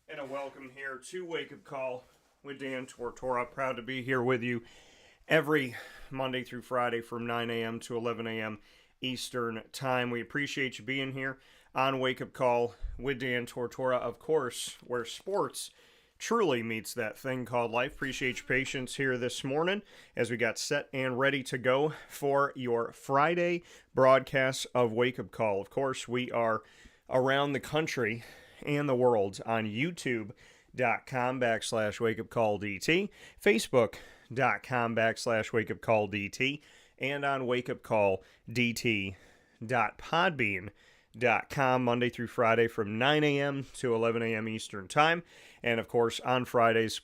And a welcome here to Wake Up Call with Dan Tortora. Proud to be here with you every Monday through Friday from 9 a.m. to 11 a.m. Eastern Time. We appreciate you being here on Wake Up Call with Dan Tortora, of course, where sports truly meets that thing called life. Appreciate your patience here this morning as we got set and ready to go for your Friday broadcast of Wake Up Call. Of course, we are around the country and the world on youtube.com/wakeupcalldt, facebook.com/wakeupcalldt, and on wakeupcalldt.podbean.com Monday through Friday from 9 a.m. to 11 a.m. Eastern Time. And of course, on Fridays,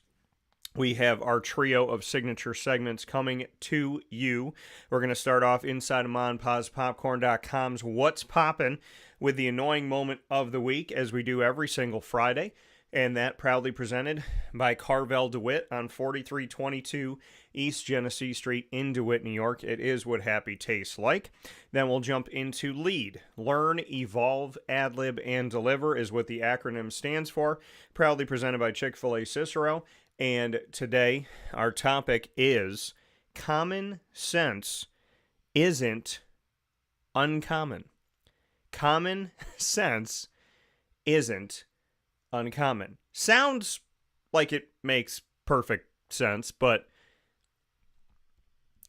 we have our trio of signature segments coming to you. We're going to start off inside of MonPazPopcorn.com's What's Poppin' with the annoying moment of the week, as we do every single Friday. And that proudly presented by Carvel DeWitt on 4322 East Genesee Street in DeWitt, New York. It is what happy tastes like. Then we'll jump into LEAD. Learn, Evolve, Ad-lib, and Deliver is what the acronym stands for. Proudly presented by Chick-fil-A Cicero. And today, our topic is common sense isn't uncommon. Common sense isn't uncommon. Sounds like it makes perfect sense, but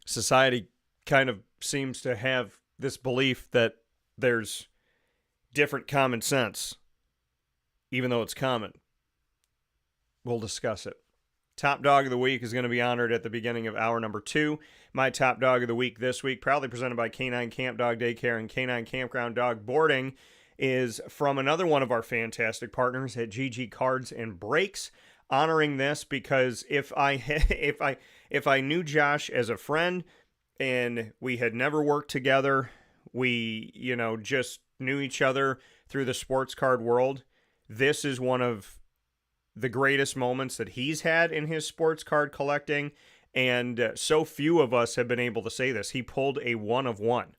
society kind of seems to have this belief that there's different common sense, even though it's common. We'll discuss it. Top Dog of the Week is going to be honored at the beginning of hour number 2. My Top Dog of the Week this week, proudly presented by Canine Camp Dog Daycare and Canine Kampground Dog Boarding, is from another one of our fantastic partners at GG Cards and Breaks. Honoring this because if I knew Josh as a friend and we had never worked together, we just knew each other through the sports card world, this is one of the greatest moments that he's had in his sports card collecting, and so few of us have been able to say this. He pulled a one of one.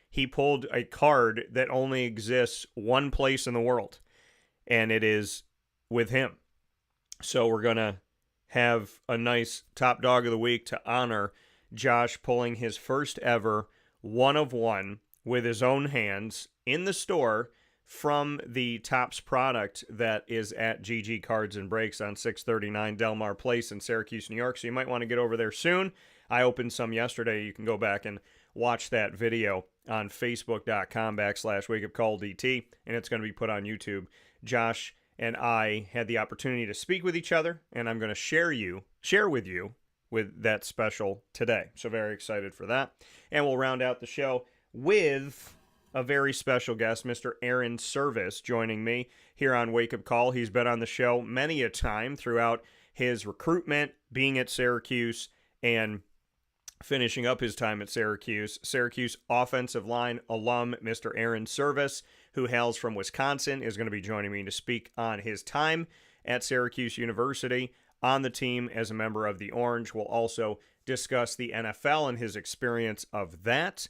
He pulled a card that only exists one place in the world, and it is with him. So we're going to have a nice Top Dog of the Week to honor Josh pulling his first ever one of one with his own hands in the store from the Topps product that is at GG Cards and Breaks on 639 Delmar Place in Syracuse, New York. So you might want to get over there soon. I opened some yesterday. You can go back and watch that video on facebook.com/wakeupcalldt, and it's going to be put on YouTube. Josh and I had the opportunity to speak with each other, and I'm going to share with you with that special today. So very excited for that. And we'll round out the show with a very special guest, Mr. Airon Servais, joining me here on Wake Up Call. He's been on the show many a time throughout his recruitment, being at Syracuse, and finishing up his time at Syracuse. Syracuse offensive line alum, Mr. Airon Servais, who hails from Wisconsin, is going to be joining me to speak on his time at Syracuse University, on the team as a member of the Orange. We'll also discuss the NFL and his experience of that,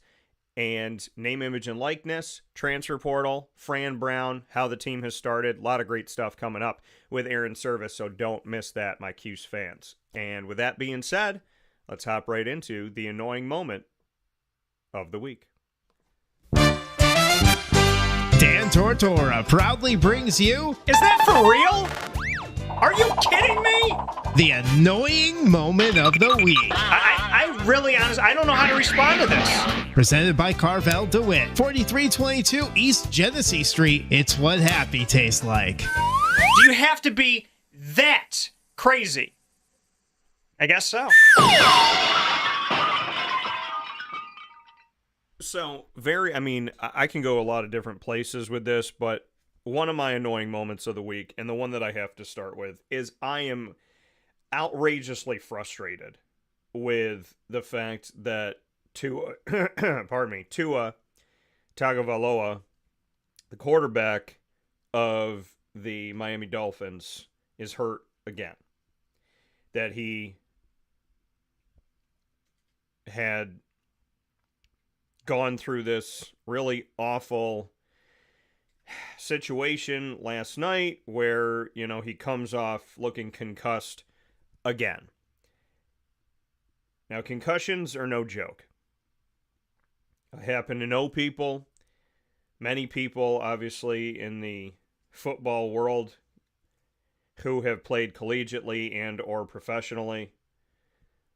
and name, image, and likeness, transfer portal, Fran Brown, how the team has started. A lot of great stuff coming up with Airon Servais, so don't miss that, my Cuse fans. And with that being said, let's hop right into the annoying moment of the week. Dan Tortora proudly brings you... Is that for real? Are you kidding me? The annoying moment of the week. I really, honestly, I don't know how to respond to this. Presented by Carvel DeWitt, 4322 East Genesee Street. It's what happy tastes like. Do you have to be that crazy? I guess so. So, I can go a lot of different places with this, but one of my annoying moments of the week, and the one that I have to start with, is I am outrageously frustrated with the fact that Tua Tagovailoa, the quarterback of the Miami Dolphins, is hurt again. That he had gone through this really awful situation last night where, he comes off looking concussed again. Now, concussions are no joke. I happen to know people, many people, obviously, in the football world who have played collegiately and or professionally.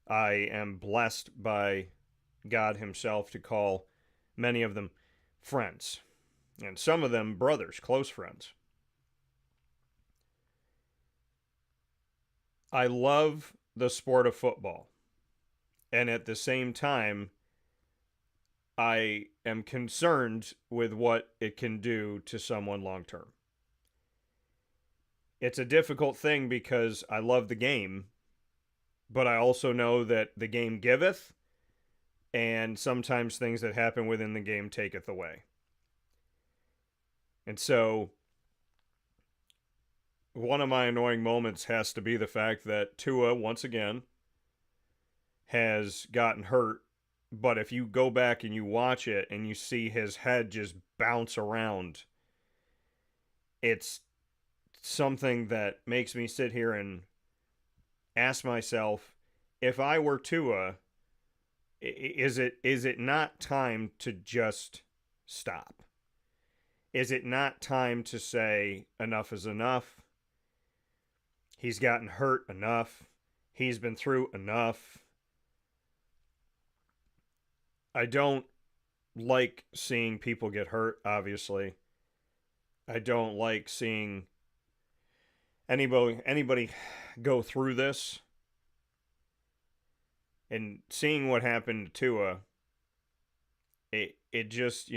I am blessed by God himself to call many of them friends, and some of them brothers, close friends. I love the sport of football, and at the same time, I am concerned with what it can do to someone long term. It's a difficult thing because I love the game, but I also know that the game giveth, and sometimes things that happen within the game taketh away. And so, one of my annoying moments has to be the fact that Tua, once again, has gotten hurt. But if you go back and you watch it and you see his head just bounce around, it's something that makes me sit here and ask myself, if I were Tua, is it not time to just stop? Is it not time to say enough is enough? He's gotten hurt enough. He's been through enough. I don't like seeing people get hurt, obviously. I don't like seeing anybody go through this. And seeing what happened to Tua, it just,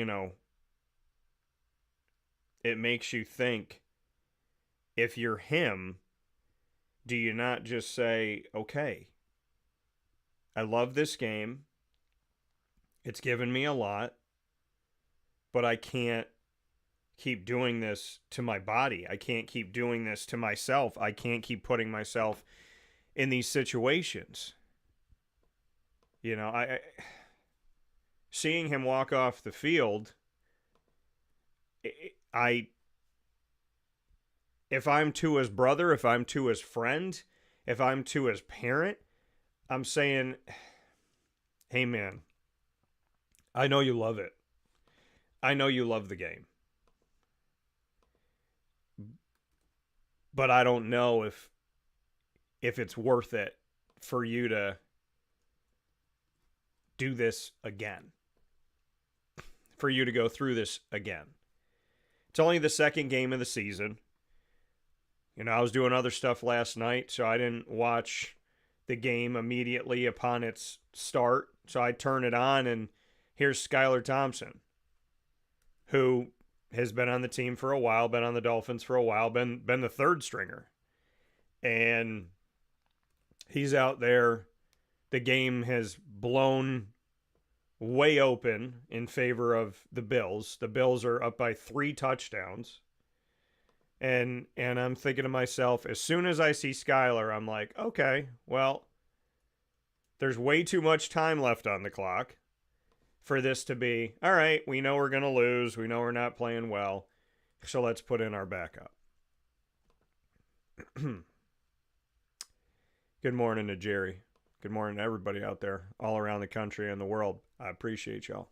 it makes you think, if you're him, do you not just say, okay, I love this game. It's given me a lot, but I can't keep doing this to my body. I can't keep doing this to myself. I can't keep putting myself in these situations. I seeing him walk off the field, if I'm Tua's brother, if I'm Tua's friend, if I'm Tua's parent, I'm saying, hey man, I know you love it. I know you love the game. But I don't know if it's worth it for you to do this again. For you to go through this again. It's only the second game of the season. I was doing other stuff last night, so I didn't watch the game immediately upon its start. So I turn it on, and here's Skylar Thompson, who has been on the team for a while, been on the Dolphins for a while, been the third stringer. And he's out there. The game has blown way open in favor of the Bills. The Bills are up by 3 touchdowns. And I'm thinking to myself, as soon as I see Skylar, I'm like, okay, well, there's way too much time left on the clock for this to be, all right, we know we're going to lose. We know we're not playing well. So let's put in our backup. Good morning to Jerry. Good morning to everybody out there all around the country and the world. I appreciate y'all.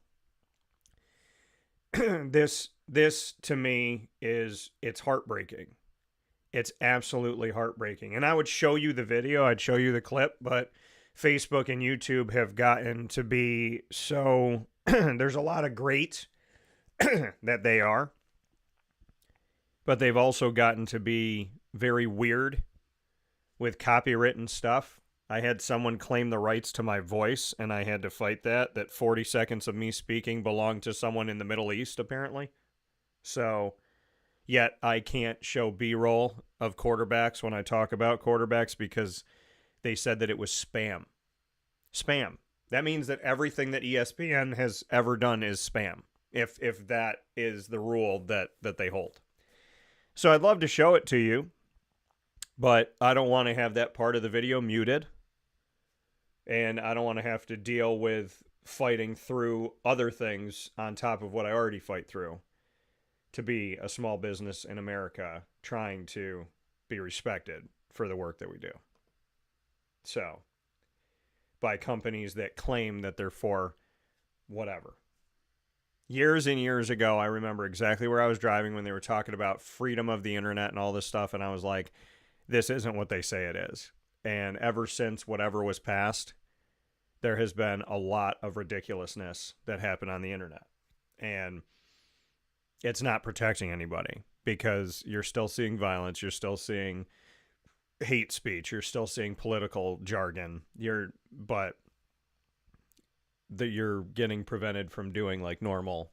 This to me it's heartbreaking. It's absolutely heartbreaking. And I would show you the video, I'd show you the clip, but Facebook and YouTube have gotten to be so there's a lot of great that they are, but they've also gotten to be very weird with copywritten stuff. I had someone claim the rights to my voice, and I had to fight that 40 seconds of me speaking belonged to someone in the Middle East, apparently. So, yet I can't show B-roll of quarterbacks when I talk about quarterbacks because they said that it was spam. Spam. That means that everything that ESPN has ever done is spam, if that is the rule that they hold. So I'd love to show it to you, but I don't want to have that part of the video muted. And I don't want to have to deal with fighting through other things on top of what I already fight through. to be a small business in America trying to be respected for the work that we do. So, by companies that claim that they're for whatever. Years and years ago, I remember exactly where I was driving when they were talking about freedom of the internet and all this stuff, and I was like, this isn't what they say it is. And ever since whatever was passed, there has been a lot of ridiculousness that happened on the internet. And it's not protecting anybody because you're still seeing violence, you're still seeing hate speech, you're still seeing political jargon. You're getting prevented from doing like normal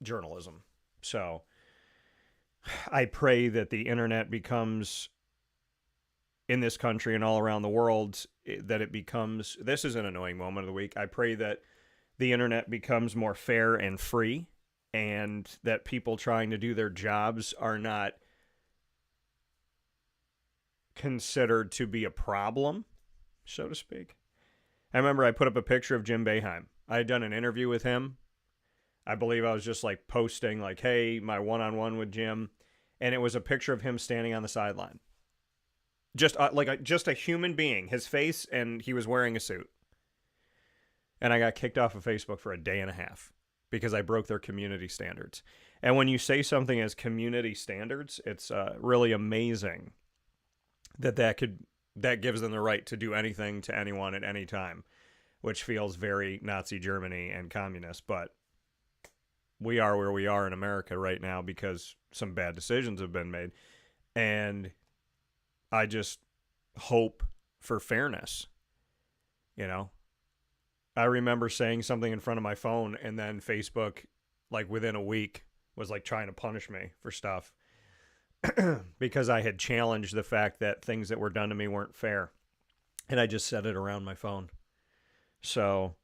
journalism. So I pray that the internet becomes, in this country and all around the world, that it becomes, this is an annoying moment of the week, I pray that the internet becomes more fair and free, and that people trying to do their jobs are not considered to be a problem, so to speak. I remember I put up a picture of Jim Boeheim. I had done an interview with him. I believe I was just like posting like, hey, my one-on-one with Jim. And it was a picture of him standing on the sideline. Just just a human being, his face, and he was wearing a suit. And I got kicked off of Facebook for a day and a half because I broke their community standards. And when you say something as community standards, it's really amazing that gives them the right to do anything to anyone at any time, which feels very Nazi Germany and communist. But we are where we are in America right now because some bad decisions have been made. And I just hope for fairness, you know? I remember saying something in front of my phone, and then Facebook, like within a week, was like trying to punish me for stuff because I had challenged the fact that things that were done to me weren't fair. And I just said it around my phone. So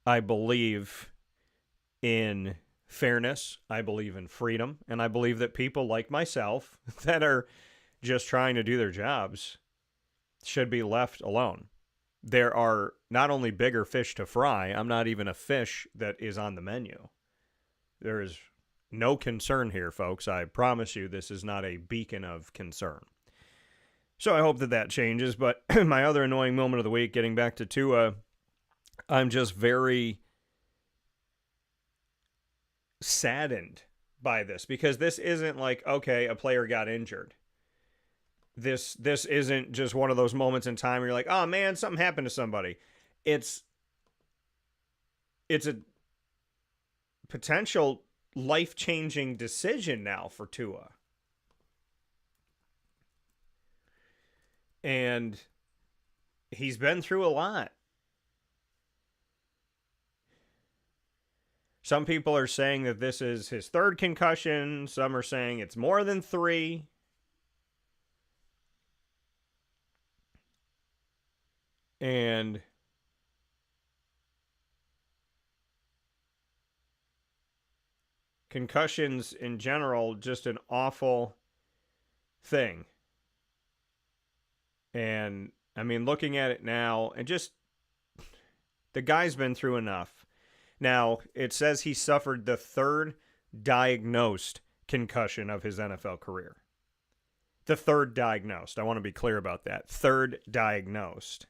I believe in fairness. I believe in freedom. And I believe that people like myself that are just trying to do their jobs should be left alone. There are not only bigger fish to fry, I'm not even a fish that is on the menu. There is no concern here, folks. I promise you this is not a beacon of concern. So I hope that changes. But my other annoying moment of the week, getting back to Tua, I'm just very saddened by this because this isn't like, okay, a player got injured. This isn't just one of those moments in time where you're like, oh man, something happened to somebody. It's a potential life-changing decision now for Tua. And he's been through a lot. Some people are saying that this is his third concussion. Some are saying it's more than 3. And concussions in general, just an awful thing. And I mean, looking at it now, and just the guy's been through enough. Now, it says he suffered the 3rd diagnosed concussion of his NFL career. The 3rd diagnosed. I want to be clear about that. 3rd diagnosed.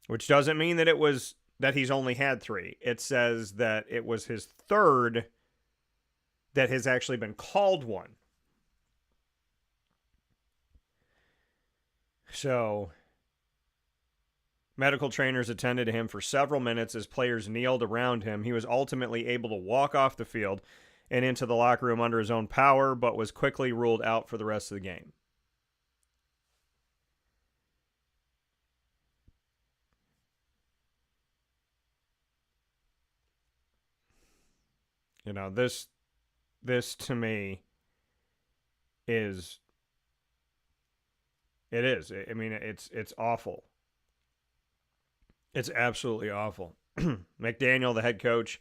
Which doesn't mean that he's only had 3. It says that it was his 3rd that has actually been called one. So, medical trainers attended to him for several minutes as players kneeled around him. He was ultimately able to walk off the field and into the locker room under his own power, but was quickly ruled out for the rest of the game. You know, this to me is, it is. I mean, it's awful. It's absolutely awful. McDaniel, the head coach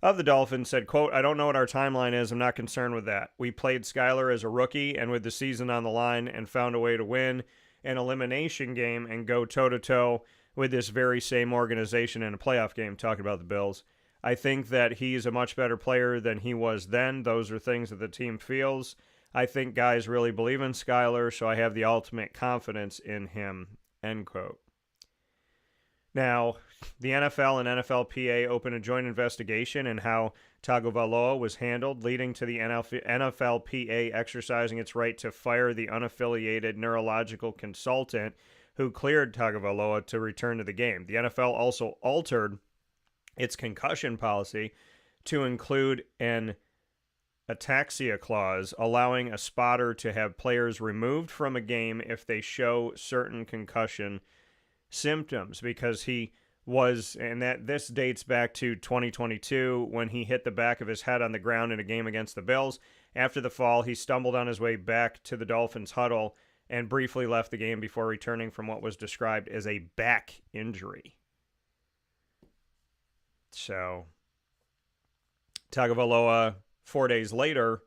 of the Dolphins, said, quote, I don't know what our timeline is. I'm not concerned with that. We played Skyler as a rookie and with the season on the line and found a way to win an elimination game and go toe-to-toe with this very same organization in a playoff game, talking about the Bills. I think that he's a much better player than he was then. Those are things that the team feels. I think guys really believe in Skyler, so I have the ultimate confidence in him, end quote. Now, the NFL and NFLPA opened a joint investigation in how Tagovailoa was handled, leading to the NFLPA exercising its right to fire the unaffiliated neurological consultant who cleared Tagovailoa to return to the game. The NFL also altered its concussion policy to include an ataxia clause, allowing a spotter to have players removed from a game if they show certain concussion symptoms, because he was, and that this dates back to 2022 when he hit the back of his head on the ground in a game against the Bills. After the fall, he stumbled on his way back to the Dolphins huddle and briefly left the game before returning from what was described as a back injury. So, Tagovailoa, 4 days later,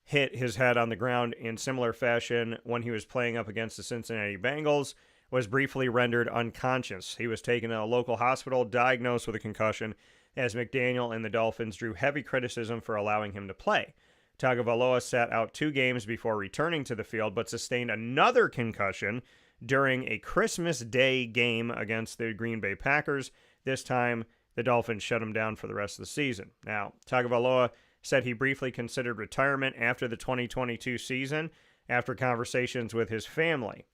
hit his head on the ground in similar fashion when he was playing up against the Cincinnati Bengals, was briefly rendered unconscious. He was taken to a local hospital, diagnosed with a concussion, as McDaniel and the Dolphins drew heavy criticism for allowing him to play. Tagovailoa sat out 2 games before returning to the field, but sustained another concussion during a Christmas Day game against the Green Bay Packers. This time, the Dolphins shut him down for the rest of the season. Now, Tagovailoa said he briefly considered retirement after the 2022 season after conversations with his family.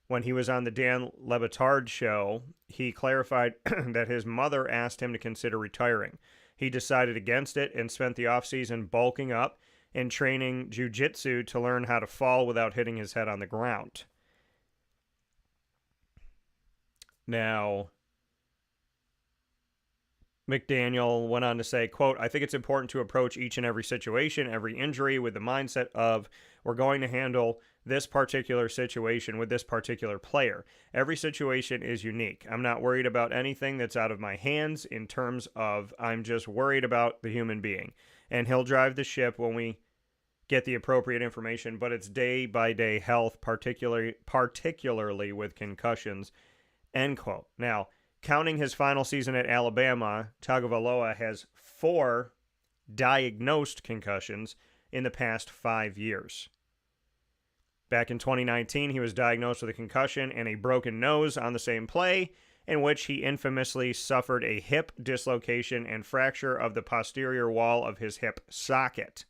When he was on the Dan Le Batard show, he clarified that his mother asked him to consider retiring. He decided against it and spent the offseason bulking up and training jiu-jitsu to learn how to fall without hitting his head on the ground. Now, McDaniel went on to say, quote, "I think it's important to approach each and every situation, every injury, with the mindset of we're going to handle this particular situation with this particular player. Every situation is unique. I'm not worried about anything that's out of my hands in terms of I'm just worried about the human being. And he'll drive the ship when we get the appropriate information, but it's day-by-day health, particularly with concussions," end quote. Now, counting his final season at Alabama, Tagovailoa has 4 diagnosed concussions in the past 5 years. Back in 2019, he was diagnosed with a concussion and a broken nose on the same play, in which he infamously suffered a hip dislocation and fracture of the posterior wall of his hip socket.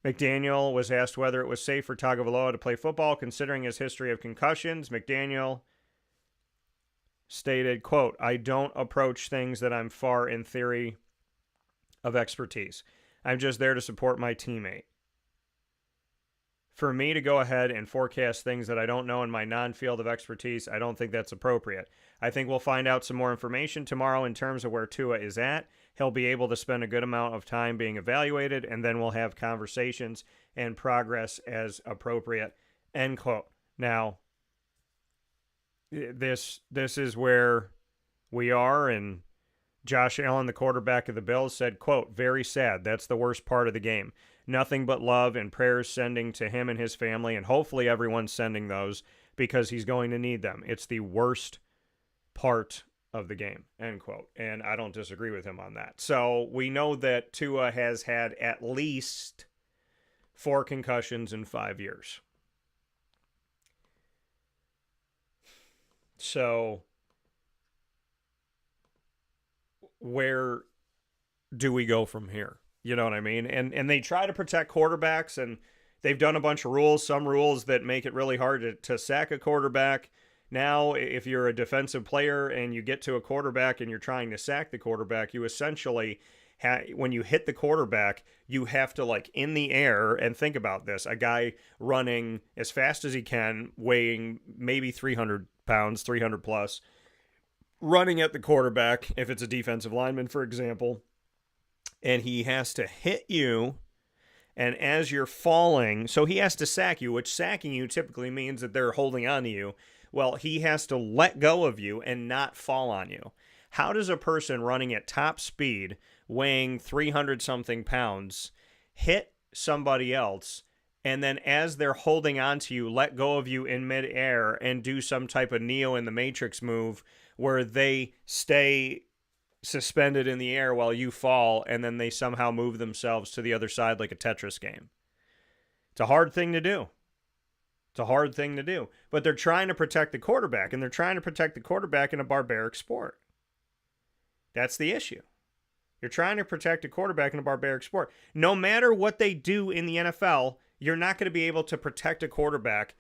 McDaniel was asked whether it was safe for Tagovailoa to play football considering his history of concussions. McDaniel stated, quote, "I don't approach things that I'm far in theory of expertise. I'm just there to support my teammate. For me to go ahead and forecast things that I don't know in my non-field of expertise, I don't think that's appropriate. I think we'll find out some more information tomorrow in terms of where Tua is at. He'll be able to spend a good amount of time being evaluated, and then we'll have conversations and progress as appropriate," end quote. Now, this is where we are, and Josh Allen, the quarterback of the Bills, said, quote, "Very sad. That's the worst part of the game. Nothing but love and prayers sending to him and his family, and hopefully everyone's sending those because he's going to need them. It's the worst part of the game," end quote. And I don't disagree with him on that. So we know that Tua has had at least 4 concussions in 5 years. So where do we go from here? You know what I mean? And they try to protect quarterbacks, and they've done a bunch of rules, some rules that make it really hard to sack a quarterback. Now, if you're a defensive player and you get to a quarterback and you're trying to sack the quarterback, you essentially, when you hit the quarterback, you have to, like, in the air, and think about this, a guy running as fast as he can, weighing maybe 300 pounds, 300 plus, running at the quarterback, if it's a defensive lineman, for example, and he has to hit you, and as you're falling, so he has to sack you, which sacking you typically means that they're holding on to you. Well, he has to let go of you and not fall on you. How does a person running at top speed, weighing 300-something pounds, hit somebody else, and then as they're holding on to you, let go of you in midair and do some type of Neo in the Matrix move where they stay suspended in the air while you fall, and then they somehow move themselves to the other side like a Tetris game. It's a hard thing to do. It's a hard thing to do. But they're trying to protect the quarterback, and they're trying to protect the quarterback in a barbaric sport. That's the issue. You're trying to protect a quarterback in a barbaric sport. No matter what they do in the NFL, you're not going to be able to protect a quarterback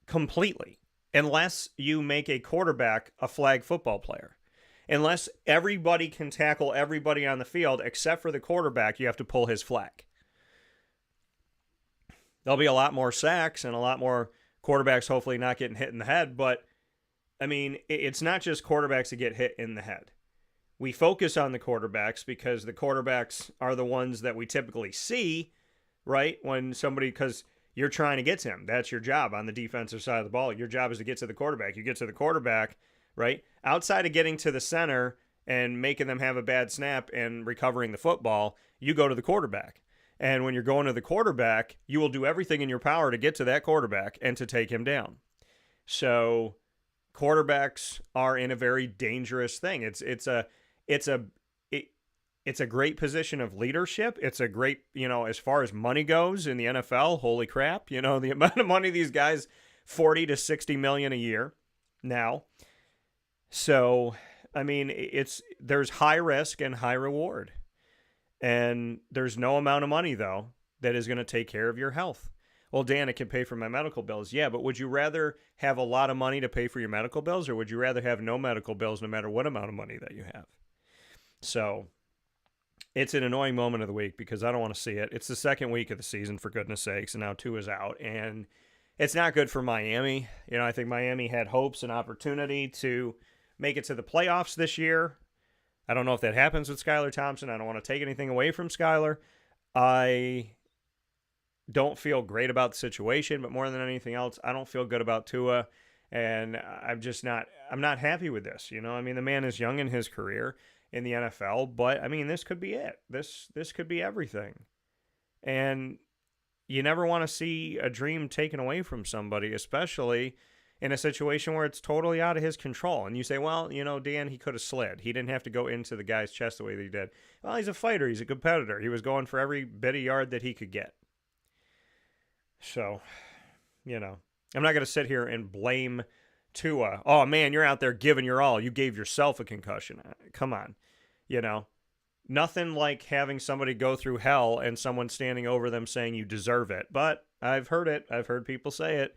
completely unless you make a quarterback a flag football player. Unless everybody can tackle everybody on the field except for the quarterback, you have to pull his flag. There'll be a lot more sacks and a lot more quarterbacks hopefully not getting hit in the head. But, I mean, it's not just quarterbacks that get hit in the head. We focus on the quarterbacks because the quarterbacks are the ones that we typically see, right? When somebody, because you're trying to get to him. That's your job on the defensive side of the ball. Your job is to get to the quarterback. You get to the quarterback, right? Outside of getting to the center and making them have a bad snap and recovering the football, you go to the quarterback. And when you're going to the quarterback, you will do everything in your power to get to that quarterback and to take him down. So quarterbacks are in a very dangerous thing. It's a great position of leadership. It's a great, as far as money goes in the NFL, holy crap, the amount of money these guys, 40 to 60 million a year now. So, I mean, there's high risk and high reward. And there's no amount of money, though, that is going to take care of your health. Well, Dan, it can pay for my medical bills. Yeah, but would you rather have a lot of money to pay for your medical bills, or would you rather have no medical bills no matter what amount of money that you have? So it's an annoying moment of the week because I don't want to see it. It's the second week of the season, for goodness sakes, and now Tua is out. And it's not good for Miami. I think Miami had hopes and opportunity to make it to the playoffs this year. I don't know if that happens with Skylar Thompson. I don't want to take anything away from Skylar. I don't feel great about the situation, but more than anything else, I don't feel good about Tua. And I'm not happy with this. I mean, the man is young in his career in the NFL, but I mean, this could be it. This could be everything. And you never want to see a dream taken away from somebody, especially in a situation where it's totally out of his control. And you say, well, Dan, he could have slid. He didn't have to go into the guy's chest the way that he did. Well, he's a fighter. He's a competitor. He was going for every bit of yard that he could get. So, I'm not going to sit here and blame Tua. Oh, man, you're out there giving your all. You gave yourself a concussion. Come on. Nothing like having somebody go through hell and someone standing over them saying you deserve it. But I've heard it. I've heard people say it.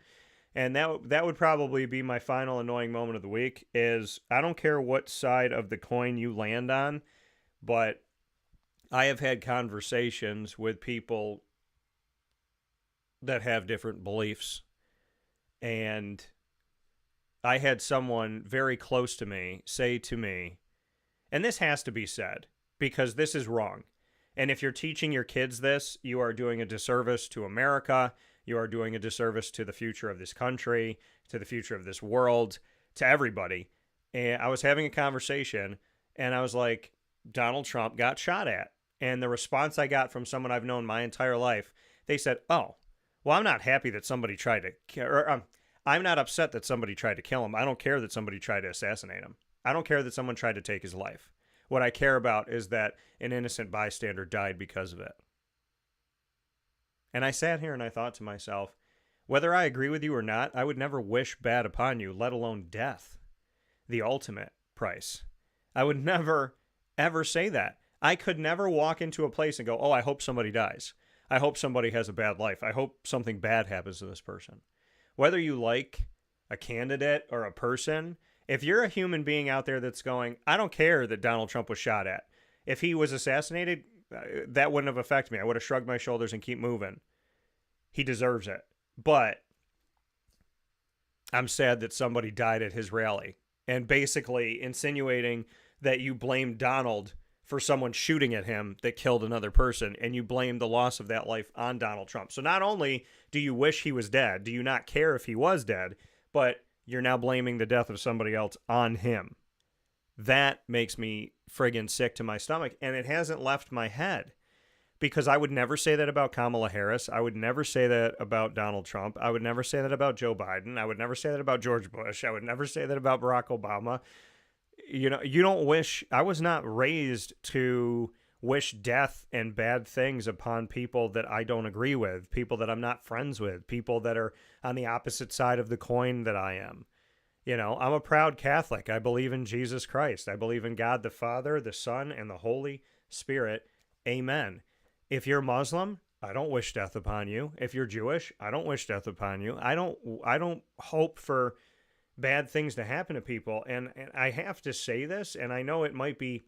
And that would probably be my final annoying moment of the week is I don't care what side of the coin you land on, but I have had conversations with people that have different beliefs. And I had someone very close to me say to me, and this has to be said because this is wrong. And if you're teaching your kids this, you are doing a disservice to America. You are doing a disservice to the future of this country, to the future of this world, to everybody. And I was having a conversation, and I was like, Donald Trump got shot at. And the response I got from someone I've known my entire life, they said, oh, well, I'm not happy that somebody tried to, I'm not upset that somebody tried to kill him. I don't care that somebody tried to assassinate him. I don't care that someone tried to take his life. What I care about is that an innocent bystander died because of it. And I sat here and I thought to myself, whether I agree with you or not, I would never wish bad upon you, let alone death, the ultimate price. I would never, ever say that. I could never walk into a place and go, oh, I hope somebody dies. I hope somebody has a bad life. I hope something bad happens to this person. Whether you like a candidate or a person, if you're a human being out there that's going, I don't care that Donald Trump was shot at. If he was assassinated, that wouldn't have affected me. I would have shrugged my shoulders and keep moving. He deserves it. But I'm sad that somebody died at his rally and basically insinuating that you blame Donald for someone shooting at him that killed another person, and you blame the loss of that life on Donald Trump. So not only do you wish he was dead, do you not care if he was dead, but you're now blaming the death of somebody else on him. That makes me friggin' sick to my stomach, and it hasn't left my head. Because I would never say that about Kamala Harris. I would never say that about Donald Trump. I would never say that about Joe Biden. I would never say that about George Bush. I would never say that about Barack Obama. You don't wish, I was not raised to wish death and bad things upon people that I don't agree with, people that I'm not friends with, people that are on the opposite side of the coin that I am. I'm a proud Catholic. I believe in Jesus Christ. I believe in God the Father, the Son, and the Holy Spirit. Amen. If you're Muslim, I don't wish death upon you. If you're Jewish, I don't wish death upon you. I don't hope for bad things to happen to people. And I have to say this, and I know it might be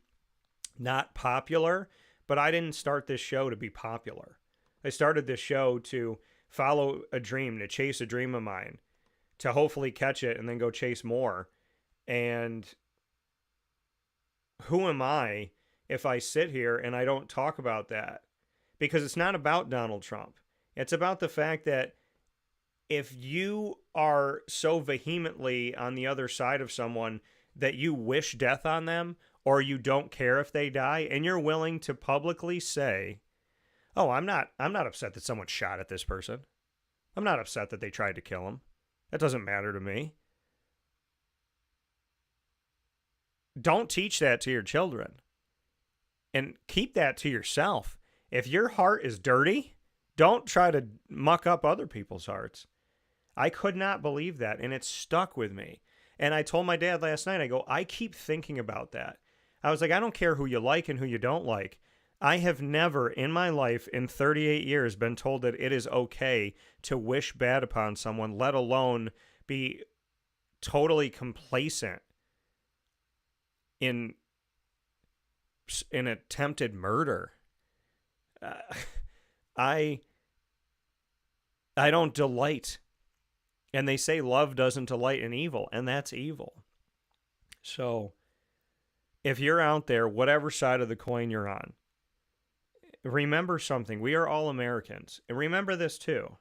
not popular, but I didn't start this show to be popular. I started this show to follow a dream, to chase a dream of mine, to hopefully catch it and then go chase more. And who am I if I sit here and I don't talk about that? Because it's not about Donald Trump. It's about the fact that if you are so vehemently on the other side of someone that you wish death on them, or you don't care if they die, and you're willing to publicly say, oh, I'm not upset that someone shot at this person. I'm not upset that they tried to kill him. That doesn't matter to me. Don't teach that to your children. And keep that to yourself. If your heart is dirty, don't try to muck up other people's hearts. I could not believe that, and it stuck with me. And I told my dad last night, I keep thinking about that. I was like, I don't care who you like and who you don't like. I have never in my life in 38 years been told that it is okay to wish bad upon someone, let alone be totally complacent in attempted murder. I don't delight. And they say love doesn't delight in evil, and that's evil. So if you're out there, whatever side of the coin you're on, remember something. We are all Americans. And remember this too.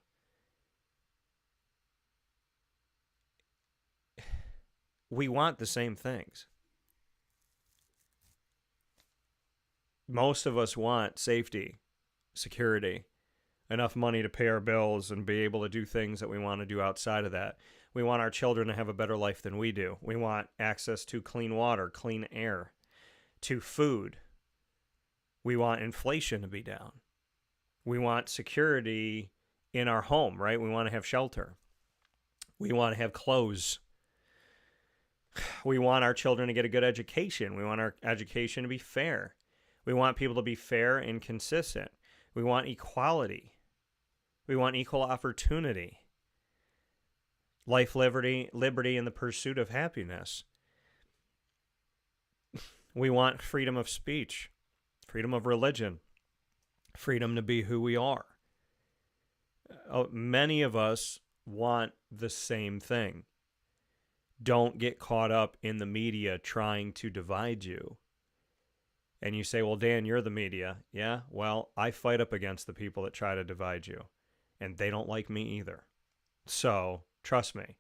We want the same things. Most of us want safety, security, enough money to pay our bills and be able to do things that we want to do outside of that. We want our children to have a better life than we do. We want access to clean water, clean air, to food. We want inflation to be down. We want security in our home, right? We want to have shelter. We want to have clothes. We want our children to get a good education. We want our education to be fair. We want people to be fair and consistent. We want equality. We want equal opportunity. Life, liberty, and the pursuit of happiness. We want freedom of speech, freedom of religion, freedom to be who we are. Many of us want the same thing. Don't get caught up in the media trying to divide you. And you say, well, Dan, you're the media. Yeah, well, I fight up against the people that try to divide you. And they don't like me either. So, trust me,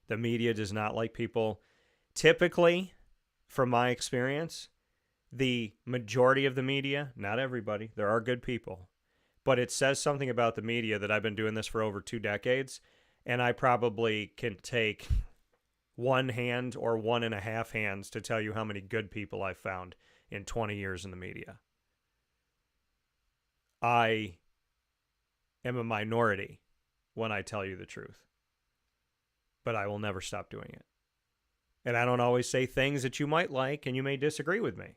the media does not like people. Typically, from my experience, the majority of the media, not everybody, there are good people, but it says something about the media that I've been doing this for over 2 decades, and I probably can take one hand or 1.5 hands to tell you how many good people I've found in 20 years in the media. I am a minority when I tell you the truth, but I will never stop doing it. And I don't always say things that you might like and you may disagree with me.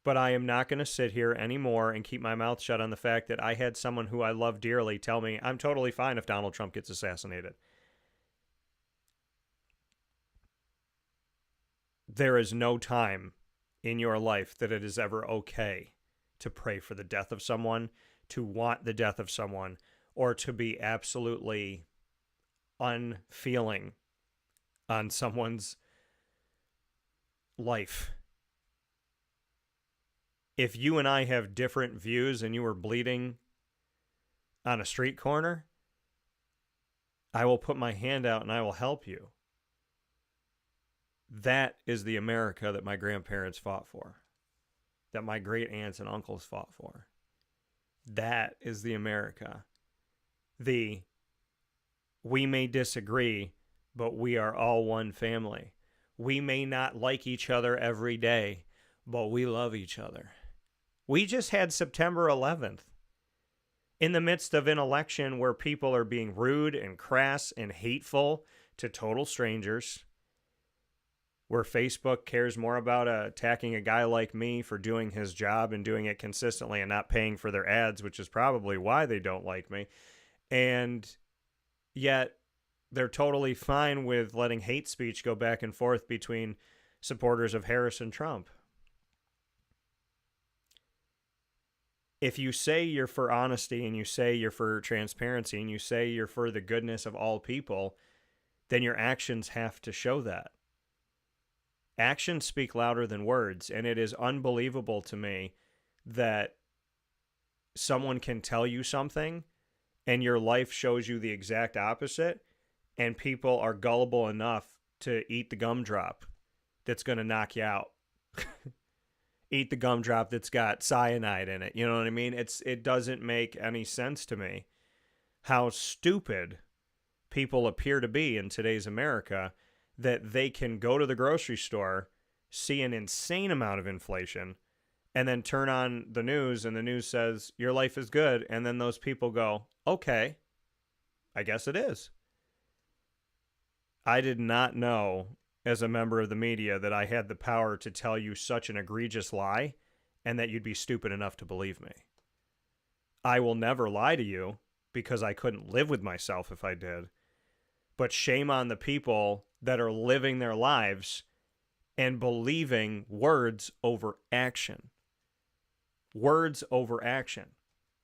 But I am not going to sit here anymore and keep my mouth shut on the fact that I had someone who I love dearly tell me I'm totally fine if Donald Trump gets assassinated. There is no time in your life that it is ever okay to pray for the death of someone, to want the death of someone, or to be absolutely unfeeling on someone's life. If you and I have different views and you are bleeding on a street corner, I will put my hand out and I will help you. That is the America that my grandparents fought for, that my great aunts and uncles fought for. That is the America. We may disagree, but we are all one family. We may not like each other every day, but we love each other. We just had September 11th. In the midst of an election where people are being rude and crass and hateful to total strangers, where Facebook cares more about attacking a guy like me for doing his job and doing it consistently and not paying for their ads, which is probably why they don't like me. And yet they're totally fine with letting hate speech go back and forth between supporters of Harris and Trump. If you say you're for honesty and you say you're for transparency and you say you're for the goodness of all people, then your actions have to show that. Actions speak louder than words, and it is unbelievable to me that someone can tell you something and your life shows you the exact opposite, and people are gullible enough to eat the gumdrop that's going to knock you out. Eat the gumdrop that's got cyanide in it. You know what I mean? It doesn't make any sense to me how stupid people appear to be in today's America, that they can go to the grocery store, see an insane amount of inflation, and then turn on the news and the news says, your life is good. And then those people go, okay, I guess it is. I did not know as a member of the media that I had the power to tell you such an egregious lie and that you'd be stupid enough to believe me. I will never lie to you because I couldn't live with myself if I did. But shame on the people that are living their lives and believing words over action. Words over action.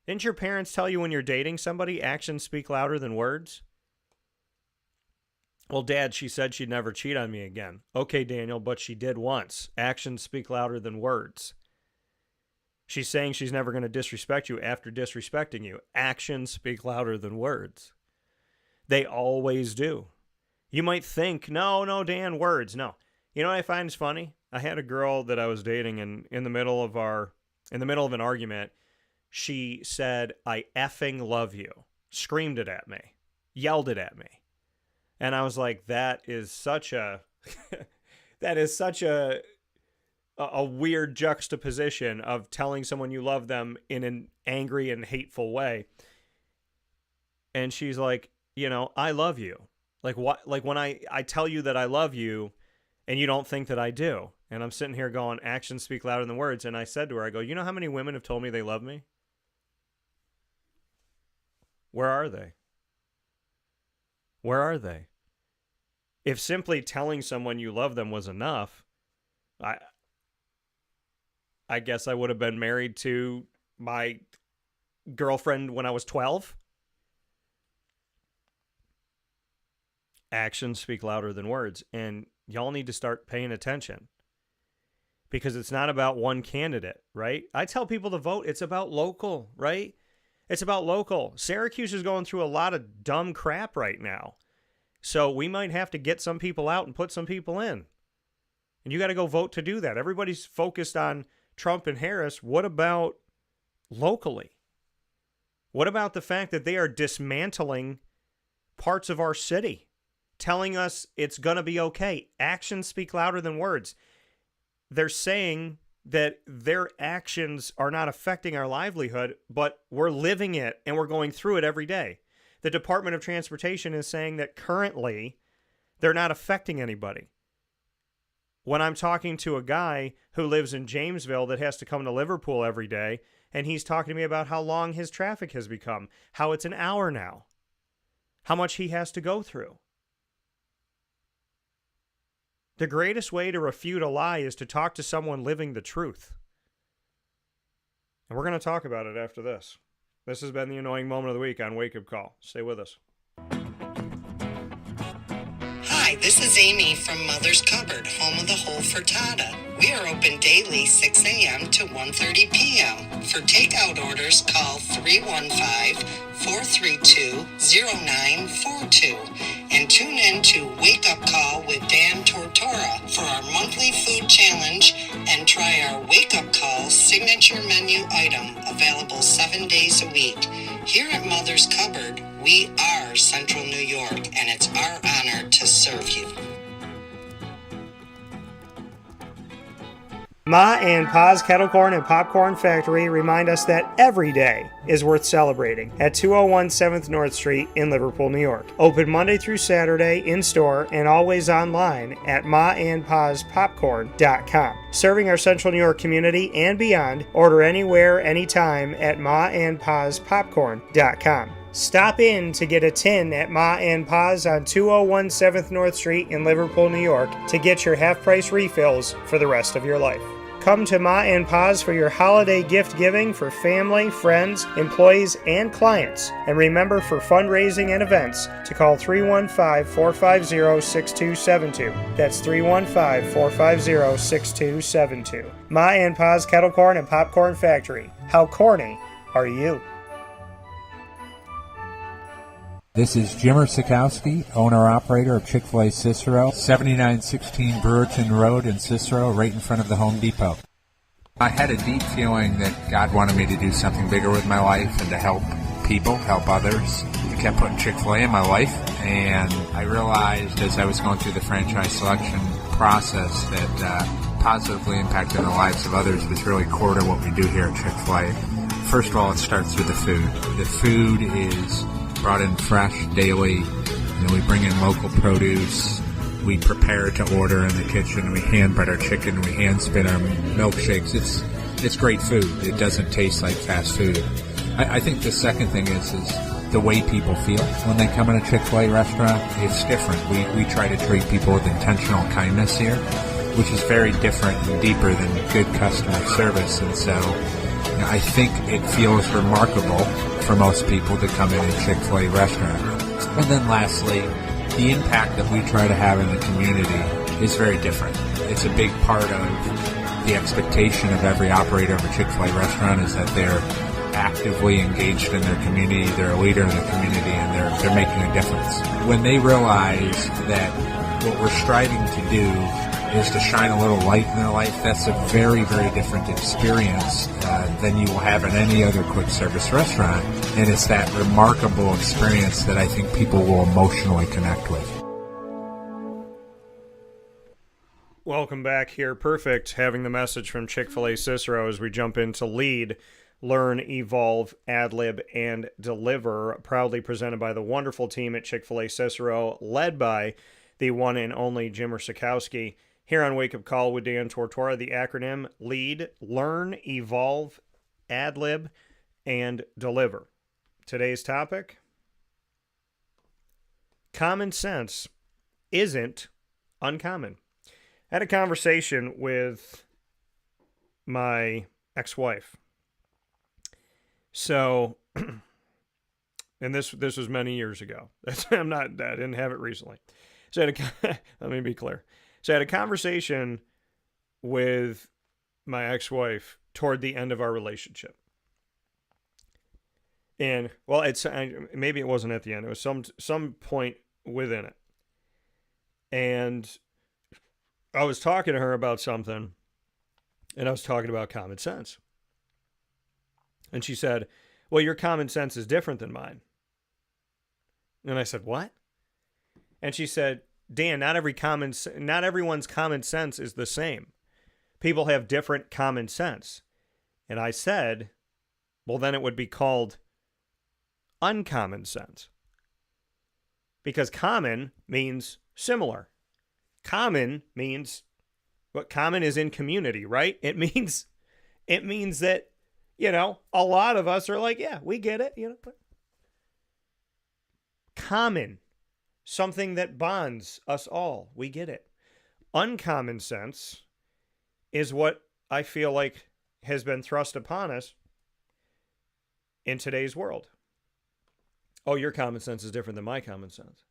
Didn't your parents tell you when you're dating somebody, actions speak louder than words? Well, Dad, she said she'd never cheat on me again. Okay, Daniel, but she did once. Actions speak louder than words. She's saying she's never going to disrespect you after disrespecting you. Actions speak louder than words. They always do. You might think, no, Dan, words. No. You know what I find is funny? I had a girl that I was dating, and in the middle of an argument, she said, I effing love you. Screamed it at me. Yelled it at me. And I was like, that is such a weird juxtaposition of telling someone you love them in an angry and hateful way. And she's like, I love you. Like what? Like when I tell you that I love you and you don't think that I do. And I'm sitting here going, actions speak louder than words. And I said to her, I go, you know how many women have told me they love me? Where are they? Where are they? If simply telling someone you love them was enough, I guess I would have been married to my girlfriend when I was 12. Actions speak louder than words, and y'all need to start paying attention because it's not about one candidate, right? I tell people to vote. It's about local, right? It's about local. Syracuse is going through a lot of dumb crap right now. So we might have to get some people out and put some people in. And you got to go vote to do that. Everybody's focused on Trump and Harris. What about locally? What about the fact that they are dismantling parts of our city, telling us it's going to be okay? Actions speak louder than words. They're saying that their actions are not affecting our livelihood, but we're living it and we're going through it every day. The Department of Transportation is saying that currently they're not affecting anybody. When I'm talking to a guy who lives in Jamesville that has to come to Liverpool every day, and he's talking to me about how long his traffic has become, how it's an hour now, how much he has to go through. The greatest way to refute a lie is to talk to someone living the truth. And we're going to talk about it after this. This has been the annoying moment of the week on Wake Up Call. Stay with us. Hi, this is Amy from Mother's Cupboard, home of the whole frittata. We are open daily 6 a.m. to 1:30 p.m. For takeout orders, call 315-432-0942 and tune in to Wake Up Call with Dan Tortora for our monthly food challenge and try our Wake Up Call signature menu item available 7 days a week. Here at Mother's Cupboard, we are Central New York, and it's our honor to serve you. Ma and Pa's Kettle Corn and Popcorn Factory remind us that every day is worth celebrating at 201 7th North Street in Liverpool, New York. Open Monday through Saturday in-store and always online at maandpaspopcorn.com. Serving our Central New York community and beyond, order anywhere, anytime at maandpaspopcorn.com. Stop in to get a tin at Ma and Pa's on 201 7th North Street in Liverpool, New York to get your half-price refills for the rest of your life. Come to Ma and Pa's for your holiday gift giving for family, friends, employees, and clients. And remember, for fundraising and events, to call 315-450-6272. That's 315-450-6272. Ma and Pa's Kettle Corn and Popcorn Factory. How corny are you? This is Jimmer Sikowski, owner-operator of Chick-fil-A Cicero, 7916 Brewerton Road in Cicero, right in front of the Home Depot. I had a deep feeling that God wanted me to do something bigger with my life and to help people, help others. He kept putting Chick-fil-A in my life, and I realized as I was going through the franchise selection process that positively impacting the lives of others was really core to what we do here at Chick-fil-A. First of all, it starts with the food. The food is brought in fresh daily. We bring in local produce. We prepare to order in the kitchen. We hand bread our chicken. We hand spin our milkshakes. It's great food. It doesn't taste like fast food. I think the second thing is the way people feel when they come in a Chick-fil-A restaurant. It's different. We try to treat people with intentional kindness here, which is very different and deeper than good customer service. And so I think it feels remarkable for most people to come in a Chick-fil-A restaurant. And then lastly, the impact that we try to have in the community is very different. It's a big part of the expectation of every operator of a Chick-fil-A restaurant is that they're actively engaged in their community, they're a leader in the community, and they're making a difference. When they realize that what we're striving to do is to shine a little light in their life, that's a very, very different experience than you will have in any other quick service restaurant. And it's that remarkable experience that I think people will emotionally connect with. Welcome back here. Perfect. Having the message from Chick-fil-A Cicero as we jump into Lead, Learn, Evolve, Ad-lib, and Deliver. Proudly presented by the wonderful team at Chick-fil-A Cicero, led by the one and only Jimmer Sikowski. Here on Wake Up Call with Dan Tortora, the acronym Lead, Learn, Evolve, Ad-lib, and Deliver. Today's topic: common sense isn't uncommon. I had a conversation with my ex-wife. So, and this was many years ago. I didn't have it recently. So let me be clear. So I had a conversation with my ex-wife toward the end of our relationship. And, well, maybe it wasn't at the end. It was some point within it. And I was talking to her about something, and I was talking about common sense. And she said, well, your common sense is different than mine. And I said, what? And she said, Dan, not everyone's common sense is the same. People have different common sense. And I said, well, then it would be called uncommon sense. Because common means similar. Common means, what common is in community, right? It means that, a lot of us are like, yeah, we get it, but common, something that bonds us all. We get it. Uncommon sense is what I feel like has been thrust upon us in today's world. Oh, your common sense is different than my common sense.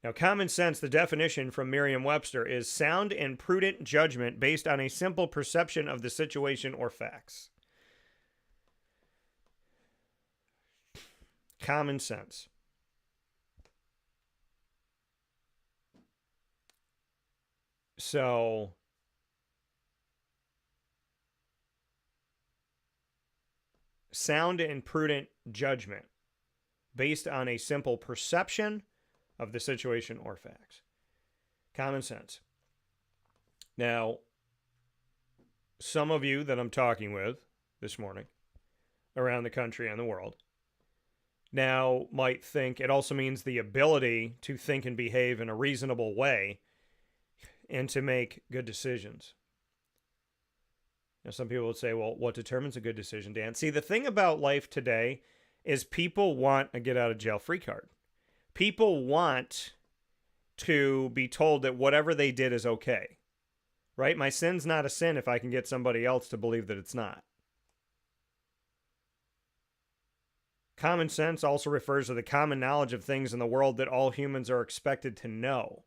Now, common sense, the definition from Merriam-Webster, is sound and prudent judgment based on a simple perception of the situation or facts. Common sense. So, sound and prudent judgment based on a simple perception of the situation or facts. Common sense. Now, some of you that I'm talking with this morning around the country and the world now might think it also means the ability to think and behave in a reasonable way and to make good decisions. Now, some people would say, well, what determines a good decision, Dan? See, the thing about life today is people want a get out of jail free card. People want to be told that whatever they did is okay, right? My sin's not a sin if I can get somebody else to believe that it's not. Common sense also refers to the common knowledge of things in the world that all humans are expected to know.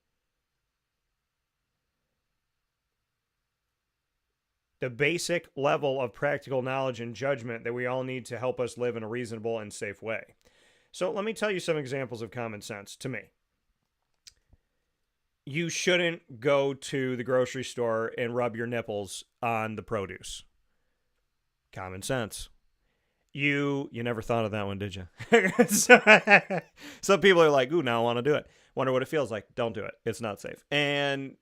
The basic level of practical knowledge and judgment that we all need to help us live in a reasonable and safe way. So let me tell you some examples of common sense to me. You shouldn't go to the grocery store and rub your nipples on the produce. Common sense. You never thought of that one, did you? Some people are like, ooh, now I want to do it. Wonder what it feels like. Don't do it. It's not safe. And,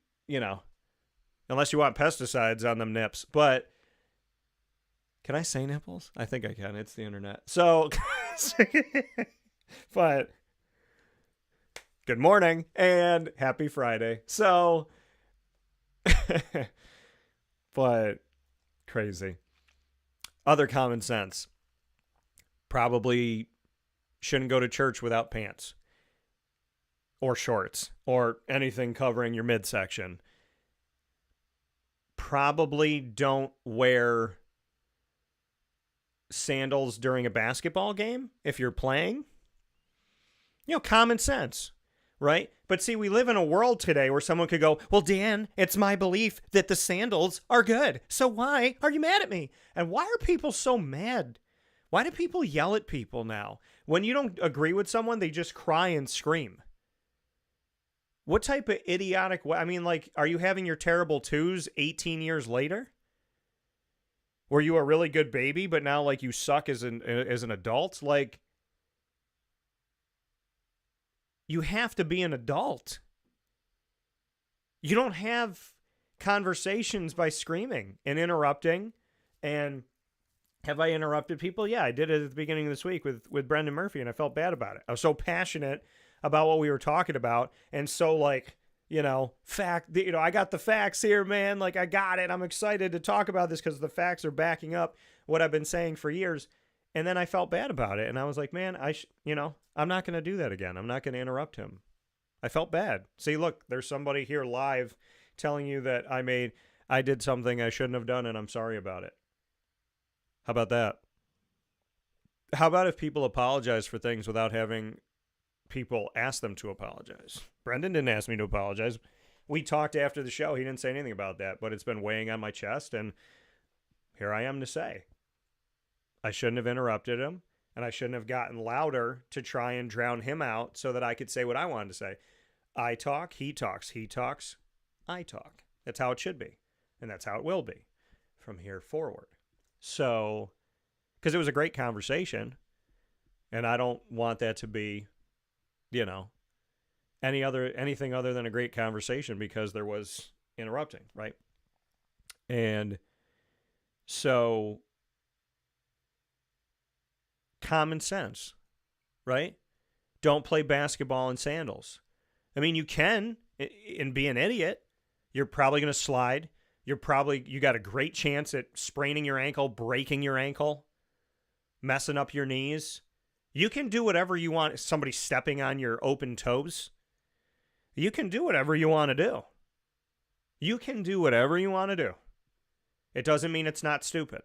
unless you want pesticides on them nips. But can I say nipples? I think I can. It's the internet. So, but good morning and happy Friday. So, but crazy. Other common sense. Probably shouldn't go to church without pants or shorts or anything covering your midsection. Probably don't wear sandals during a basketball game if you're playing. Common sense, right? But see, we live in a world today where someone could go, well, Dan, it's my belief that the sandals are good. So why are you mad at me? And why are people so mad? Why do people yell at people now? When you don't agree with someone, they just cry and scream. What type of idiotic way? I mean, like, are you having your terrible twos 18 years later? Were you a really good baby, but now, like, you suck as an adult? Like, you have to be an adult. You don't have conversations by screaming and interrupting. And have I interrupted people? Yeah, I did it at the beginning of this week with Brendan Murphy, and I felt bad about it. I was so passionate about what we were talking about, and so, like, I got the facts here, man. Like, I got it. I'm excited to talk about this because the facts are backing up what I've been saying for years. And then I felt bad about it, and I was like, man, I'm not going to do that again. I'm not going to interrupt him. I felt bad. See, look, there's somebody here live telling you that I did something I shouldn't have done, and I'm sorry about it. How about that? How about if people apologize for things without having people ask them to apologize? Brendan didn't ask me to apologize. We talked after the show. He didn't say anything about that, but it's been weighing on my chest, and here I am to say. I shouldn't have interrupted him, and I shouldn't have gotten louder to try and drown him out so that I could say what I wanted to say. I talk, he talks. He talks, I talk. That's how it should be, and that's how it will be from here forward. So, because it was a great conversation, and I don't want that to be, anything other than a great conversation because there was interrupting, right? And so, common sense, right? Don't play basketball in sandals. I mean, you can and be an idiot. You're probably going to slide. You got a great chance at spraining your ankle, breaking your ankle, messing up your knees. You can do whatever you want. Somebody stepping on your open toes. You can do whatever you want to do. You can do whatever you want to do. It doesn't mean it's not stupid.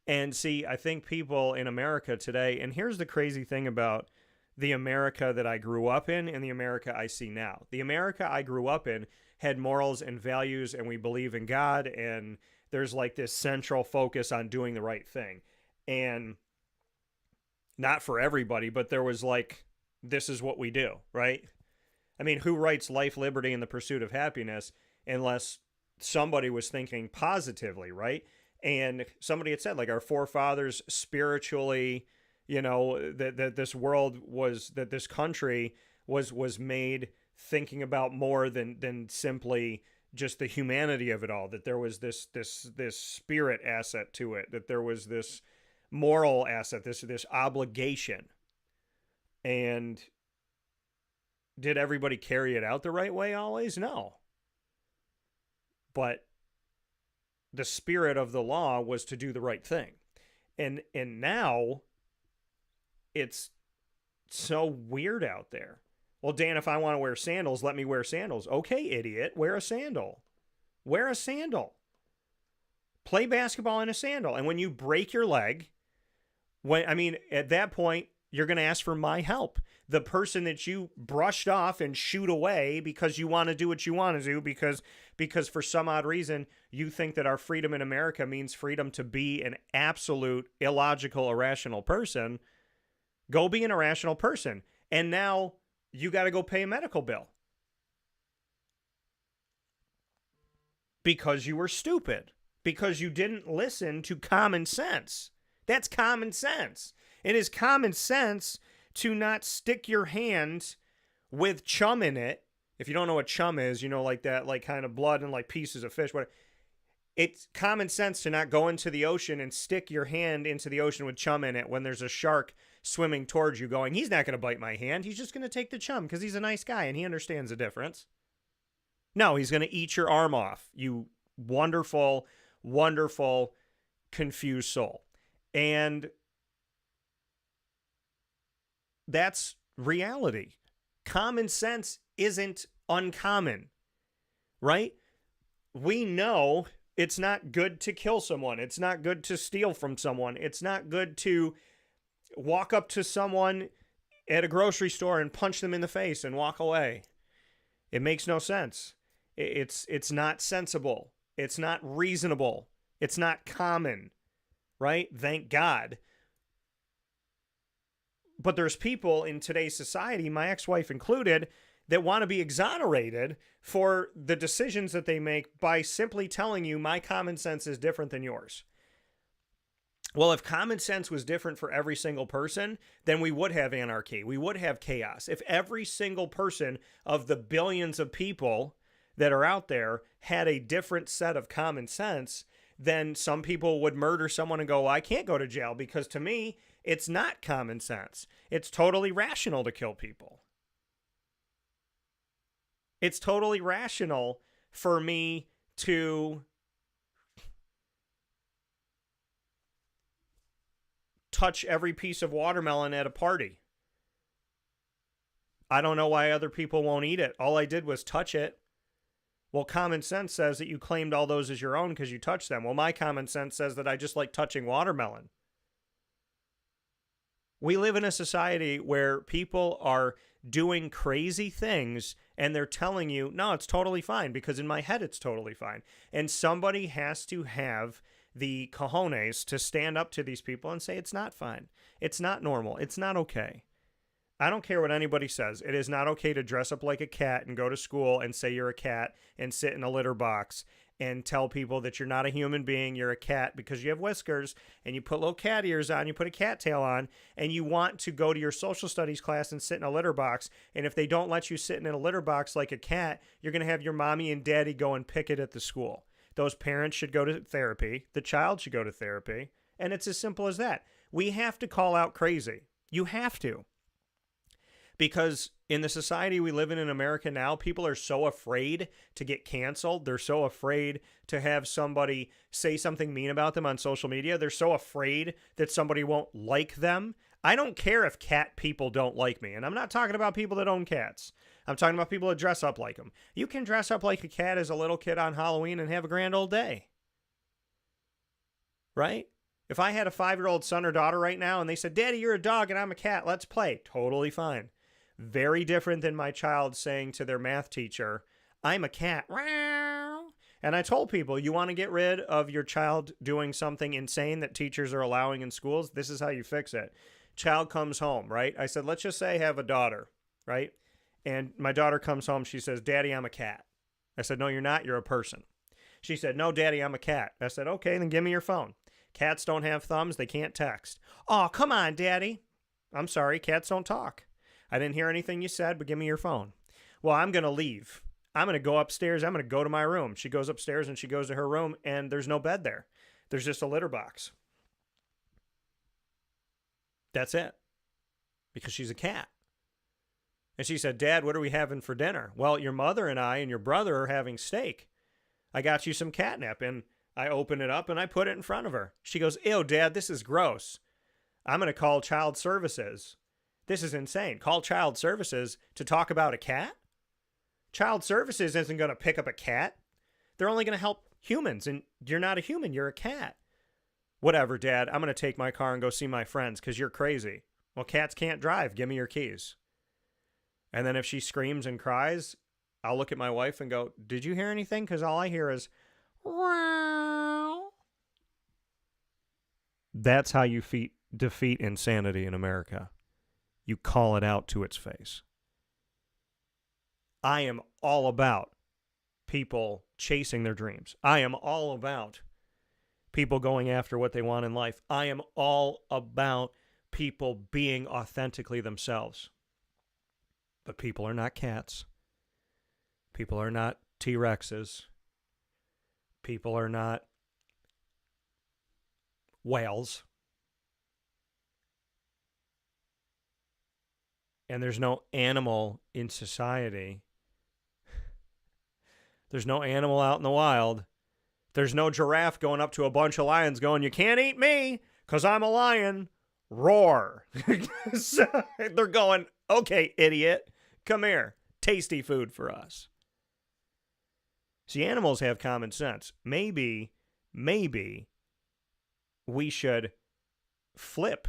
And see, I think people in America today, and here's the crazy thing about the America that I grew up in and the America I see now. The America I grew up in had morals and values, and we believe in God, and there's like this central focus on doing the right thing. And not for everybody, but there was like, this is what we do, right? I mean, who writes life, liberty, and the pursuit of happiness unless somebody was thinking positively, right? And somebody had said, like, our forefathers spiritually, that this world was, that this country was made thinking about more than simply, just the humanity of it all, that there was this spirit asset to it, that there was this moral asset, this obligation. And did everybody carry it out the right way always? No. But the spirit of the law was to do the right thing. And now it's so weird out there. Well, Dan, if I want to wear sandals, let me wear sandals. Okay, idiot, wear a sandal. Wear a sandal. Play basketball in a sandal. And when you break your leg, at that point, you're going to ask for my help. The person that you brushed off and shooed away because you want to do what you want to do, because for some odd reason, you think that our freedom in America means freedom to be an absolute, illogical, irrational person. Go be an irrational person. And now you got to go pay a medical bill because you were stupid, because you didn't listen to common sense. That's common sense. It is common sense to not stick your hand with chum in it. If you don't know what chum is, like that, like kind of blood and like pieces of fish. It's common sense to not go into the ocean and stick your hand into the ocean with chum in it when there's a shark swimming towards you going, he's not going to bite my hand. He's just going to take the chum because he's a nice guy and he understands the difference. No, he's going to eat your arm off, you wonderful, wonderful, confused soul. And that's reality. Common sense isn't uncommon, right? We know it's not good to kill someone. It's not good to steal from someone. It's not good to walk up to someone at a grocery store and punch them in the face and walk away. It makes no sense. It's not sensible. It's not reasonable. It's not common, right? Thank God. But there's people in today's society, my ex-wife included, that want to be exonerated for the decisions that they make by simply telling you my common sense is different than yours. Well, if common sense was different for every single person, then we would have anarchy. We would have chaos. If every single person of the billions of people that are out there had a different set of common sense, then some people would murder someone and go, well, I can't go to jail because to me, it's not common sense. It's totally rational to kill people. It's totally rational for me to touch every piece of watermelon at a party. I don't know why other people won't eat it. All I did was touch it. Well, common sense says that you claimed all those as your own because you touched them. Well, my common sense says that I just like touching watermelon. We live in a society where people are doing crazy things and they're telling you, no, it's totally fine, because in my head it's totally fine. And somebody has to have the cojones to stand up to these people and say it's not fine. It's not normal. It's not okay. I don't care what anybody says. It is not okay to dress up like a cat and go to school and say you're a cat and sit in a litter box and tell people that you're not a human being, you're a cat because you have whiskers and you put little cat ears on, you put a cat tail on, and you want to go to your social studies class and sit in a litter box. And if they don't let you sit in a litter box like a cat, you're going to have your mommy and daddy go and picket at the school. Those parents should go to therapy. The child should go to therapy. And it's as simple as that. We have to call out crazy. You have to. Because in the society we live in America now, people are so afraid to get canceled. They're so afraid to have somebody say something mean about them on social media. They're so afraid that somebody won't like them. I don't care if cat people don't like me. And I'm not talking about people that own cats. I'm talking about people that dress up like them. You can dress up like a cat as a little kid on Halloween and have a grand old day. Right? If I had a 5-year-old son or daughter right now and they said, Daddy, you're a dog and I'm a cat, let's play. Totally fine. Very different than my child saying to their math teacher, I'm a cat. And I told people, you want to get rid of your child doing something insane that teachers are allowing in schools? This is how you fix it. Child comes home, right? I said, let's just say I have a daughter, right? And my daughter comes home. She says, Daddy, I'm a cat. I said, no, you're not. You're a person. She said, no, Daddy, I'm a cat. I said, okay, then give me your phone. Cats don't have thumbs. They can't text. Oh, come on, Daddy. I'm sorry. Cats don't talk. I didn't hear anything you said, but give me your phone. Well, I'm going to leave. I'm going to go upstairs. I'm going to go to my room. She goes upstairs and she goes to her room, and there's no bed there. There's just a litter box. That's it. Because she's a cat. And she said, Dad, what are we having for dinner? Well, your mother and I and your brother are having steak. I got you some catnip. And I open it up and I put it in front of her. She goes, ew, Dad, this is gross. I'm going to call child services. This is insane. Call child services to talk about a cat? Child services isn't going to pick up a cat. They're only going to help humans. And you're not a human. You're a cat. Whatever, Dad. I'm going to take my car and go see my friends because you're crazy. Well, cats can't drive. Give me your keys. And then if she screams and cries, I'll look at my wife and go, did you hear anything? Because all I hear is, wow. That's how you defeat insanity in America. You call it out to its face. I am all about people chasing their dreams. I am all about people going after what they want in life. I am all about people being authentically themselves. But people are not cats. People are not T-Rexes. People are not whales. And there's no animal in society. There's no animal out in the wild. There's no giraffe going up to a bunch of lions going, you can't eat me because I'm a lion. Roar. So they're going, okay, idiot, come here. Tasty food for us. See, animals have common sense. Maybe we should flip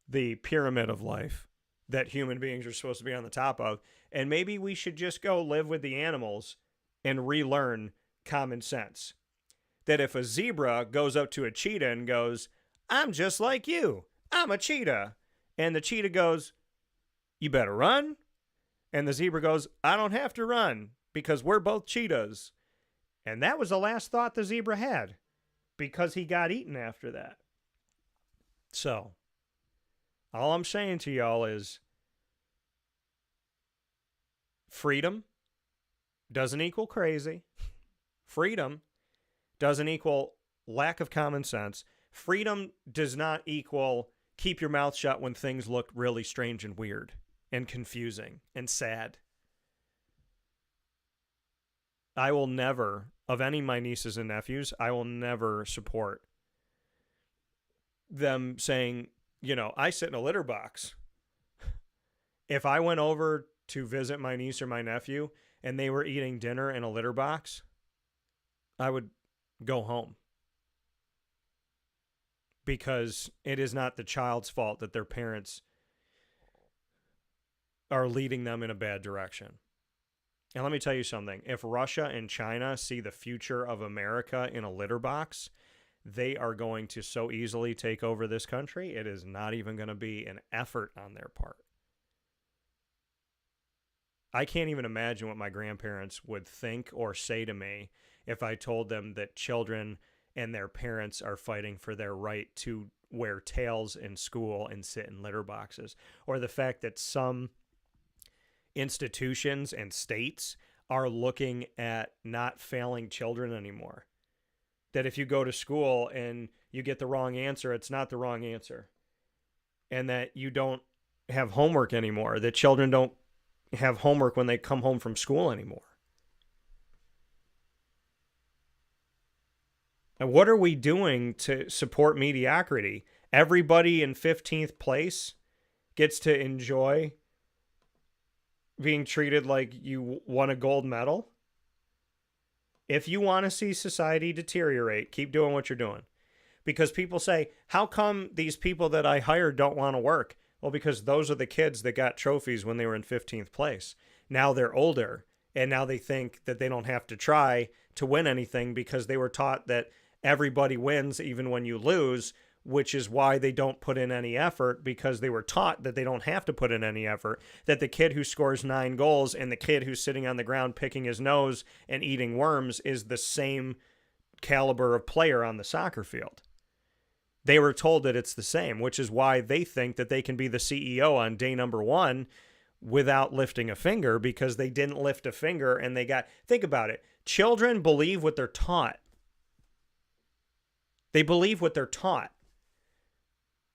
the pyramid of life that human beings are supposed to be on the top of, and maybe we should just go live with the animals and relearn common sense. That if a zebra goes up to a cheetah and goes, I'm just like you. I'm a cheetah. And the cheetah goes, you better run. And the zebra goes, I don't have to run because we're both cheetahs. And that was the last thought the zebra had because he got eaten after that. So, all I'm saying to y'all is freedom doesn't equal crazy. Freedom doesn't equal lack of common sense. Freedom does not equal keep your mouth shut when things look really strange and weird and confusing and sad. I will never, of any of my nieces and nephews, I will never support them saying, you know, I sit in a litter box. If I went over to visit my niece or my nephew and they were eating dinner in a litter box, I would go home. Because it is not the child's fault that their parents are leading them in a bad direction. And let me tell you something. If Russia and China see the future of America in a litter box, they are going to so easily take over this country. It is not even going to be an effort on their part. I can't even imagine what my grandparents would think or say to me if I told them that children and their parents are fighting for their right to wear tails in school and sit in litter boxes. Or the fact that some institutions and states are looking at not failing children anymore. That if you go to school and you get the wrong answer, it's not the wrong answer. And that you don't have homework anymore. That children don't have homework when they come home from school anymore. And what are we doing to support mediocrity? Everybody in 15th place gets to enjoy being treated like you won a gold medal. If you want to see society deteriorate, keep doing what you're doing. Because people say, how come these people that I hired don't want to work? Well, because those are the kids that got trophies when they were in 15th place. Now they're older, and now they think that they don't have to try to win anything because they were taught that everybody wins even when you lose, which is why they don't put in any effort, because they were taught that they don't have to put in any effort, that the kid who scores 9 goals and the kid who's sitting on the ground picking his nose and eating worms is the same caliber of player on the soccer field. They were told that it's the same, which is why they think that they can be the CEO on day number 1 without lifting a finger because they didn't lift a finger and they got, think about it. Children believe what they're taught. They believe what they're taught.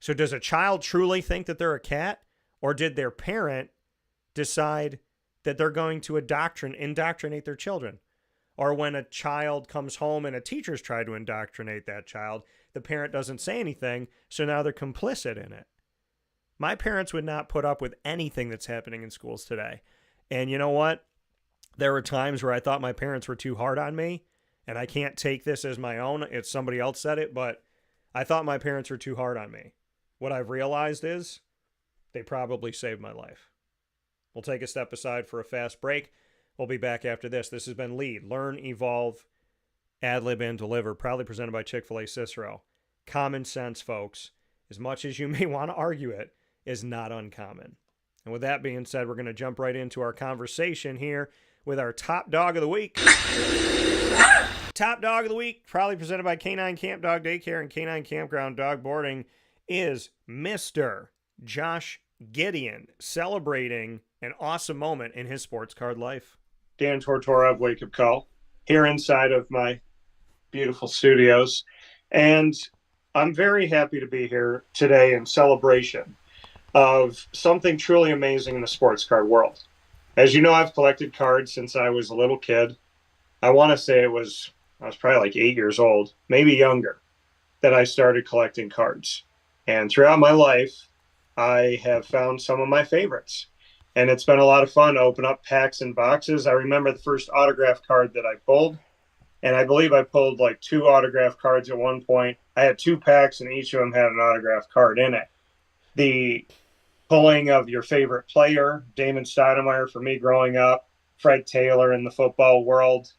So does a child truly think that they're a cat, or did their parent decide that they're going to indoctrinate their children? Or when a child comes home and a teacher's tried to indoctrinate that child, the parent doesn't say anything, so now they're complicit in it. My parents would not put up with anything that's happening in schools today. And you know what? There were times where I thought my parents were too hard on me, and I can't take this as my own. It's somebody else said it, but I thought my parents were too hard on me. What I've realized is they probably saved my life. We'll take a step aside for a fast break. We'll be back after this. This has been Lead, Learn, Evolve, Ad-Lib, and Deliver, proudly presented by Chick-fil-A Cicero. Common sense, folks, as much as you may want to argue it, is not uncommon. And with that being said, we're going to jump right into our conversation here with our top dog of the week. Top dog of the week, proudly presented by Canine Camp Dog Daycare and Canine Kampground Dog Boarding, is Mr. Josh Gideon, celebrating an awesome moment in his sports card life. Dan Tortora of Wake Up Call, here inside of my beautiful studios. And I'm very happy to be here today in celebration of something truly amazing in the sports card world. As you know, I've collected cards since I was a little kid. I want to say I was probably like 8 years old, maybe younger, that I started collecting cards. And throughout my life, I have found some of my favorites. And it's been a lot of fun to open up packs and boxes. I remember the first autograph card that I pulled, and I believe I pulled like 2 autograph cards at one point. I had 2 packs, and each of them had an autograph card in it. The pulling of your favorite player, Damon Stoudemire for me growing up, Fred Taylor in the football world.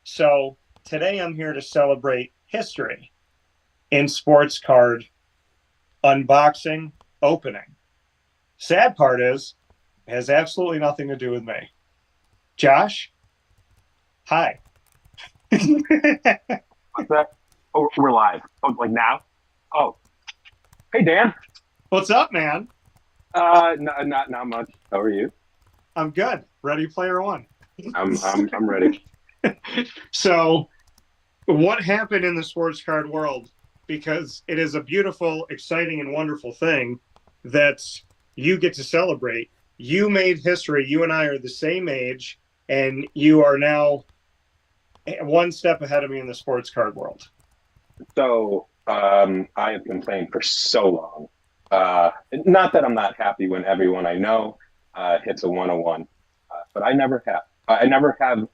So today I'm here to celebrate history in sports card unboxing, opening. Sad part is, it has absolutely nothing to do with me. Josh, hi. What's that? Oh, we're live. Oh, like now? Oh, hey Dan. What's up, man? Not much. How are you? I'm good. Ready player one. I'm ready. So, what happened in the sports card world? Because it is a beautiful, exciting, and wonderful thing that you get to celebrate. You made history. You and I are the same age, and you are now one step ahead of me in the sports card world. So, I have been playing for so long. Not that I'm not happy when everyone I know hits a 101, but I never have.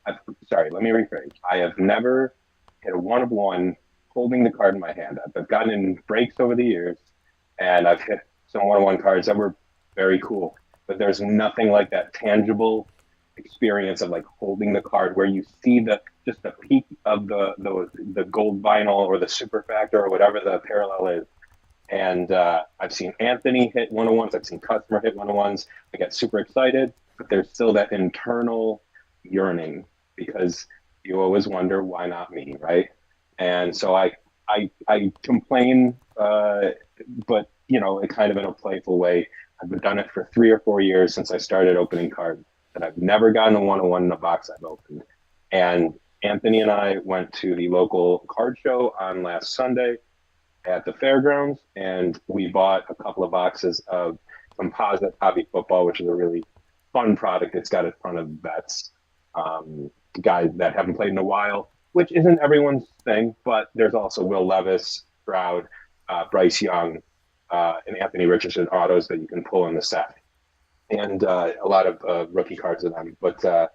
Sorry, let me rephrase. I have never hit a 1 of 1 holding the card in my hand. I've gotten in breaks over the years, and I've hit some 1-on-1 cards that were very cool. But there's nothing like that tangible experience of like holding the card where you see the peak of the gold vinyl or the super factor or whatever the parallel is. And I've seen Anthony hit 1-on-1s. I've seen Customer hit 1-on-1s. I get super excited, but there's still that internal yearning because you always wonder why not me, right? And so I complain, but you know, it kind of in a playful way. I've done it for 3 or 4 years since I started opening cards, and I've never gotten a 1-on-1 in a box I've opened. And Anthony and I went to the local card show on last Sunday at the fairgrounds, and we bought a couple of boxes of composite hobby football, which is a really fun product. It's got a ton of vets, guys that haven't played in a while, which isn't everyone's thing, but there's also Will Levis, Stroud, Bryce Young, and Anthony Richardson autos that you can pull in the set. And a lot of rookie cards of them. But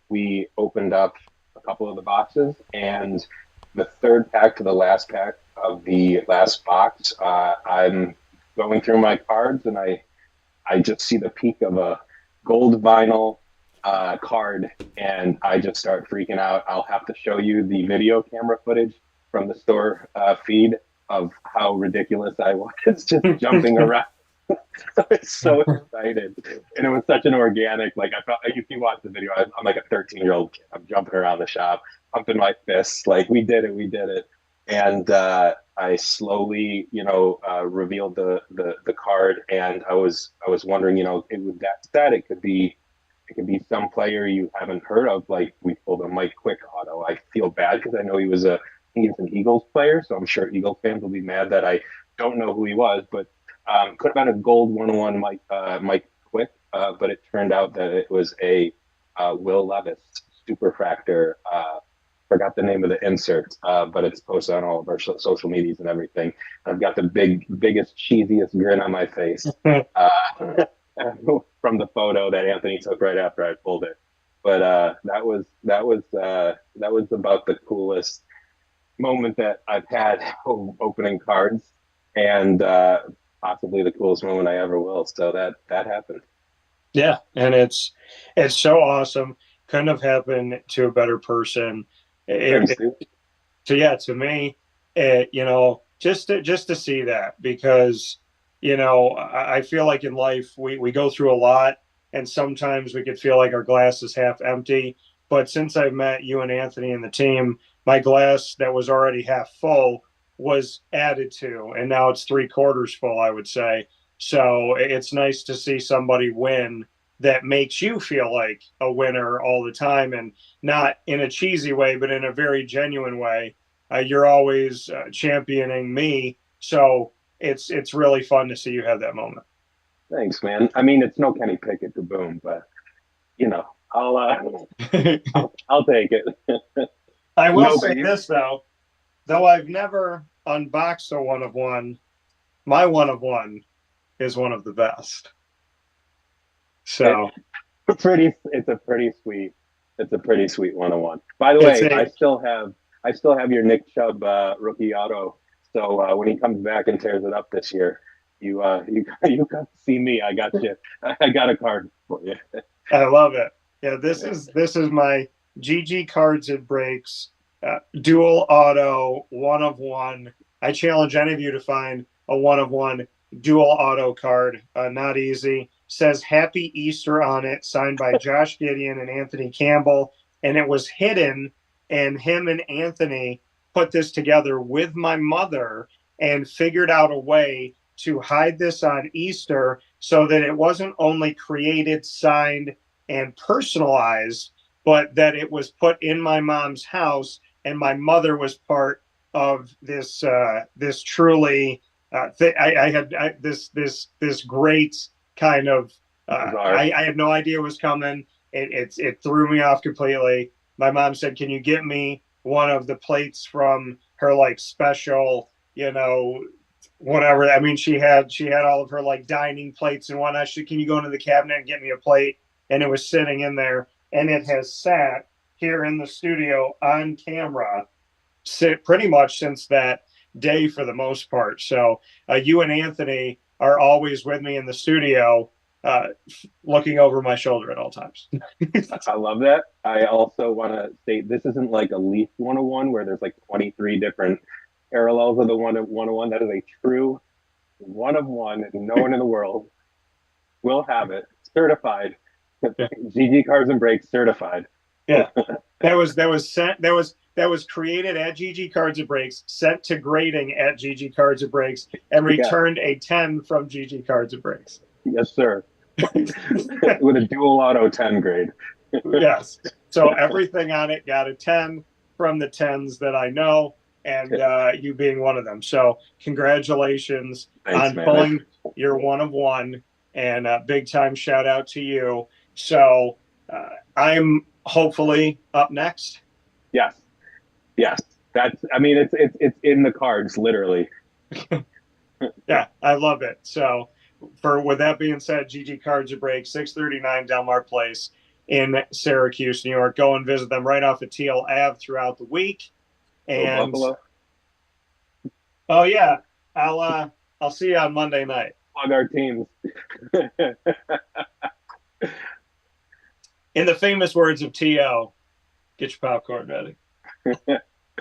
we opened up a couple of the boxes, and the third pack to the last pack of the last box, I'm going through my cards, and I just see the peak of a gold vinyl card, and I just start freaking out. I'll have to show you the video camera footage from the store feed of how ridiculous I was just jumping around. I was so excited, and it was such an organic, like I felt like if you watch the video, I'm like a 13-year-old kid. I'm jumping around the shop, pumping my fists, like we did it. And I slowly, revealed the card, and I was wondering, with that said, it could be some player you haven't heard of, like we pulled a Mike Quick auto. I feel bad because I know he's an Eagles player, so I'm sure Eagles fans will be mad that I don't know who he was, but could have been a gold 101 Mike Quick, but it turned out that it was a Will Levis superfractor. Forgot the name of the insert, but it's posted on all of our social medias and everything. I've got the biggest, cheesiest grin on my face from the photo that Anthony took right after I pulled it. But that was about the coolest moment that I've had opening cards, and possibly the coolest moment I ever will. So that happened. Yeah, and it's so awesome. Couldn't have happened to a better person. To me, just to see that, because I feel like in life we go through a lot, and sometimes we could feel like our glass is half empty. But since I've met you and Anthony and the team, my glass that was already half full was added to, and now it's 3/4 full, I would say. So it's nice to see somebody win that makes you feel like a winner all the time, and not in a cheesy way, but in a very genuine way. You're always championing me. So it's really fun to see you have that moment. Thanks, man. I mean, it's no Kenny Pickett to boom, but I'll take it. I will say this though I've never unboxed a 1 of 1, my 1 of 1 is one of the best. So it's a pretty sweet 1 of 1. By the way, I still have your Nick Chubb rookie auto. So when he comes back and tears it up this year, you got to see me. I got you. I got a card for you. I love it. Yeah, this is my GG Cards and Breaks dual auto 1 of 1. I challenge any of you to find a 1 of 1 dual auto card. Not easy. Says Happy Easter on it, signed by Josh Gideon and Anthony Campbell. And it was hidden, and him and Anthony put this together with my mother and figured out a way to hide this on Easter so that it wasn't only created, signed, and personalized, but that it was put in my mom's house, and my mother was part of this this truly I had this great kind of I had no idea it was coming. It threw me off completely. My mom said, "Can you get me one of the plates from her special, whatever?" I mean, she had all of her dining plates and whatnot. Can you go into the cabinet and get me a plate? And it was sitting in there, and it has sat here in the studio on camera, pretty much since that day for the most part. So you and Anthony are always with me in the studio, looking over my shoulder at all times. I love that. I also want to say this isn't like a Leaf 101 where there's 23 different parallels of the 101. That is a true 1 of 1, and no one in the world will have it. Certified. Yeah. GG Cards and Breaks certified. Yeah. That was created at GG Cards and Breaks, sent to grading at GG Cards and Breaks, and returned a 10 from GG Cards and Breaks. Yes, sir. With a dual auto 10 grade. Yes. So everything on it got a 10 from the 10s that I know, and you being one of them. So congratulations on pulling your 1 of 1, and a big time shout out to you. So I'm hopefully up next. Yes. It's in the cards, literally. Yeah, I love it. So with that being said, GG Cards and Breaks, 639 Delmar Place in Syracuse, New York. Go and visit them right off of Teal Ave throughout the week. And Buffalo. Oh yeah, I'll see you on Monday night. Plug our teams. In the famous words of T.O., get your popcorn ready.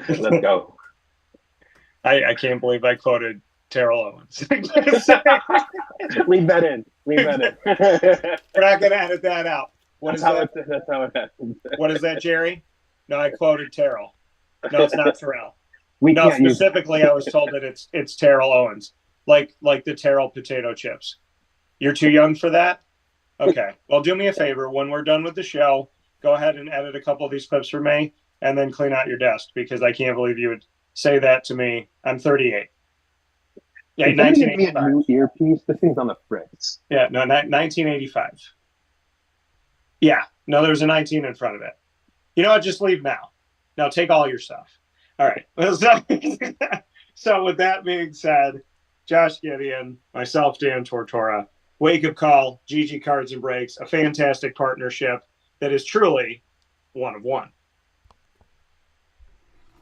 Let's go. I can't believe I quoted Terrell Owens. Leave that in. We're not going to edit that out. That's how it happens. What is that, Jerry? No, I quoted Terrell. No, it's not Terrell. We No, can't use. specifically, I was told that it's Terrell Owens, like the Terrell potato chips. You're too young for that? Okay. Well, do me a favor. When we're done with the show, go ahead and edit a couple of these clips for me and then clean out your desk, because I can't believe you would say that to me. I'm 38. Yeah, Can somebody give me a 1985. new earpiece? This thing's on the fritz. Yeah, no, 1985. Yeah, no, there's a 19 in front of it. You know what? Just leave now. Now take all your stuff. All right. So with that being said, Josh Gideon, myself, Dan Tortora, Wake Up Call, GG Cards and Breaks, a fantastic partnership that is truly one of one.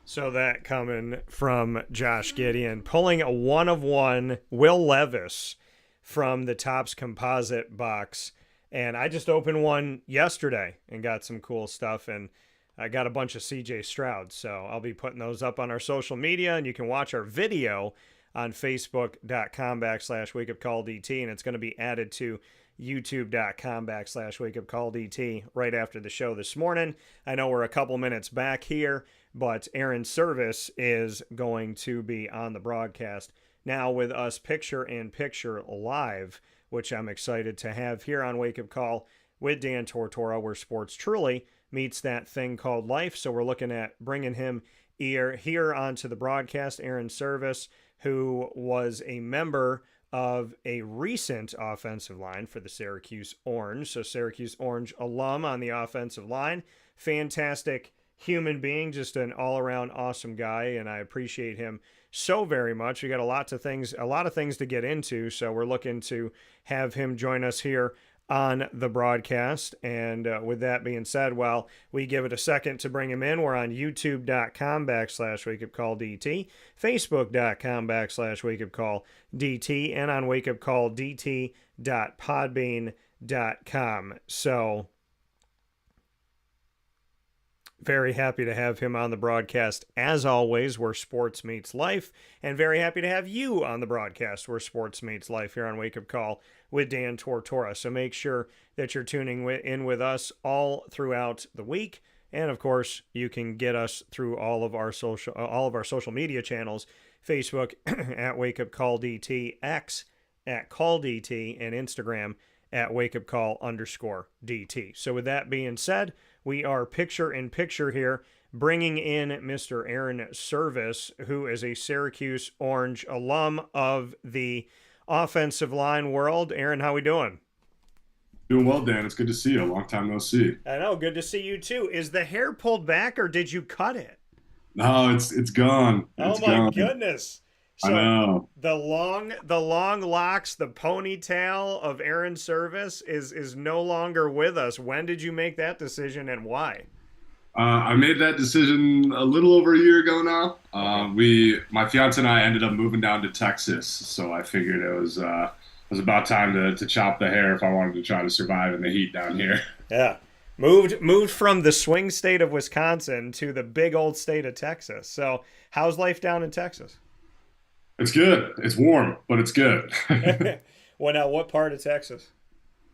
So that coming from Josh Gideon, pulling a one of one Will Levis from the Topps composite box. And I just opened one yesterday and got some cool stuff. And I got a bunch of CJ Stroud. So I'll be putting those up on our social media, and you can watch our video on facebook.com/wakeupcalldt, and it's going to be added to youtube.com/wakeupcalldt right after the show this morning. I know we're a couple minutes back here, but Airon Servais is going to be on the broadcast now with us picture-in-picture live, which I'm excited to have here on Wake Up Call with Dan Tortora, where sports truly meets that thing called life. So we're looking at bringing him here onto the broadcast. Airon Servais, who was a member of a recent offensive line for the Syracuse Orange. So Syracuse Orange alum on the offensive line. Fantastic human being, just an all-around awesome guy, and I appreciate him so very much. We got a lot of things to get into, so we're looking to have him join us here on the broadcast. And with that being said, while we give it a second to bring him in, we're on youtube.com/wakeupcalldt, facebook.com/wakeupcalldt, and on wakeupcalldt.podbean.com. So very happy to have him on the broadcast, as always, where sports meets life, and very happy to have you on the broadcast where sports meets life here on Wake Up Call with Dan Tortora. So make sure that you're tuning in with us all throughout the week, and of course, you can get us through all of our social media channels: Facebook at Wake Up Call DT, X at Call DT, and Instagram at wakeupcall_DT. So with that being said, we are picture-in-picture here, bringing in Mr. Airon Servais, who is a Syracuse Orange alum of the offensive line world. Airon, how we doing? Doing well, Dan. It's good to see you. A long time no see. I know. Good to see you, too. Is the hair pulled back, or did you cut it? No, it's gone. It's gone. Goodness. So I know. The long locks, the ponytail of Airon Servais is no longer with us. When did you make that decision, and why? I made that decision a little over a year ago now. My fiance and I ended up moving down to Texas, so I figured it was about time to chop the hair if I wanted to try to survive in the heat down here. Yeah. Moved from the swing state of Wisconsin to the big old state of Texas. So how's life down in Texas? It's good. It's warm, but it's good. Well, now, what part of Texas?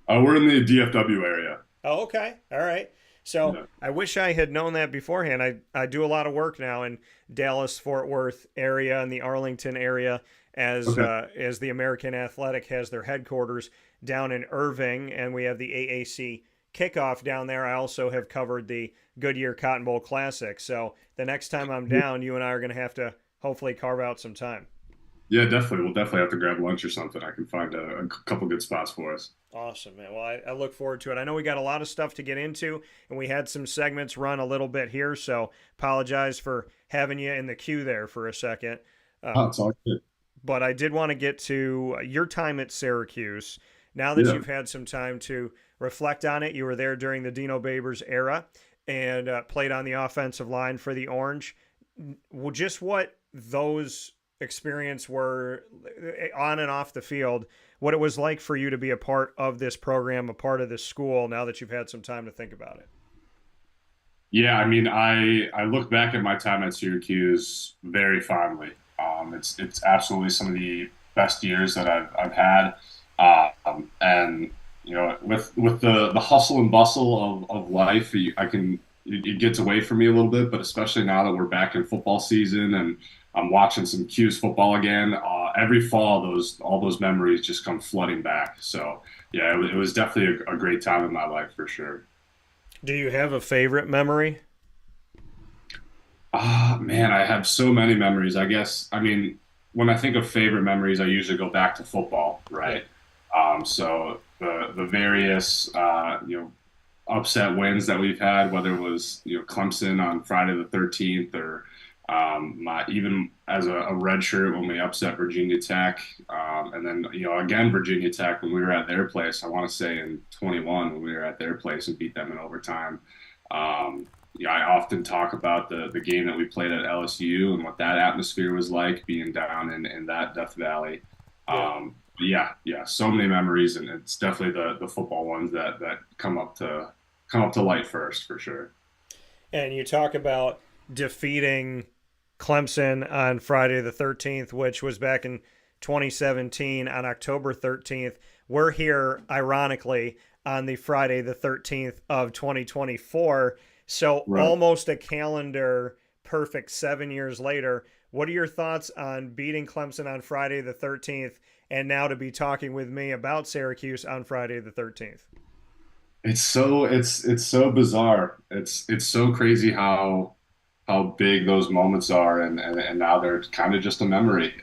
We're in the DFW area. Oh, okay. All right. So yeah. I wish I had known that beforehand. I do a lot of work now in Dallas, Fort Worth area and the Arlington area as the American Athletic has their headquarters down in Irving, and we have the AAC kickoff down there. I also have covered the Goodyear Cotton Bowl Classic. So the next time I'm down, you and I are going to have to hopefully carve out some time. Yeah, definitely. We'll definitely have to grab lunch or something. I can find a couple good spots for us. Awesome, man. Well, I look forward to it. I know we got a lot of stuff to get into, and we had some segments run a little bit here, so apologize for having you in the queue there for a second. It's all good. But I did want to get to your time at Syracuse. Now that you've had some time to reflect on it, you were there during the Dino Babers era and played on the offensive line for the Orange. Well, just what those experience were on and off the field, what it was like for you to be a part of this program, a part of this school, now that you've had some time to think about it. Yeah, I mean, I look back at my time at Syracuse very fondly. It's absolutely some of the best years that I've had, and you know, with the hustle and bustle of life, I can it gets away from me a little bit, but especially now that we're back in football season and I'm watching some Q's football again, every fall, all those memories just come flooding back. So yeah, it was definitely a great time in my life for sure. Do you have a favorite memory? Ah, man, I have so many memories. I guess, I mean, when I think of favorite memories, I usually go back to football, right? So the various upset wins that we've had, whether it was Clemson on Friday the 13th or even as a red shirt when we upset Virginia Tech, and then again Virginia Tech when we were at their place. I want to say in 21 when we were at their place and beat them in overtime. I often talk about the game that we played at LSU and what that atmosphere was like being down in that Death Valley. Yeah, so many memories, and it's definitely the football ones that come up to light first for sure. And you talk about defeating Clemson on Friday the 13th, which was back in 2017 on October 13th. We're here, ironically, on the Friday the 13th of 2024. So Right. almost a calendar perfect 7 years later. What are your thoughts on beating Clemson on Friday the 13th and now to be talking with me about Syracuse on Friday the 13th? It's so bizarre. It's so crazy how big those moments are, and now they're kind of just a memory.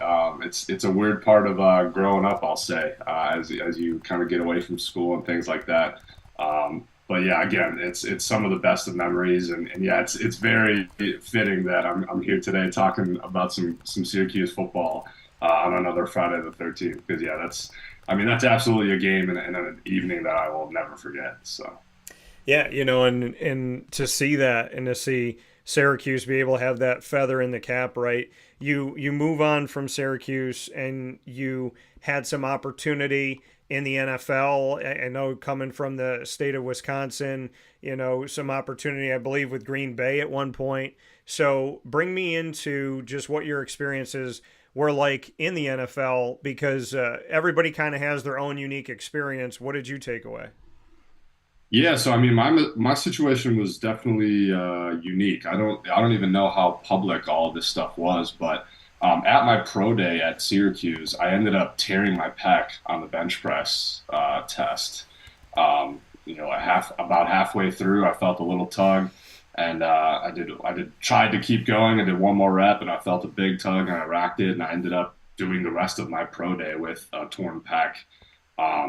It's a weird part of growing up, I'll say, as you kind of get away from school and things like that. But yeah, again, it's some of the best of memories, and yeah, it's very fitting that I'm here today talking about some Syracuse football on another Friday the 13th, because yeah, that's absolutely a game and an evening that I will never forget. So Yeah, and to see that and to see Syracuse be able to have that feather in the cap, right? You move on from Syracuse and you had some opportunity in the NFL. I know coming from the state of Wisconsin, some opportunity, I believe, with Green Bay at one point. So bring me into just what your experiences were like in the NFL, because everybody kind of has their own unique experience. What did you take away? yeah, so I mean, my situation was definitely unique. I don't even know how public all of this stuff was, but at my pro day at Syracuse, I ended up tearing my pec on the bench press test. About halfway through, I felt a little tug, and I tried to keep going. I did one more rep, and I felt a big tug, and I racked it, and I ended up doing the rest of my pro day with a torn pec.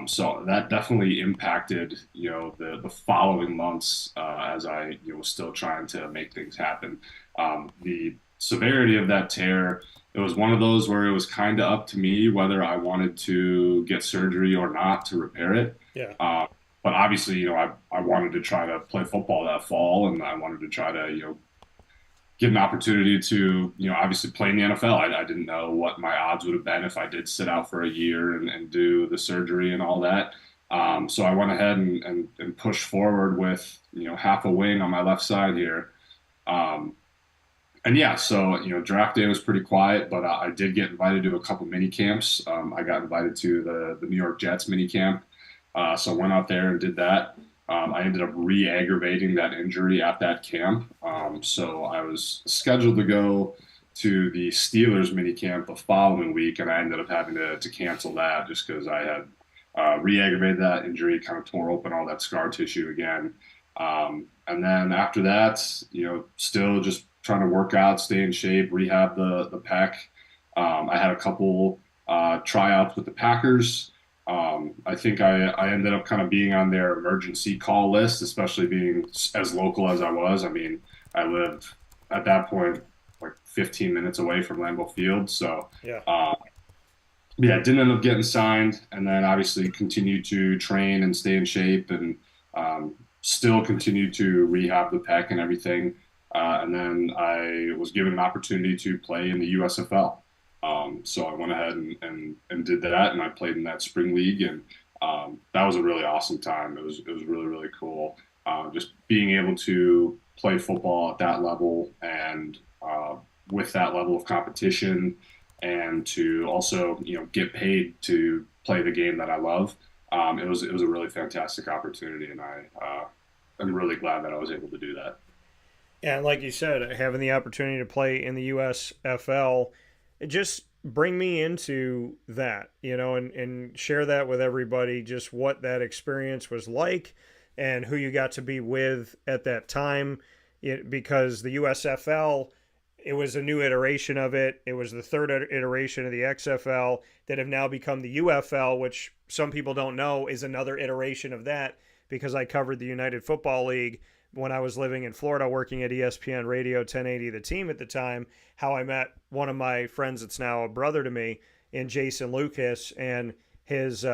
So that definitely impacted, the following months as I was still trying to make things happen. The severity of that tear, it was one of those where it was kind of up to me whether I wanted to get surgery or not to repair it. Yeah. But obviously, I wanted to try to play football that fall, and I wanted to try to, get an opportunity to, obviously play in the NFL. I didn't know what my odds would have been if I did sit out for a year and do the surgery and all that. So I went ahead and pushed forward with, half a wing on my left side here. And yeah, so, draft day was pretty quiet, but I did get invited to a couple mini camps. I got invited to the New York Jets mini camp. So I went out there and did that. I ended up re-aggravating that injury at that camp. So I was scheduled to go to the Steelers mini camp the following week, and I ended up having to cancel that just because I had re-aggravated that injury, kind of tore open all that scar tissue again. And then after that, still just trying to work out, stay in shape, rehab the pec. I had a couple tryouts with the Packers. I think I ended up kind of being on their emergency call list, especially being as local as I was. I mean, I lived at that point like 15 minutes away from Lambeau Field. So, yeah, didn't end up getting signed, and then obviously continued to train and stay in shape, and still continued to rehab the pec and everything. And then I was given an opportunity to play in the USFL. So I went ahead and did that, and I played in that spring league, and that was a really awesome time. It was really, really cool. Just being able to play football at that level and with that level of competition, and to also get paid to play the game that I love. It was a really fantastic opportunity, and I'm really glad that I was able to do that. And like you said, having the opportunity to play in the USFL, it just bring me into that, and share that with everybody, just what that experience was like and who you got to be with at that time. Because the USFL, it was a new iteration of it. It was the third iteration of the XFL that have now become the UFL, which some people don't know is another iteration of that, because I covered the United Football League when I was living in Florida, working at ESPN Radio 1080 The Team at the time. How I met one of my friends that's now a brother to me, in Jason Lucas, and his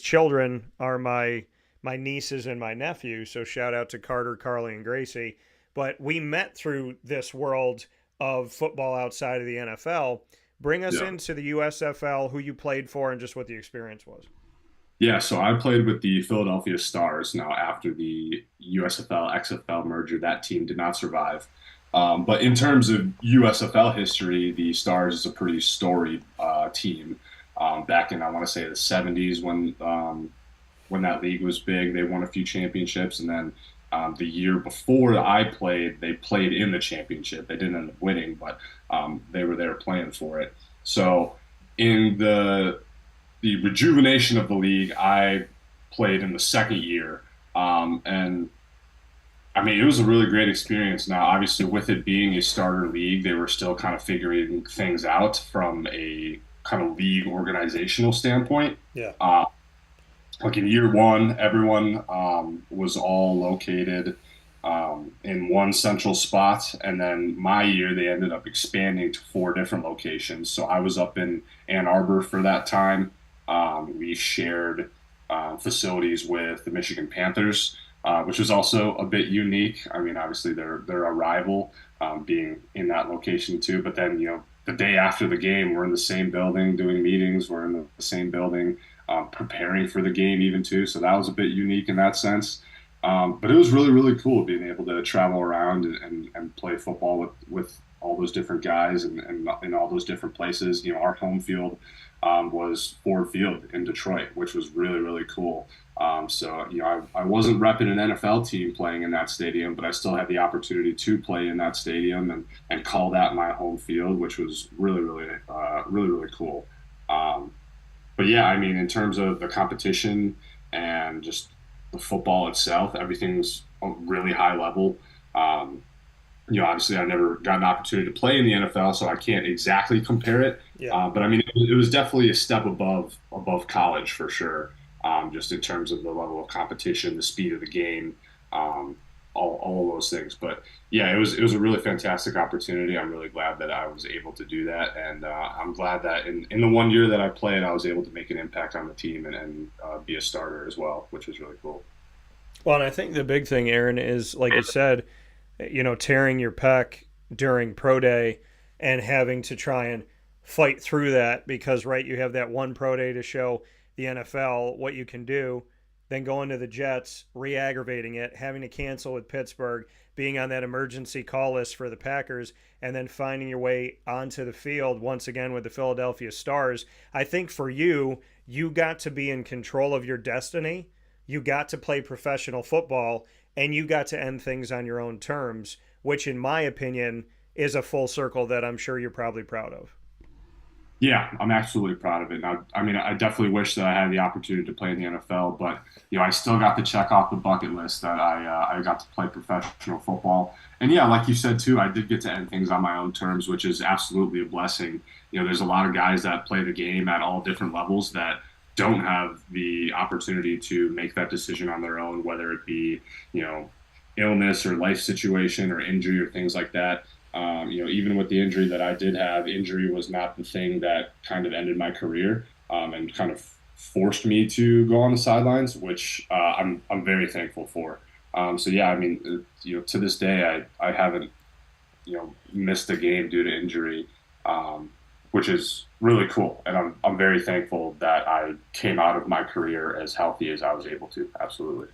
children are my nieces and my nephew. So shout out to Carter, Carly, and Gracie. But we met through this world of football outside of the NFL. Bring us into the USFL, who you played for, and just what the experience was. Yeah, so I played with the Philadelphia Stars. Now, after the USFL XFL merger, that team did not survive. But in terms of USFL history, the Stars is a pretty storied team. Back in, I want to say, the 70s, when that league was big, they won a few championships. And then the year before I played, they played in the championship. They didn't end up winning, but they were there playing for it. So in the rejuvenation of the league, I played in the second year. And I mean, it was a really great experience. Now, obviously, with it being a starter league, they were still kind of figuring things out from a kind of league organizational standpoint. Yeah. Like in year one, everyone was all located in one central spot. And then my year, they ended up expanding to 4 different locations. So I was up in Ann Arbor for that time. We shared facilities with the Michigan Panthers, which was also a bit unique. I mean, obviously they're a rival, being in that location too. But then, the day after the game, we're in the same building doing meetings. We're in the same building preparing for the game even too. So that was a bit unique in that sense. But it was really, really cool being able to travel around and play football with all those different guys and in all those different places. Our home field was Ford Field in Detroit, which was really, really cool. So I wasn't repping an NFL team playing in that stadium, but I still had the opportunity to play in that stadium and call that my home field, which was really, really, really, really cool. But yeah, I mean, in terms of the competition and just the football itself, everything's a really high level. Obviously I never got an opportunity to play in the NFL, so I can't exactly compare it. Yeah. But I mean, it was definitely a step above college for sure. Just in terms of the level of competition, the speed of the game, all of those things. But yeah, it was a really fantastic opportunity. I'm really glad that I was able to do that, and I'm glad that in the 1 year that I played, I was able to make an impact on the team and be a starter as well, which was really cool. Well, and I think the big thing, Aaron, is like you said, tearing your pec during pro day and having to try and fight through that, because you have that one pro day to show the NFL what you can do, then going to the Jets, re-aggravating it, having to cancel with Pittsburgh, being on that emergency call list for the Packers, and then finding your way onto the field once again with the Philadelphia Stars. I think for you got to be in control of your destiny. You got to play professional football, and you got to end things on your own terms, which in my opinion is a full circle that I'm sure you're probably proud of. Yeah, I'm absolutely proud of it. Now, I mean, I definitely wish that I had the opportunity to play in the NFL, but I still got to check off the bucket list that I got to play professional football. And yeah, like you said too, I did get to end things on my own terms, which is absolutely a blessing. There's a lot of guys that play the game at all different levels that don't have the opportunity to make that decision on their own, whether it be illness or life situation or injury or things like that. Even with the injury that I did have, injury was not the thing that kind of ended my career and kind of forced me to go on the sidelines, which I'm very thankful for. So yeah, I mean, to this day, I haven't, missed a game due to injury, which is really cool. And I'm very thankful that I came out of my career as healthy as I was able to. Absolutely.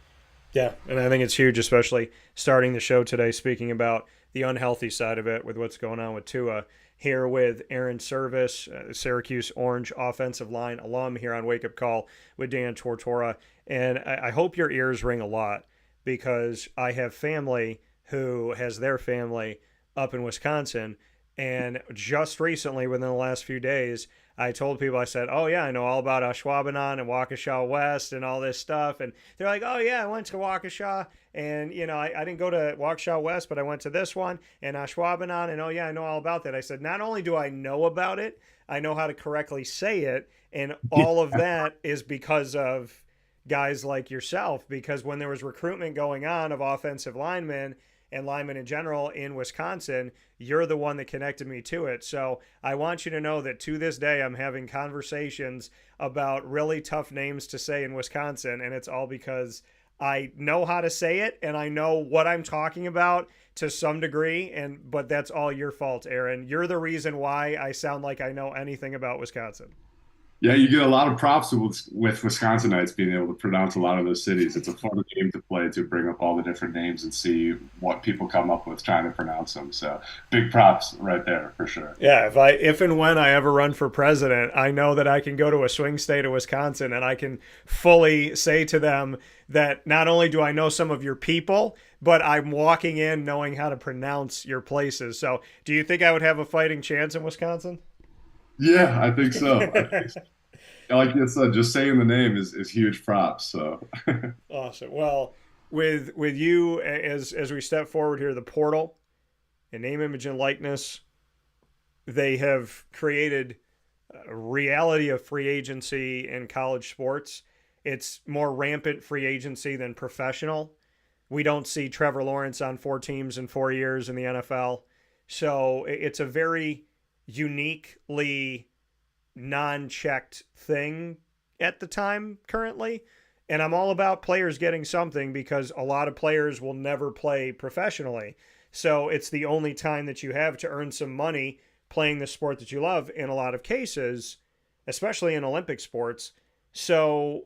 Yeah, and I think it's huge, especially starting the show today, speaking about the unhealthy side of it with what's going on with Tua, here with Airon Servais, Syracuse Orange offensive line alum, here on Wake Up Call with Dan Tortora. And I hope your ears ring a lot, because I have family who has their family up in Wisconsin. And just recently, within the last few days, I told people, I said, oh, yeah, I know all about Ashwaubenon and Waukesha West and all this stuff. And they're like, oh, yeah, I went to Waukesha. And, you know, I didn't go to Waukesha West, but I went to this one and Ashwaubenon. And, oh, yeah, I know all about that. I said, not only do I know about it, I know how to correctly say it. And all of that is because of guys like yourself. Because when there was recruitment going on of offensive linemen and linemen in general in Wisconsin, you're the one that connected me to it. So I want you to know that to this day, I'm having conversations about really tough names to say in Wisconsin. And it's all because I know how to say it and I know what I'm talking about to some degree. But that's all your fault, Aaron. You're the reason why I sound like I know anything about Wisconsin. Yeah, you get a lot of props with Wisconsinites being able to pronounce a lot of those cities. It's a fun game to play, to bring up all the different names and see what people come up with trying to pronounce them. So big props right there for sure. Yeah, if and when I ever run for president, I know that I can go to a swing state of Wisconsin and I can fully say to them that not only do I know some of your people, but I'm walking in knowing how to pronounce your places. So do you think I would have a fighting chance in Wisconsin? Yeah, I think so. Like you said, just saying the name is huge props. So awesome. Well, with you as we step forward here, the portal and name, image, and likeness, they have created a reality of free agency in college sports. It's more rampant free agency than professional. We don't see Trevor Lawrence on 4 teams in 4 years in the NFL. So it's a very uniquely non-checked thing at the time currently. And I'm all about players getting something because a lot of players will never play professionally. So it's the only time that you have to earn some money playing the sport that you love in a lot of cases, especially in Olympic sports. So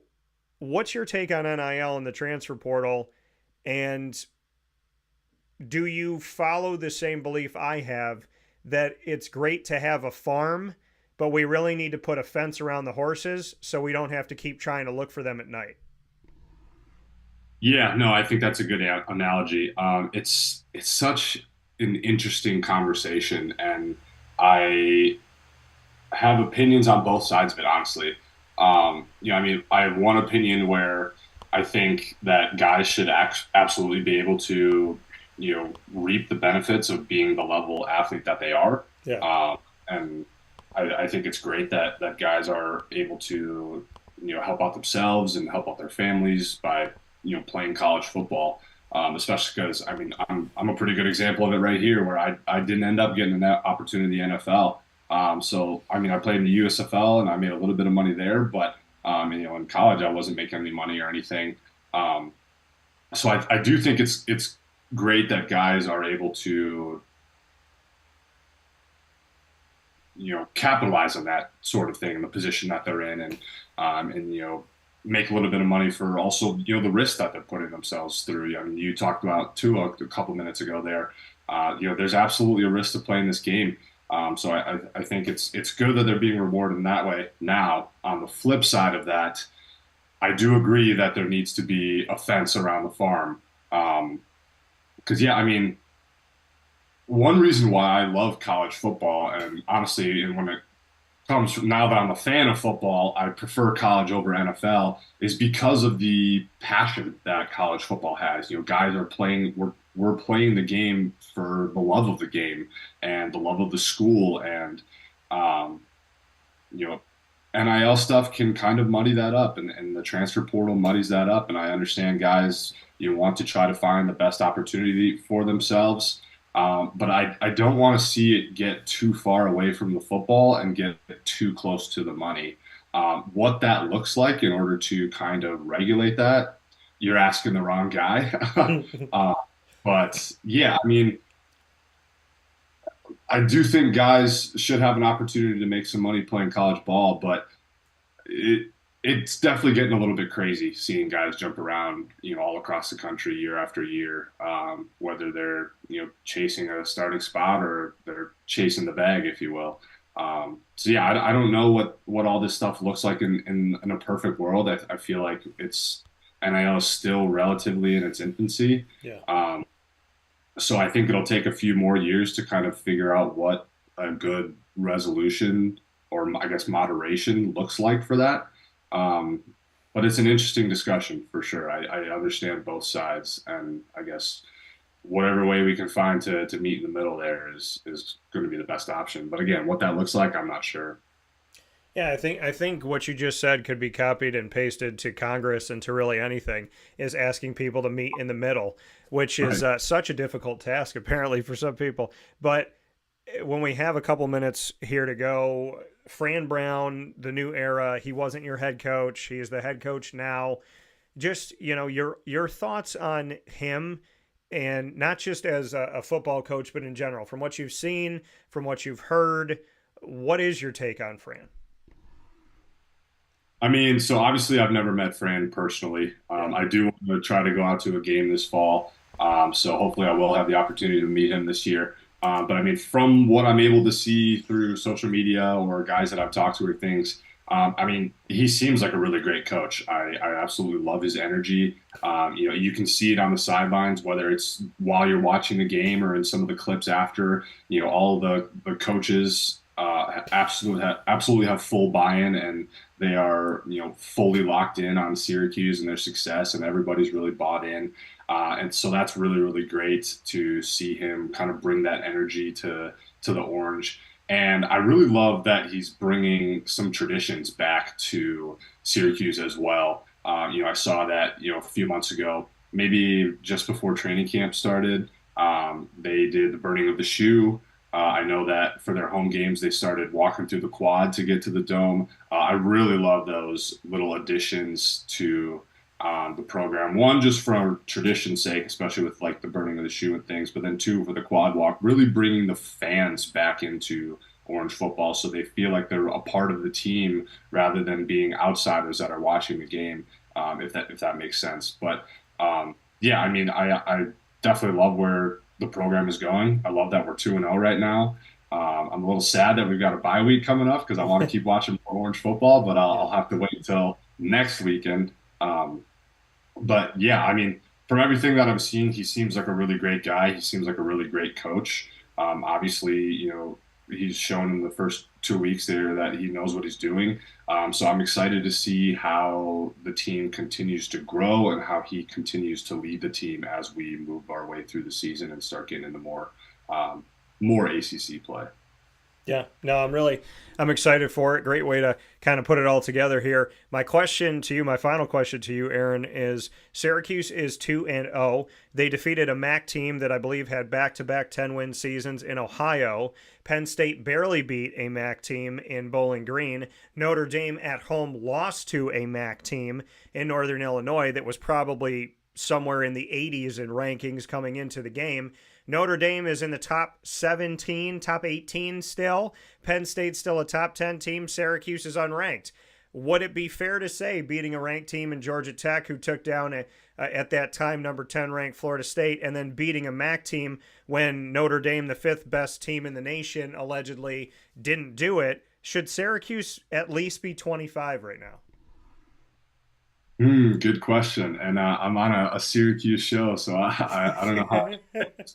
what's your take on NIL and the transfer portal? And do you follow the same belief I have that it's great to have a farm, but we really need to put a fence around the horses so we don't have to keep trying to look for them at night? Yeah, no, I think that's a good analogy. It's such an interesting conversation, and I have opinions on both sides of it, honestly. I mean, I have one opinion where I think that guys should absolutely be able to, reap the benefits of being the level athlete that they are. Yeah. And I think it's great that guys are able to, help out themselves and help out their families by, playing college football. Especially because, I mean, I'm a pretty good example of it right here where I didn't end up getting that opportunity in the NFL. So, I mean, I played in the USFL and I made a little bit of money there, but, in college I wasn't making any money or anything. So I do think it's great that guys are able to, capitalize on that sort of thing in the position that they're in and make a little bit of money for also, the risk that they're putting themselves through. I mean, you talked about Tua a couple minutes ago there. There's absolutely a risk to playing this game. So I think it's good that they're being rewarded in that way. Now, on the flip side of that, I do agree that there needs to be a fence around the farm. Because, I mean, one reason why I love college football, and honestly, and when it comes from now that I'm a fan of football, I prefer college over NFL, is because of the passion that college football has. Guys are playing, we're playing the game for the love of the game and the love of the school, and NIL stuff can kind of muddy that up, and the transfer portal muddies that up. And I understand guys, want to try to find the best opportunity for themselves. But I don't want to see it get too far away from the football and get too close to the money. What that looks like in order to kind of regulate that, you're asking the wrong guy. But yeah, I mean, I do think guys should have an opportunity to make some money playing college ball, but it's definitely getting a little bit crazy seeing guys jump around, all across the country year after year, whether they're, chasing a starting spot or they're chasing the bag, if you will. So yeah, I don't know what all this stuff looks like in a perfect world. I feel like NIL is still relatively in its infancy. Yeah. So I think it'll take a few more years to kind of figure out what a good resolution, or I guess moderation, looks like for that. Um, but it's an interesting discussion for sure. I understand both sides, and I guess whatever way we can find to meet in the middle there is going to be the best option. But again, what that looks like, I'm not sure. Yeah, I think what you just said could be copied and pasted to Congress and to really anything, is asking people to meet in the middle, which is Right. such a difficult task apparently for some people. But when we have a couple minutes here to go, Fran Brown, the new era, he wasn't your head coach. He is the head coach now. Just, your thoughts on him, and not just as a football coach, but in general, from what you've seen, from what you've heard, what is your take on Fran? I mean, so obviously I've never met Fran personally. I do want to try to go out to a game this fall. So hopefully I will have the opportunity to meet him this year. But I mean, from what I'm able to see through social media or guys that I've talked to or things, I mean, he seems like a really great coach. I absolutely love his energy. You can see it on the sidelines, whether it's while you're watching the game or in some of the clips after. All the coaches absolutely have full buy-in, and they are fully locked in on Syracuse and their success, and everybody's really bought in. And so that's really, really great to see him kind of bring that energy to the Orange. And I really love that he's bringing some traditions back to Syracuse as well. I saw that a few months ago, maybe just before training camp started. They did the burning of the shoe. I know that for their home games, they started walking through the quad to get to the dome. I really love those little additions to the program. One, just for tradition's sake, especially with like the burning of the shoe and things, but then two, for the quad walk, really bringing the fans back into Orange football so they feel like they're a part of the team rather than being outsiders that are watching the game, if that makes sense. But yeah, I mean, I definitely love where the program is going. I love that we're 2-0 right now. I'm a little sad that we've got a bye week coming up because I want to keep watching more Orange football, but I'll have to wait until next weekend. But yeah, I mean, from everything that I'm seeing, he seems like a really great guy. He seems like a really great coach. Obviously, he's shown in the first 2 weeks there that he knows what he's doing. So I'm excited to see how the team continues to grow and how he continues to lead the team as we move our way through the season and start getting into more ACC play. Yeah, no, I'm excited for it. Great way to kind of put it all together here. My final question to you, Aaron, is Syracuse is 2-0. They defeated a MAC team that I believe had back-to-back 10-win seasons in Ohio. Penn State barely beat a MAC team in Bowling Green. Notre Dame at home lost to a MAC team in Northern Illinois that was probably somewhere in the 80s in rankings coming into the game. Notre Dame is in the top 17, top 18 still. Penn State's still a top 10 team. Syracuse is unranked. Would it be fair to say beating a ranked team in Georgia Tech, who took down at that time number 10 ranked Florida State, and then beating a MAC team when Notre Dame, the fifth best team in the nation, allegedly didn't do it, should Syracuse at least be 25 right now? Good question. And I'm on a Syracuse show, so I don't know how.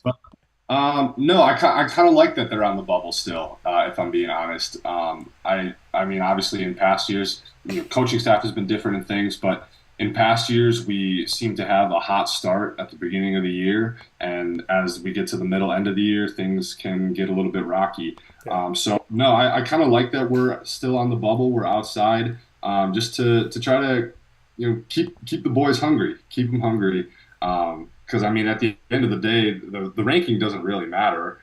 But, no, I kind of like that they're on the bubble still, if I'm being honest. I mean, obviously in past years, coaching staff has been different in things, but in past years, we seem to have a hot start at the beginning of the year. And as we get to the middle end of the year, things can get a little bit rocky. So, no, I kind of like that we're still on the bubble. We're outside, just to try to keep the boys hungry, keep them hungry. Because I mean, at the end of the day, the ranking doesn't really matter.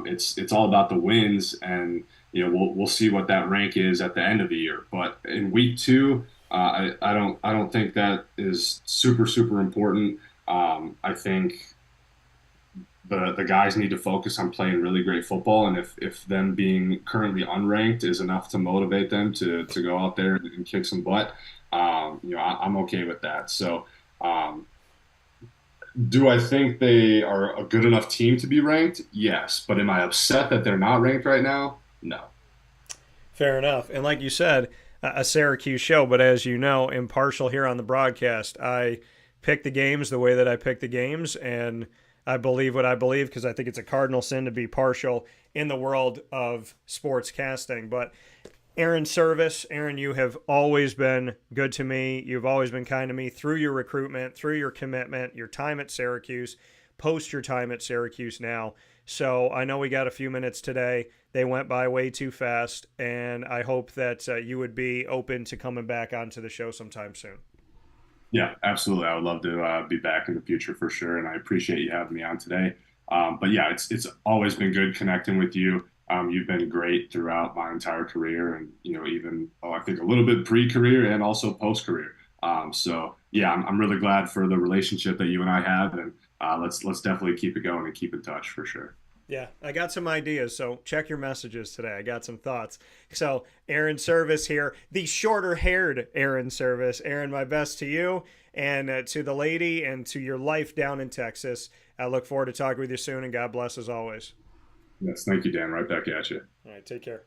It's all about the wins, and we'll see what that rank is at the end of the year. But in week 2, I don't think that is super important. I think the guys need to focus on playing really great football, and if them being currently unranked is enough to motivate them to go out there and kick some butt, I'm okay with that. So, do I think they are a good enough team to be ranked? Yes. But am I upset that they're not ranked right now? No. Fair enough. And like you said, a Syracuse show, but as you know, impartial here on the broadcast. I pick the games the way that I pick the games, and I believe what I believe because I think it's a cardinal sin to be partial in the world of sports casting. But Airon Servais, Aaron, you have always been good to me. You've always been kind to me through your recruitment, through your commitment, your time at Syracuse, post your time at Syracuse now. So I know we got a few minutes today. They went by way too fast, and I hope that you would be open to coming back onto the show sometime soon. Yeah, absolutely. I would love to be back in the future for sure, and I appreciate you having me on today. But yeah, it's always been good connecting with you. You've been great throughout my entire career, and even I think a little bit pre-career and also post-career. So yeah, I'm really glad for the relationship that you and I have, and let's definitely keep it going and keep in touch for sure. Yeah, I got some ideas, so check your messages today. I got some thoughts. So Airon Servais here, the shorter-haired Airon Servais. Aaron, my best to you and to the lady and to your life down in Texas. I look forward to talking with you soon, and God bless as always. Yes, thank you, Dan. Right back at you. All right, take care.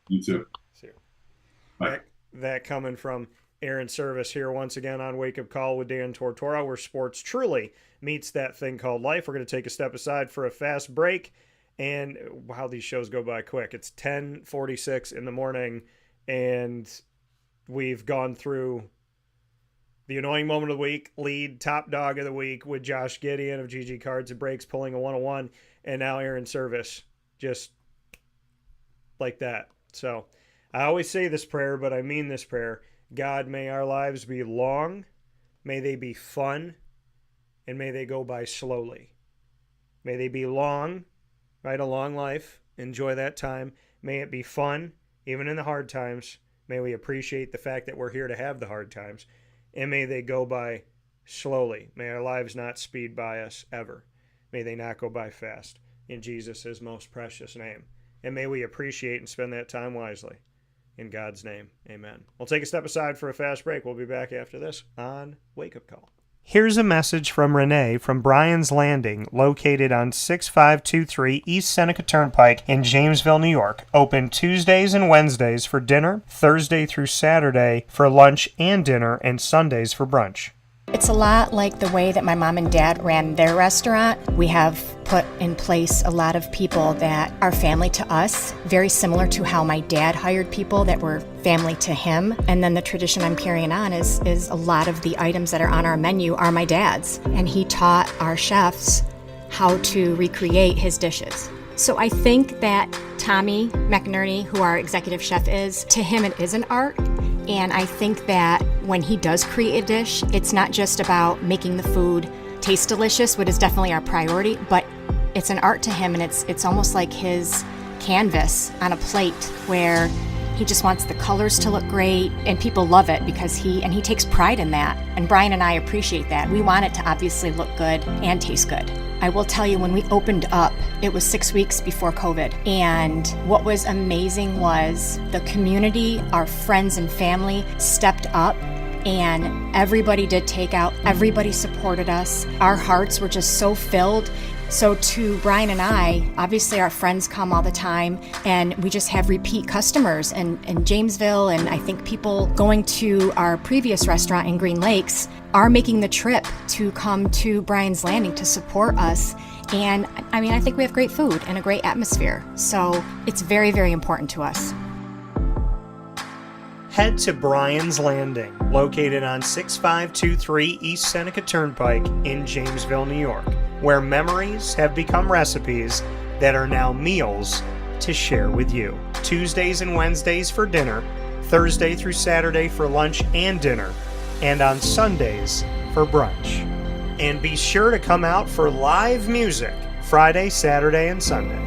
You too. See you. Bye. That coming from Airon Servais here once again on Wake Up Call with Dan Tortora, where sports truly meets that thing called life. We're going to take a step aside for a fast break, and wow, these shows go by quick. It's 10:46 in the morning, and we've gone through the annoying moment of the week, lead top dog of the week with Josh Gideon of GG Cards and Breaks pulling a 101, and now Airon Servais, just like that. So I always say this prayer, but I mean this prayer. God, may our lives be long, may they be fun, and may they go by slowly. May they be long, right? A long life. Enjoy that time. May it be fun, even in the hard times. May we appreciate the fact that we're here to have the hard times. And may they go by slowly. May our lives not speed by us ever. May they not go by fast. In Jesus' most precious name. And may we appreciate and spend that time wisely. In God's name, amen. We'll take a step aside for a fast break. We'll be back after this on Wake Up Call. Here's a message from Renee from Bryan's Landing, located on 6523 East Seneca Turnpike in Jamesville, New York. Open Tuesdays and Wednesdays for dinner, Thursday through Saturday for lunch and dinner, and Sundays for brunch. It's a lot like the way that my mom and dad ran their restaurant. We have put in place a lot of people that are family to us, very similar to how my dad hired people that were family to him. And then the tradition I'm carrying on is a lot of the items that are on our menu are my dad's. And he taught our chefs how to recreate his dishes. So I think that Tommy McInerney, who our executive chef is, to him it is an art. And I think that when he does create a dish, it's not just about making the food taste delicious, which is definitely our priority, but it's an art to him, and it's almost like his canvas on a plate where he just wants the colors to look great, and people love it because he takes pride in that. And Brian and I appreciate that. We want it to obviously look good and taste good. I will tell you, when we opened up, it was 6 weeks before COVID. And what was amazing was the community, our friends and family stepped up, and everybody did takeout. Everybody supported us. Our hearts were just so filled. So to Brian and I, obviously our friends come all the time, and we just have repeat customers in Jamesville, and I think people going to our previous restaurant in Green Lakes are making the trip to come to Bryan's Landing to support us. And I mean, I think we have great food and a great atmosphere. So it's very, very important to us. Head to Bryan's Landing, located on 6523 East Seneca Turnpike in Jamesville, New York, where memories have become recipes that are now meals to share with you. Tuesdays and Wednesdays for dinner, Thursday through Saturday for lunch and dinner, and on Sundays for brunch. And be sure to come out for live music Friday, Saturday, and Sunday.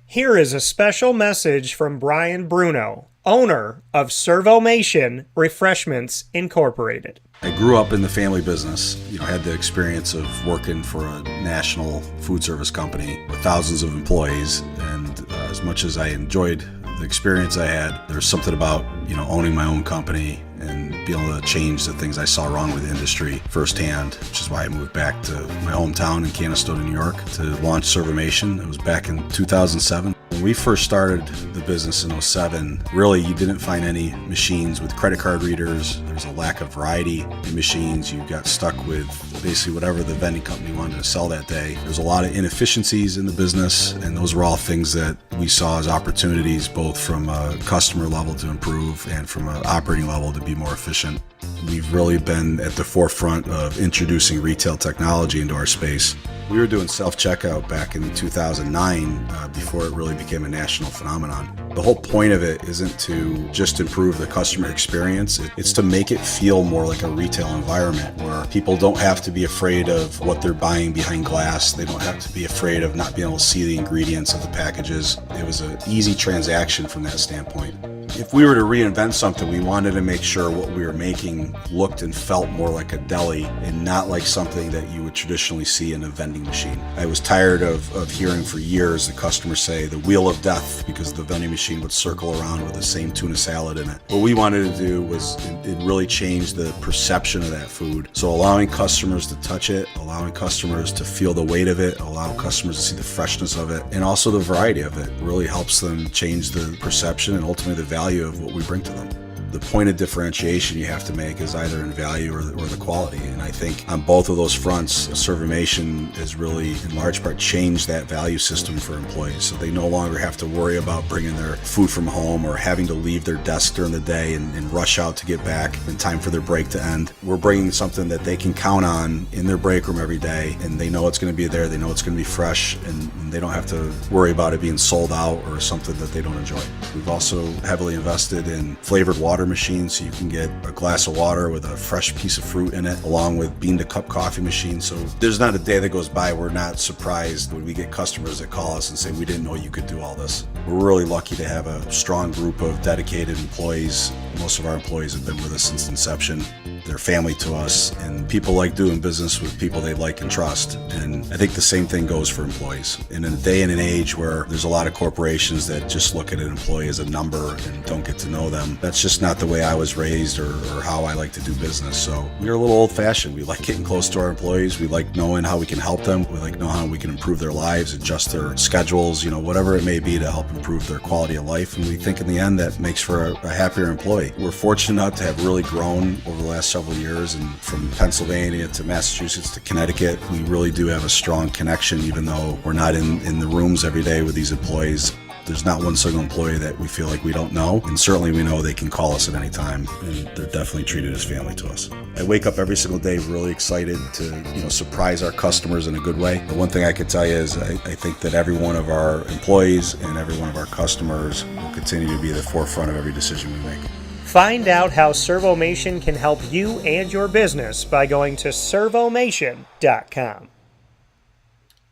Here is a special message from Brian Bruno, owner of Servomation Refreshments Incorporated. I grew up in the family business, had the experience of working for a national food service company with thousands of employees, and as much as I enjoyed the experience I had, there was something about, owning my own company and being able to change the things I saw wrong with the industry firsthand, which is why I moved back to my hometown in Canastota, New York to launch Servomation. It was back in 2007. We When we first started the business in '07, really you didn't find any machines with credit card readers. There was a lack of variety in machines. You got stuck with basically whatever the vending company wanted to sell that day. There's a lot of inefficiencies in the business, and those were all things that we saw as opportunities, both from a customer level to improve and from an operating level to be more efficient. We've really been at the forefront of introducing retail technology into our space. We were doing self-checkout back in 2009 before it really became a national phenomenon. The whole point of it isn't to just improve the customer experience. It's to make it feel more like a retail environment where people don't have to be afraid of what they're buying behind glass. They don't have to be afraid of not being able to see the ingredients of the packages. It was an easy transaction from that standpoint. If we were to reinvent something, we wanted to make sure what we were making looked and felt more like a deli and not like something that you would traditionally see in a vending machine. I was tired of hearing for years the customers say the wheel of death because the vending machine would circle around with the same tuna salad in it. What we wanted to do was it really changed the perception of that food. So allowing customers to touch it, allowing customers to feel the weight of it, allow customers to see the freshness of it, and also the variety of it really helps them change the perception and ultimately the value of what we bring to them. The point of differentiation you have to make is either in value or the quality. And I think on both of those fronts, Servamation has really, in large part, changed that value system for employees. So they no longer have to worry about bringing their food from home or having to leave their desk during the day and rush out to get back in time for their break to end. We're bringing something that they can count on in their break room every day, and they know it's going to be there, they know it's going to be fresh, and they don't have to worry about it being sold out or something that they don't enjoy. We've also heavily invested in flavored water machines, so you can get a glass of water with a fresh piece of fruit in it, along with bean to cup coffee machines. So there's not a day that goes by we're not surprised when we get customers that call us and say, we didn't know you could do all this. We're really lucky to have a strong group of dedicated employees. Most of our employees have been with us since inception. They're family to us, and people like doing business with people they like and trust. And I think the same thing goes for employees. In a day and an age where there's a lot of corporations that just look at an employee as a number and don't get to know them, that's just not the way I was raised or how I like to do business. So we're a little old-fashioned. We like getting close to our employees. We like knowing how we can help them. We like knowing how we can improve their lives, adjust their schedules, whatever it may be to help improve their quality of life. And we think in the end that makes for a happier employee. We're fortunate enough to have really grown over the last several years, and from Pennsylvania to Massachusetts to Connecticut, we really do have a strong connection, even though we're not in the rooms every day with these employees. There's not one single employee that we feel like we don't know, and certainly we know they can call us at any time, and they're definitely treated as family to us. I wake up every single day really excited to surprise our customers in a good way. The one thing I can tell you is I think that every one of our employees and every one of our customers will continue to be at the forefront of every decision we make. Find out how Servomation can help you and your business by going to servomation.com.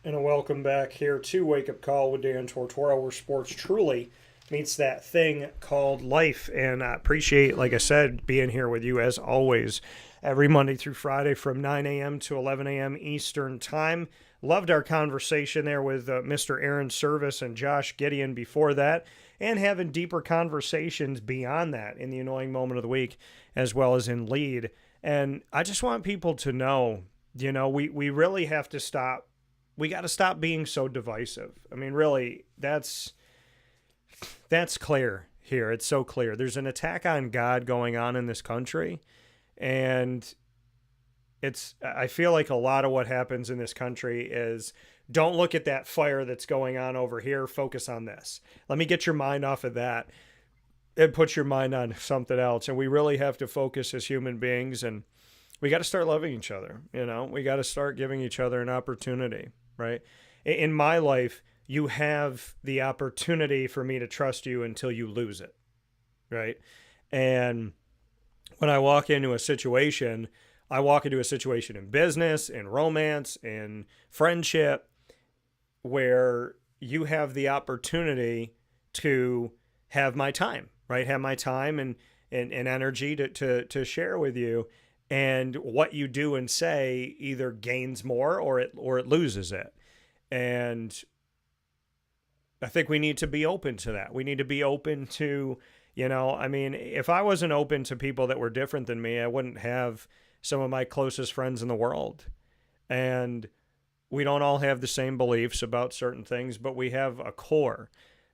And a welcome back here to Wake Up Call with Dan Tortora, where sports truly meets that thing called life. And I appreciate, like I said, being here with you as always, every Monday through Friday from 9 a.m. to 11 a.m. Eastern Time. Loved our conversation there with Mr. Airon Servais and Josh Gideon before that, and having deeper conversations beyond that in the annoying moment of the week, as well as in lead. And I just want people to know, we really have to stop. We got to stop being so divisive. I mean, really, that's clear here. It's so clear. There's an attack on God going on in this country, and I feel like a lot of what happens in this country is, don't look at that fire that's going on over here. Focus on this. Let me get your mind off of that and put your mind on something else. And we really have to focus as human beings, and we got to start loving each other. We got to start giving each other an opportunity, right? In my life, you have the opportunity for me to trust you until you lose it, right? And when I walk into a situation in business, in romance, in friendship, where you have the opportunity to have my time, right? Have my time and energy to share with you. And what you do and say either gains more or it loses it. And I think we need to be open to that. We need to be open to, if I wasn't open to people that were different than me, I wouldn't have some of my closest friends in the world. And we don't all have the same beliefs about certain things, but we have a core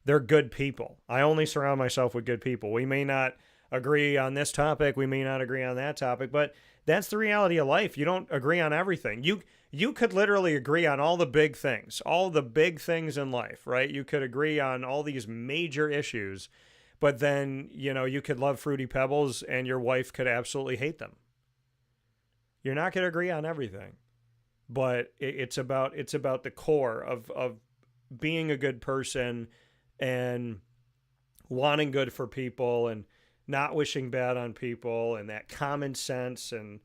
they're good people. I only surround myself with good people. We may not agree on this topic, we may not agree on that topic, but that's the reality of life. You don't agree on everything. You could literally agree on all the big things in life, right? You could agree on all these major issues, but then, you could love Fruity Pebbles and your wife could absolutely hate them. You're not going to agree on everything, but it's about the core of being a good person and wanting good for people and not wishing bad on people and that common sense. And,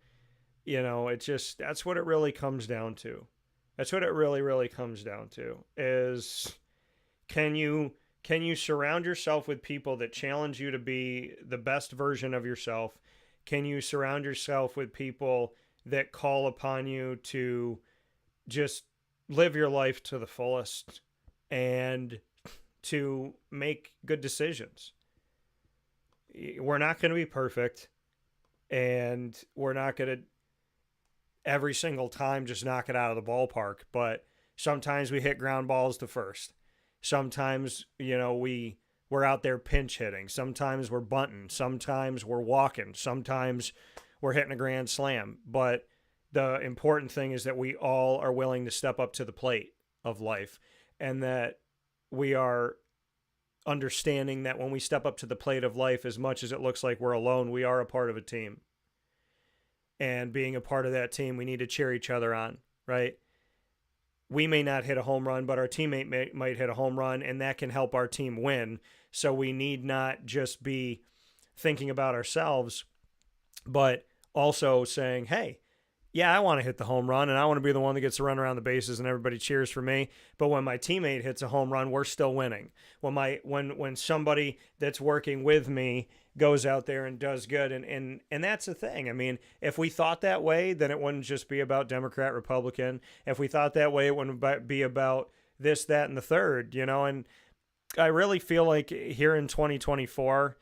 that's what it really comes down to. That's what it really, really comes down to is can you surround yourself with people that challenge you to be the best version of yourself? Can you surround yourself with people that call upon you to just live your life to the fullest and to make good decisions? We're not going to be perfect, and we're not going to every single time just knock it out of the ballpark, but sometimes we hit ground balls to first. Sometimes, we're out there pinch hitting. Sometimes we're bunting. Sometimes we're walking. Sometimes we're hitting a grand slam. But the important thing is that we all are willing to step up to the plate of life, and that we are understanding that when we step up to the plate of life, as much as it looks like we're alone, we are a part of a team. And being a part of that team, we need to cheer each other on, right? We may not hit a home run, but our teammate might hit a home run, and that can help our team win. So we need not just be thinking about ourselves, but also saying, hey, yeah, I want to hit the home run, and I want to be the one that gets to run around the bases and everybody cheers for me. But when my teammate hits a home run, we're still winning. When somebody that's working with me goes out there and does good, and that's the thing. I mean, if we thought that way, then it wouldn't just be about Democrat, Republican. If we thought that way, it wouldn't be about this, that, and the third, And I really feel like here in 2024,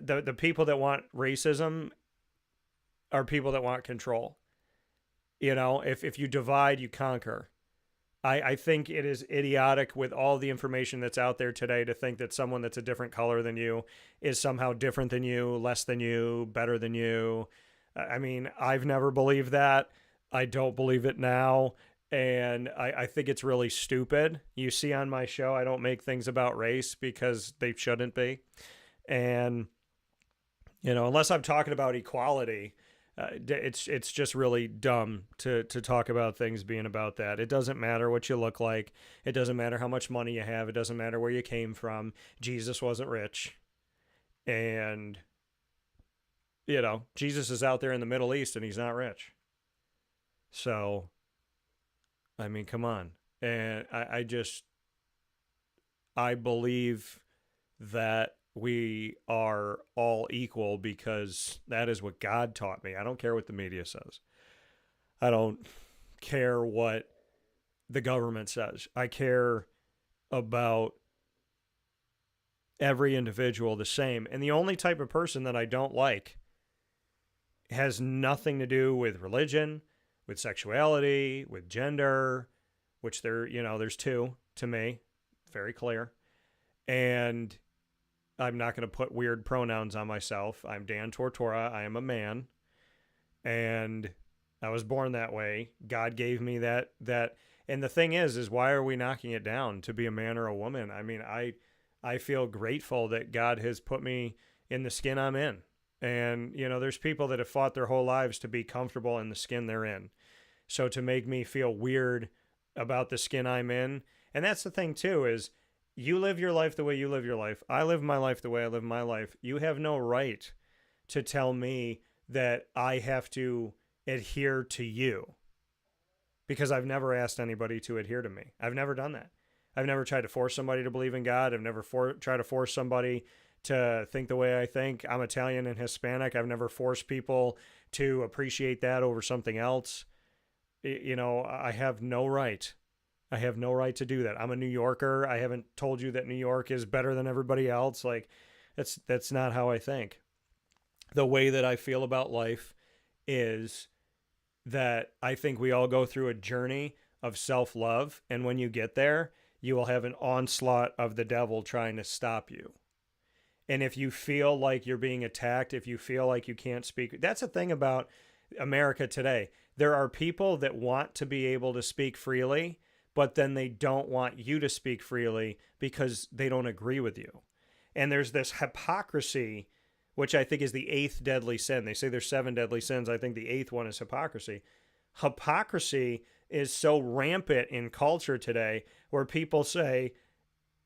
the people that want racism are people that want control. If you divide, you conquer. I think it is idiotic with all the information that's out there today to think that someone that's a different color than you is somehow different than you, less than you, better than you. I mean, I've never believed that. I don't believe it now. And I think it's really stupid. You see on my show, I don't make things about race because they shouldn't be. And, unless I'm talking about equality, it's just really dumb to talk about things being about that. It doesn't matter what you look like. It doesn't matter how much money you have. It doesn't matter where you came from. Jesus wasn't rich. And, Jesus is out there in the Middle East and he's not rich. So, I mean, come on. And I believe that we are all equal because that is what God taught me. I don't care what the media says. I don't care what the government says. I care about every individual the same. And the only type of person that I don't like has nothing to do with religion, with sexuality, with gender, which there's two to me, very clear. And I'm not going to put weird pronouns on myself. I'm Dan Tortora. I am a man. And I was born that way. God gave me that. And the thing is why are we knocking it down to be a man or a woman? I mean, I feel grateful that God has put me in the skin I'm in. And, there's people that have fought their whole lives to be comfortable in the skin they're in. So to make me feel weird about the skin I'm in. And that's the thing too, is you live your life the way you live your life. I live my life the way I live my life. You have no right to tell me that I have to adhere to you, because I've never asked anybody to adhere to me. I've never done that. I've never tried to force somebody to believe in God. I've never tried to force somebody to think the way I think. I'm Italian and Hispanic. I've never forced people to appreciate that over something else. I have no right. I have no right to do that. I'm a New Yorker. I haven't told you that New York is better than everybody else. Like, that's not how I think. The way that I feel about life is that I think we all go through a journey of self-love. And when you get there, you will have an onslaught of the devil trying to stop you. And if you feel like you're being attacked, if you feel like you can't speak, that's the thing about America today. There are people that want to be able to speak freely, but then they don't want you to speak freely because they don't agree with you. And there's this hypocrisy, which I think is the 8th deadly sin. They say there's 7 deadly sins. I think the 8th one is hypocrisy. Hypocrisy is so rampant in culture today where people say,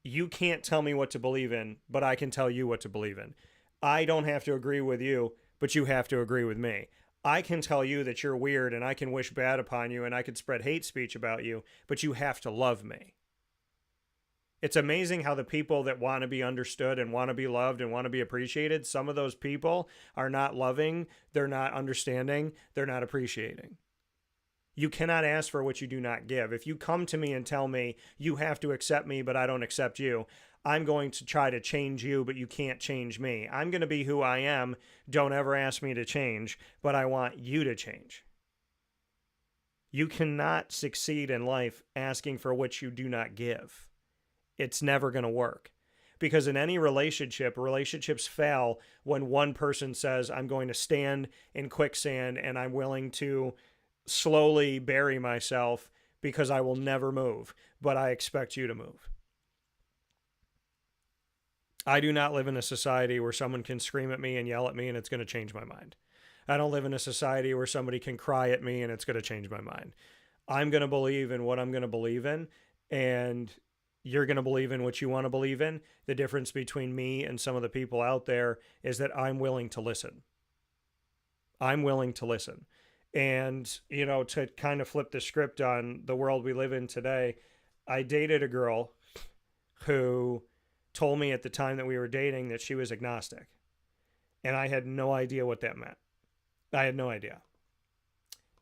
you can't tell me what to believe in, but I can tell you what to believe in. I don't have to agree with you, but you have to agree with me. I can tell you that you're weird and I can wish bad upon you and I can spread hate speech about you, but you have to love me. It's amazing how the people that want to be understood and want to be loved and want to be appreciated, some of those people are not loving, they're not understanding, they're not appreciating. You cannot ask for what you do not give. If you come to me and tell me you have to accept me, but I don't accept you, I'm going to try to change you, but you can't change me. I'm going to be who I am. Don't ever ask me to change, but I want you to change. You cannot succeed in life asking for what you do not give. It's never going to work. Because in any relationship, relationships fail when one person says, I'm going to stand in quicksand and I'm willing to slowly bury myself because I will never move, but I expect you to move. I do not live in a society where someone can scream at me and yell at me and it's going to change my mind. I don't live in a society where somebody can cry at me and it's going to change my mind. I'm going to believe in what I'm going to believe in, and you're going to believe in what you want to believe in. The difference between me and some of the people out there is that I'm willing to listen. I'm willing to listen. And, you know, to kind of flip the script on the world we live in today, I dated a girl who told me at the time that we were dating that she was agnostic. And I had no idea what that meant. I had no idea.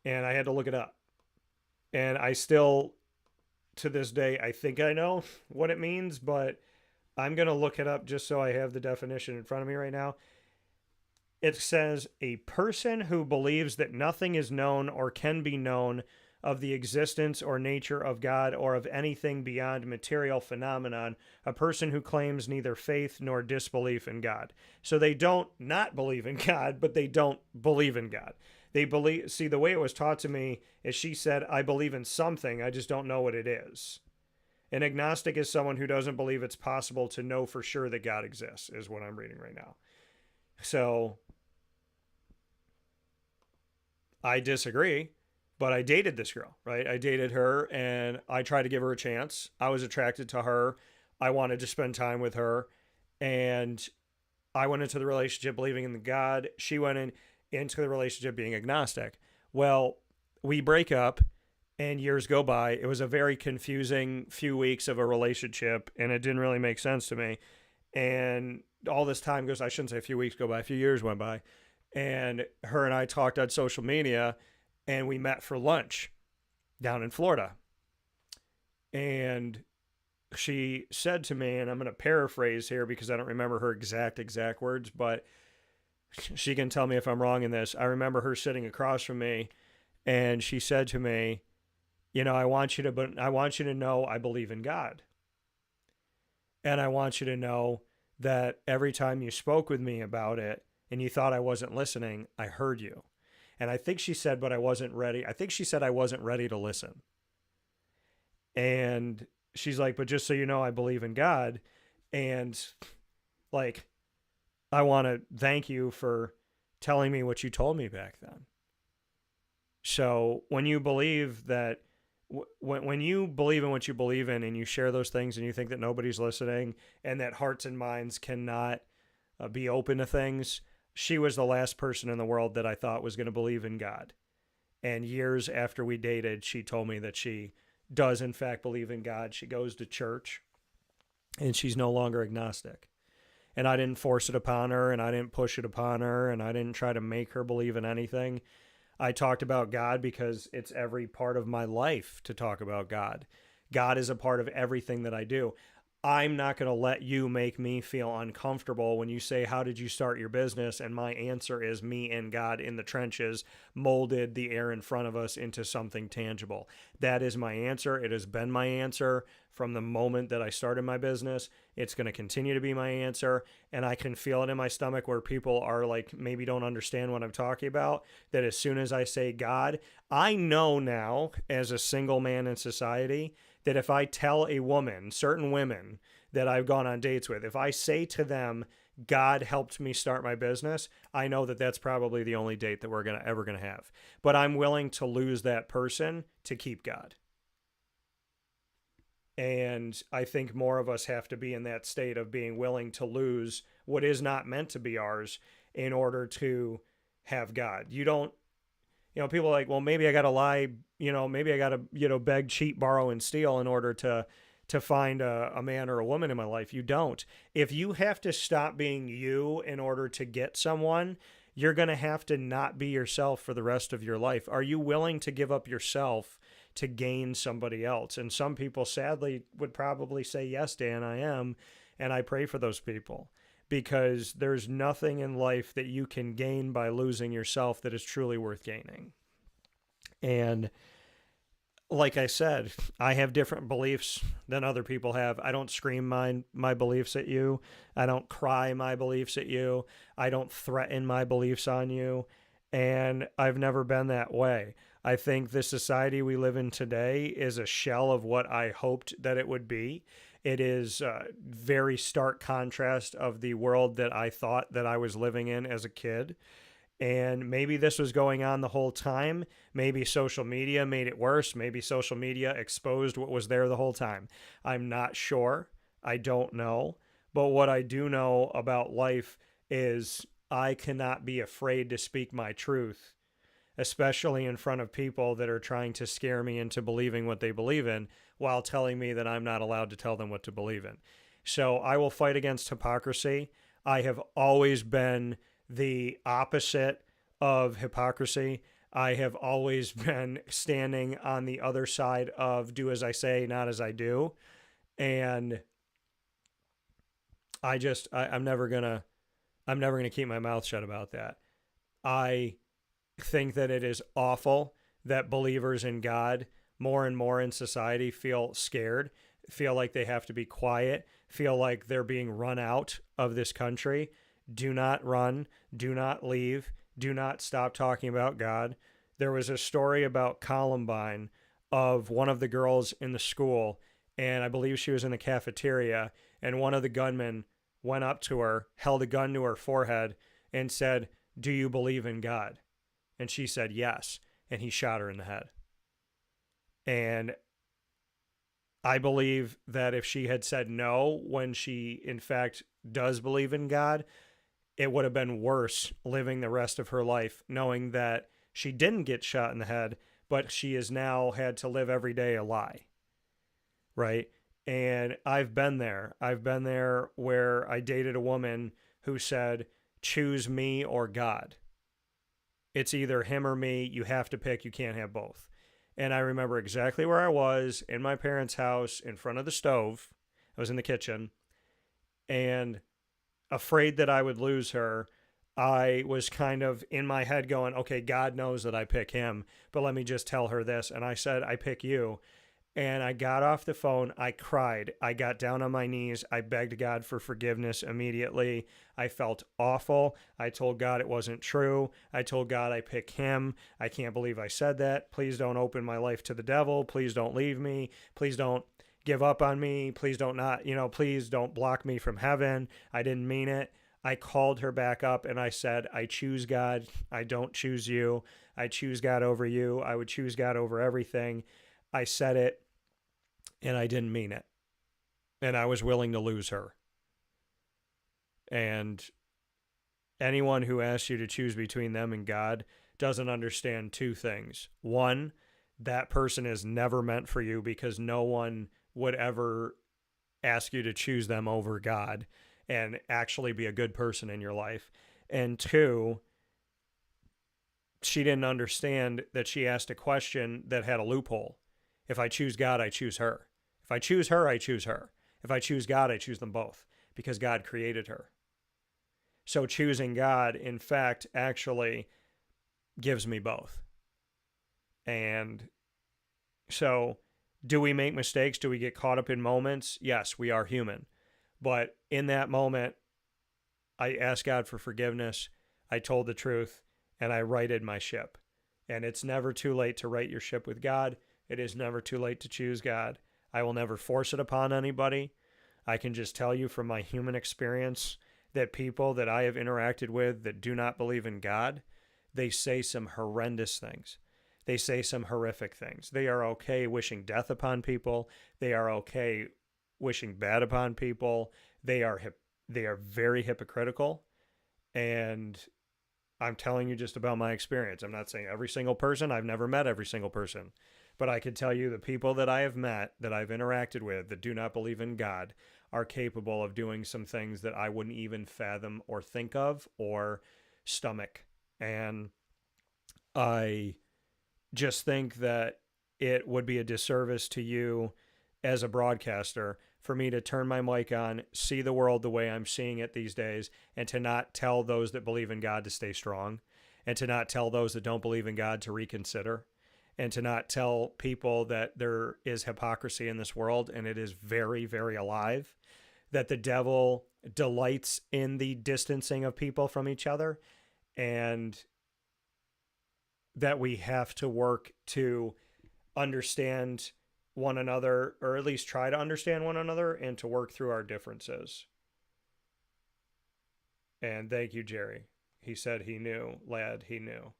And I had to look it up. And I still, to this day, I think I know what it means, but I'm going to look it up just so I have the definition in front of me right now. It says, a person who believes that nothing is known or can be known of the existence or nature of God or of anything beyond material phenomenon, a person who claims neither faith nor disbelief in God. So they don't not believe in God, but they don't believe in God. They believe, see, the way it was taught to me is she said, I believe in something, I just don't know what it is. An agnostic is someone who doesn't believe it's possible to know for sure that God exists, is what I'm reading right now. So I disagree, but I dated this girl, right? I dated her and I tried to give her a chance. I was attracted to her. I wanted to spend time with her. And I went into the relationship believing in the God. She went into the relationship being agnostic. Well, we break up and years go by. It was a very confusing few weeks of a relationship and it didn't really make sense to me. And all this time goes, I shouldn't say a few weeks go by, a few years went by. And her and I talked on social media and we met for lunch down in Florida. And she said to me, and I'm going to paraphrase here because I don't remember her exact words, but she can tell me if I'm wrong in this. I remember her sitting across from me and she said to me, you know, I want you to know I believe in God. And I want you to know that every time you spoke with me about it and you thought I wasn't listening, I heard you. And I think she said, but I wasn't ready. I think she said I wasn't ready to listen. And she's like, but just so you know, I believe in God. And like, I want to thank you for telling me what you told me back then. So when you believe that, when you believe in what you believe in and you share those things and you think that nobody's listening and that hearts and minds cannot be open to things, she was the last person in the world that I thought was going to believe in God. And years after we dated, she told me that she does in fact believe in God. She goes to church and she's no longer agnostic. And I didn't force it upon her and I didn't push it upon her and I didn't try to make her believe in anything. I talked about God because it's every part of my life to talk about God. God is a part of everything that I do. I'm not going to let you make me feel uncomfortable when you say, how did you start your business? And my answer is me and God in the trenches molded the air in front of us into something tangible. That is my answer. It has been my answer from the moment that I started my business. It's going to continue to be my answer. And I can feel it in my stomach where people are like, maybe don't understand what I'm talking about. That as soon as I say God, I know now as a single man in society that if I tell a woman, certain women that I've gone on dates with, if I say to them, God helped me start my business, I know that that's probably the only date that we're ever going to have. But I'm willing to lose that person to keep God. And I think more of us have to be in that state of being willing to lose what is not meant to be ours in order to have God. You don't, people are like, well, maybe I got to lie, maybe I got to, beg, cheat, borrow, and steal in order to find a man or a woman in my life. You don't. If you have to stop being you in order to get someone, you're going to have to not be yourself for the rest of your life. Are you willing to give up yourself to gain somebody else? And some people sadly would probably say, yes, Dan, I am. And I pray for those people, because there's nothing in life that you can gain by losing yourself that is truly worth gaining. And like I said, I have different beliefs than other people have. I don't scream my beliefs at you. I don't cry my beliefs at you. I don't threaten my beliefs on you. And I've never been that way. I think the society we live in today is a shell of what I hoped that it would be. It is a very stark contrast of the world that I thought that I was living in as a kid. And maybe this was going on the whole time. Maybe social media made it worse. Maybe social media exposed what was there the whole time. I'm not sure. I don't know. But what I do know about life is I cannot be afraid to speak my truth, especially in front of people that are trying to scare me into believing what they believe in while telling me that I'm not allowed to tell them what to believe in. So I will fight against hypocrisy. I have always been the opposite of hypocrisy. I have always been standing on the other side of do as I say, not as I do. And I'm never gonna keep my mouth shut about that. I think that it is awful that believers in God more and more in society feel scared, feel like they have to be quiet, feel like they're being run out of this country. Do not run. Do not leave. Do not stop talking about God. There was a story about Columbine of one of the girls in the school, and I believe she was in the cafeteria, and one of the gunmen went up to her, held a gun to her forehead, and said, "Do you believe in God?" And she said, "Yes." And he shot her in the head. And I believe that if she had said no when she, in fact, does believe in God, it would have been worse living the rest of her life knowing that she didn't get shot in the head, but she has now had to live every day a lie, right? And I've been there. I've been there where I dated a woman who said, choose me or God. It's either him or me. You have to pick. You can't have both. And I remember exactly where I was in my parents' house in front of the stove. I was in the kitchen. And afraid that I would lose her, I was kind of in my head going, okay, God knows that I pick him, but let me just tell her this. And I said, I pick you. And I got off the phone. I cried. I got down on my knees. I begged God for forgiveness immediately. I felt awful. I told God it wasn't true. I told God I pick him. I can't believe I said that. Please don't open my life to the devil. Please don't leave me. Please don't give up on me. Please don't please don't block me from heaven. I didn't mean it. I called her back up and I said, I choose God. I don't choose you. I choose God over you. I would choose God over everything. I said it and I didn't mean it. And I was willing to lose her. And anyone who asks you to choose between them and God doesn't understand two things. One, that person is never meant for you because no one would ever ask you to choose them over God and actually be a good person in your life. And two, she didn't understand that she asked a question that had a loophole. If I choose God, I choose her. If I choose her, I choose her. If I choose God, I choose them both because God created her. So choosing God, in fact, actually gives me both. And so, do we make mistakes? Do we get caught up in moments? Yes, we are human. But in that moment, I asked God for forgiveness. I told the truth, and I righted my ship. And it's never too late to right your ship with God. It is never too late to choose God. I will never force it upon anybody. I can just tell you from my human experience that people that I have interacted with that do not believe in God, they say some horrendous things. They say some horrific things. They are okay wishing death upon people. They are okay wishing bad upon people. They are very hypocritical. And I'm telling you just about my experience. I'm not saying every single person. I've never met every single person. But I can tell you the people that I have met, that I've interacted with, that do not believe in God, are capable of doing some things that I wouldn't even fathom or think of or stomach. And I just think that it would be a disservice to you as a broadcaster for me to turn my mic on, see the world the way I'm seeing it these days, and to not tell those that believe in God to stay strong, and to not tell those that don't believe in God to reconsider, and to not tell people that there is hypocrisy in this world, and it is very, very alive, that the devil delights in the distancing of people from each other, and that we have to work to understand one another, or at least try to understand one another, and to work through our differences. And thank you, Jerry. He said he knew, lad, he knew.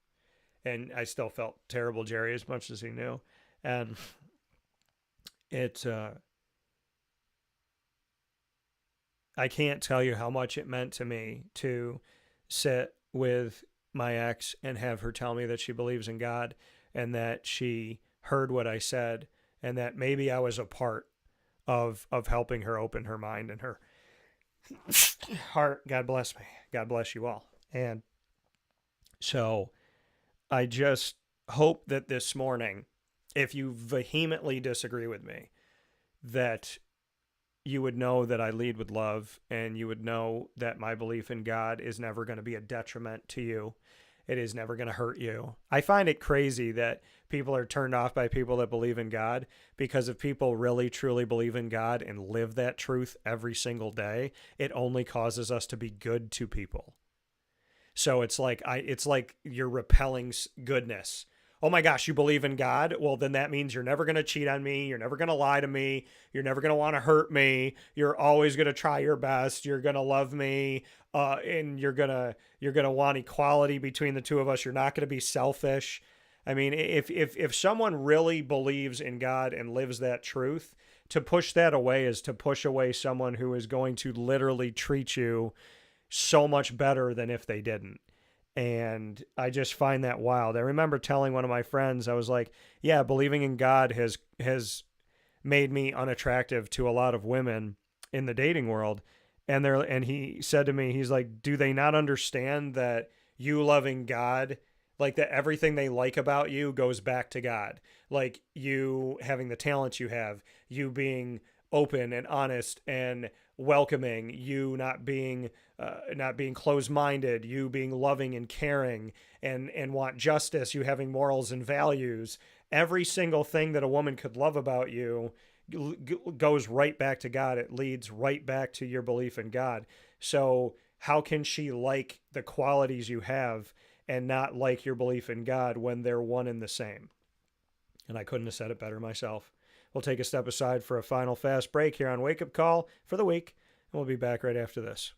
And I still felt terrible, Jerry, as much as he knew. And I can't tell you how much it meant to me to sit with my ex and have her tell me that she believes in God and that she heard what I said and that maybe I was a part of helping her open her mind and her heart. God bless me. God bless you all. And so I just hope that this morning, if you vehemently disagree with me, that you would know that I lead with love, and you would know that my belief in God is never going to be a detriment to you. It is never going to hurt you. I find it crazy that people are turned off by people that believe in God, because if people really truly believe in God and live that truth every single day, it only causes us to be good to people. So it's like you're repelling goodness. Oh my gosh, you believe in God? Well, then that means you're never going to cheat on me. You're never going to lie to me. You're never going to want to hurt me. You're always going to try your best. You're going to love me. And you're going to want equality between the two of us. You're not going to be selfish. I mean, if someone really believes in God and lives that truth, to push that away is to push away someone who is going to literally treat you so much better than if they didn't. And I just find that wild. I remember telling one of my friends, I was like, yeah, believing in God has made me unattractive to a lot of women in the dating world. And he said to me, he's like, do they not understand that you loving God, like that everything they like about you goes back to God? Like you having the talents you have, you being open and honest and welcoming, you not being closed-minded, you being loving and caring and want justice, you having morals and values. Every single thing that a woman could love about you goes right back to God. It leads right back to your belief in God. So how can she like the qualities you have and not like your belief in God when they're one and the same? And I couldn't have said it better myself. We'll take a step aside for a final fast break here on Wake Up Call for the week, and we'll be back right after this.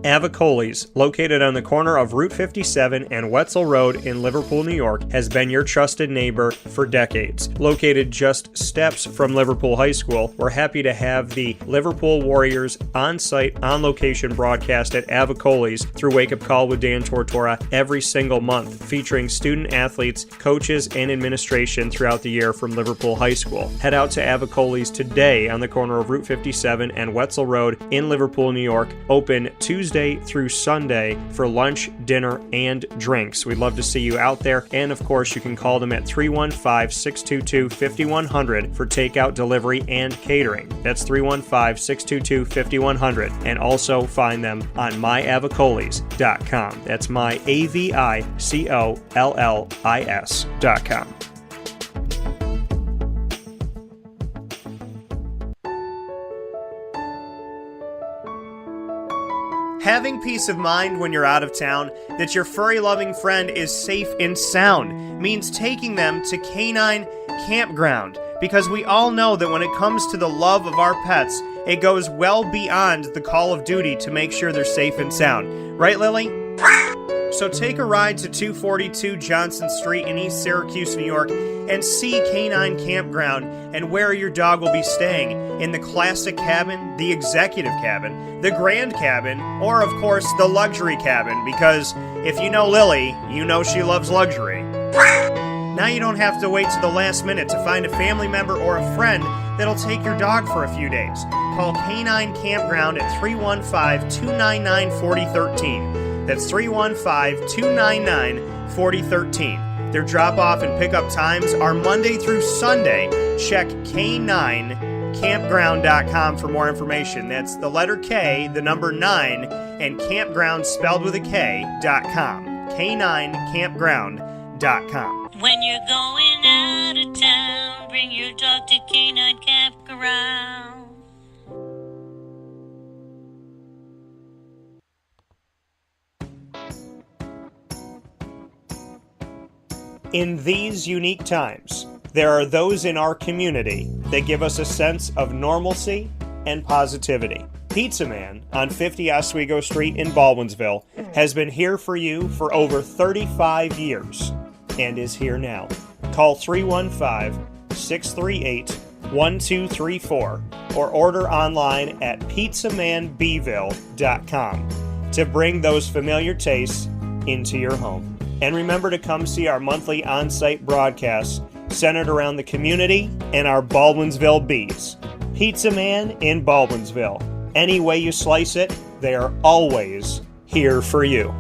Avicoli's, located on the corner of Route 57 and Wetzel Road in Liverpool, New York, has been your trusted neighbor for decades. Located just steps from Liverpool High School, we're happy to have the Liverpool Warriors on-site, on-location broadcast at Avicoli's through Wake Up Call with Dan Tortora every single month, featuring student athletes, coaches, and administration throughout the year from Liverpool High School. Head out to Avicoli's today on the corner of Route 57 and Wetzel Road in Liverpool, New York, open Tuesday Tuesday through Sunday for lunch, dinner, and drinks. We'd love to see you out there. And of course, you can call them at 315-622-5100 for takeout, delivery, and catering. That's 315-622-5100. And also find them on myavocollis.com. That's myavocollis.com. Having peace of mind when you're out of town that your furry-loving friend is safe and sound means taking them to Canine Kampground, because we all know that when it comes to the love of our pets, it goes well beyond the call of duty to make sure they're safe and sound. Right, Lily? So take a ride to 242 Johnson Street in East Syracuse, New York, and see Canine Kampground and where your dog will be staying, in the classic cabin, the executive cabin, the grand cabin, or of course the luxury cabin, because if you know Lily, you know she loves luxury. Now you don't have to wait to the last minute to find a family member or a friend that'll take your dog for a few days. Call Canine Kampground at 315-299-4013. That's 315-299-4013. Their drop-off and pickup times are Monday through Sunday. Check K9Kampground.com for more information. That's the letter K, the number 9, and Kampground spelled with a K.com. K9Kampground.com. When you're going out of town, bring your dog to Canine Kampground. In these unique times, there are those in our community that give us a sense of normalcy and positivity. Pizza Man on 50 Oswego Street in Baldwinsville has been here for you for over 35 years and is here now. Call 315-638-1234 or order online at pizzamanbville.com to bring those familiar tastes into your home. And remember to come see our monthly on-site broadcasts centered around the community and our Baldwinsville Bees. Pizza Man in Baldwinsville. Any way you slice it, they are always here for you.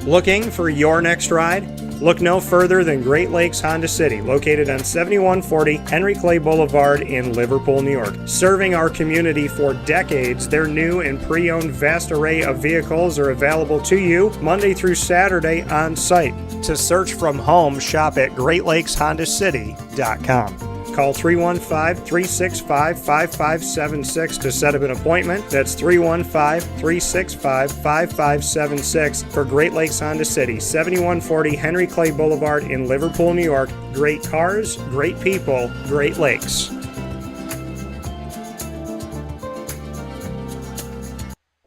Looking for your next ride? Look no further than Great Lakes Honda City, located on 7140 Henry Clay Boulevard in Liverpool, New York. Serving our community for decades, their new and pre-owned vast array of vehicles are available to you Monday through Saturday on site. To search from home, shop at GreatLakesHondaCity.com. Call 315-365-5576 to set up an appointment. That's 315-365-5576 for Great Lakes Honda City, 7140 Henry Clay Boulevard in Liverpool, New York. Great cars, great people, Great Lakes.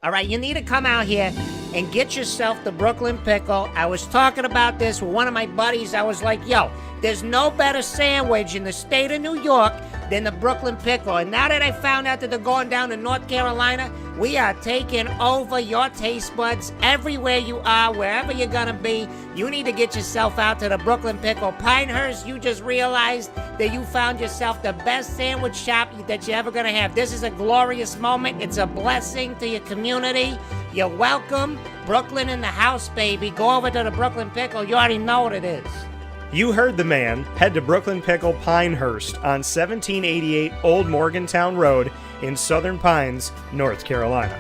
All right, you need to come out here and get yourself the Brooklyn Pickle. I was talking about this with one of my buddies. I was like, yo, there's no better sandwich in the state of New York than the Brooklyn Pickle. And now that I found out that they're going down to North Carolina, we are taking over your taste buds everywhere you are, wherever you're going to be. You need to get yourself out to the Brooklyn Pickle. Pinehurst, you just realized that you found yourself the best sandwich shop that you're ever going to have. This is a glorious moment. It's a blessing to your community. You're welcome. Brooklyn in the house, baby. Go over to the Brooklyn Pickle. You already know what it is. You heard the man. Head to Brooklyn Pickle Pinehurst on 1788 Old Morgantown Road in Southern Pines, North Carolina.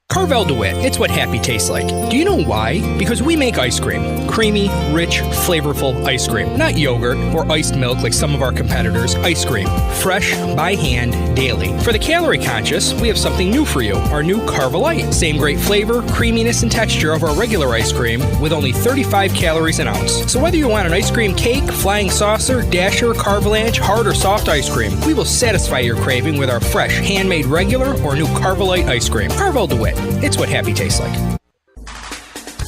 Carvel DeWitt, it's what happy tastes like. Do you know why? Because we make ice cream. Creamy, rich, flavorful ice cream. Not yogurt or iced milk like some of our competitors. Ice cream. Fresh, by hand, daily. For the calorie conscious, we have something new for you. Our new Carvelite. Same great flavor, creaminess, and texture of our regular ice cream with only 35 calories an ounce. So whether you want an ice cream cake, flying saucer, dasher, carvalanche, hard or soft ice cream, we will satisfy your craving with our fresh, handmade regular or new Carvelite ice cream. Carvel DeWitt. It's what happy tastes like.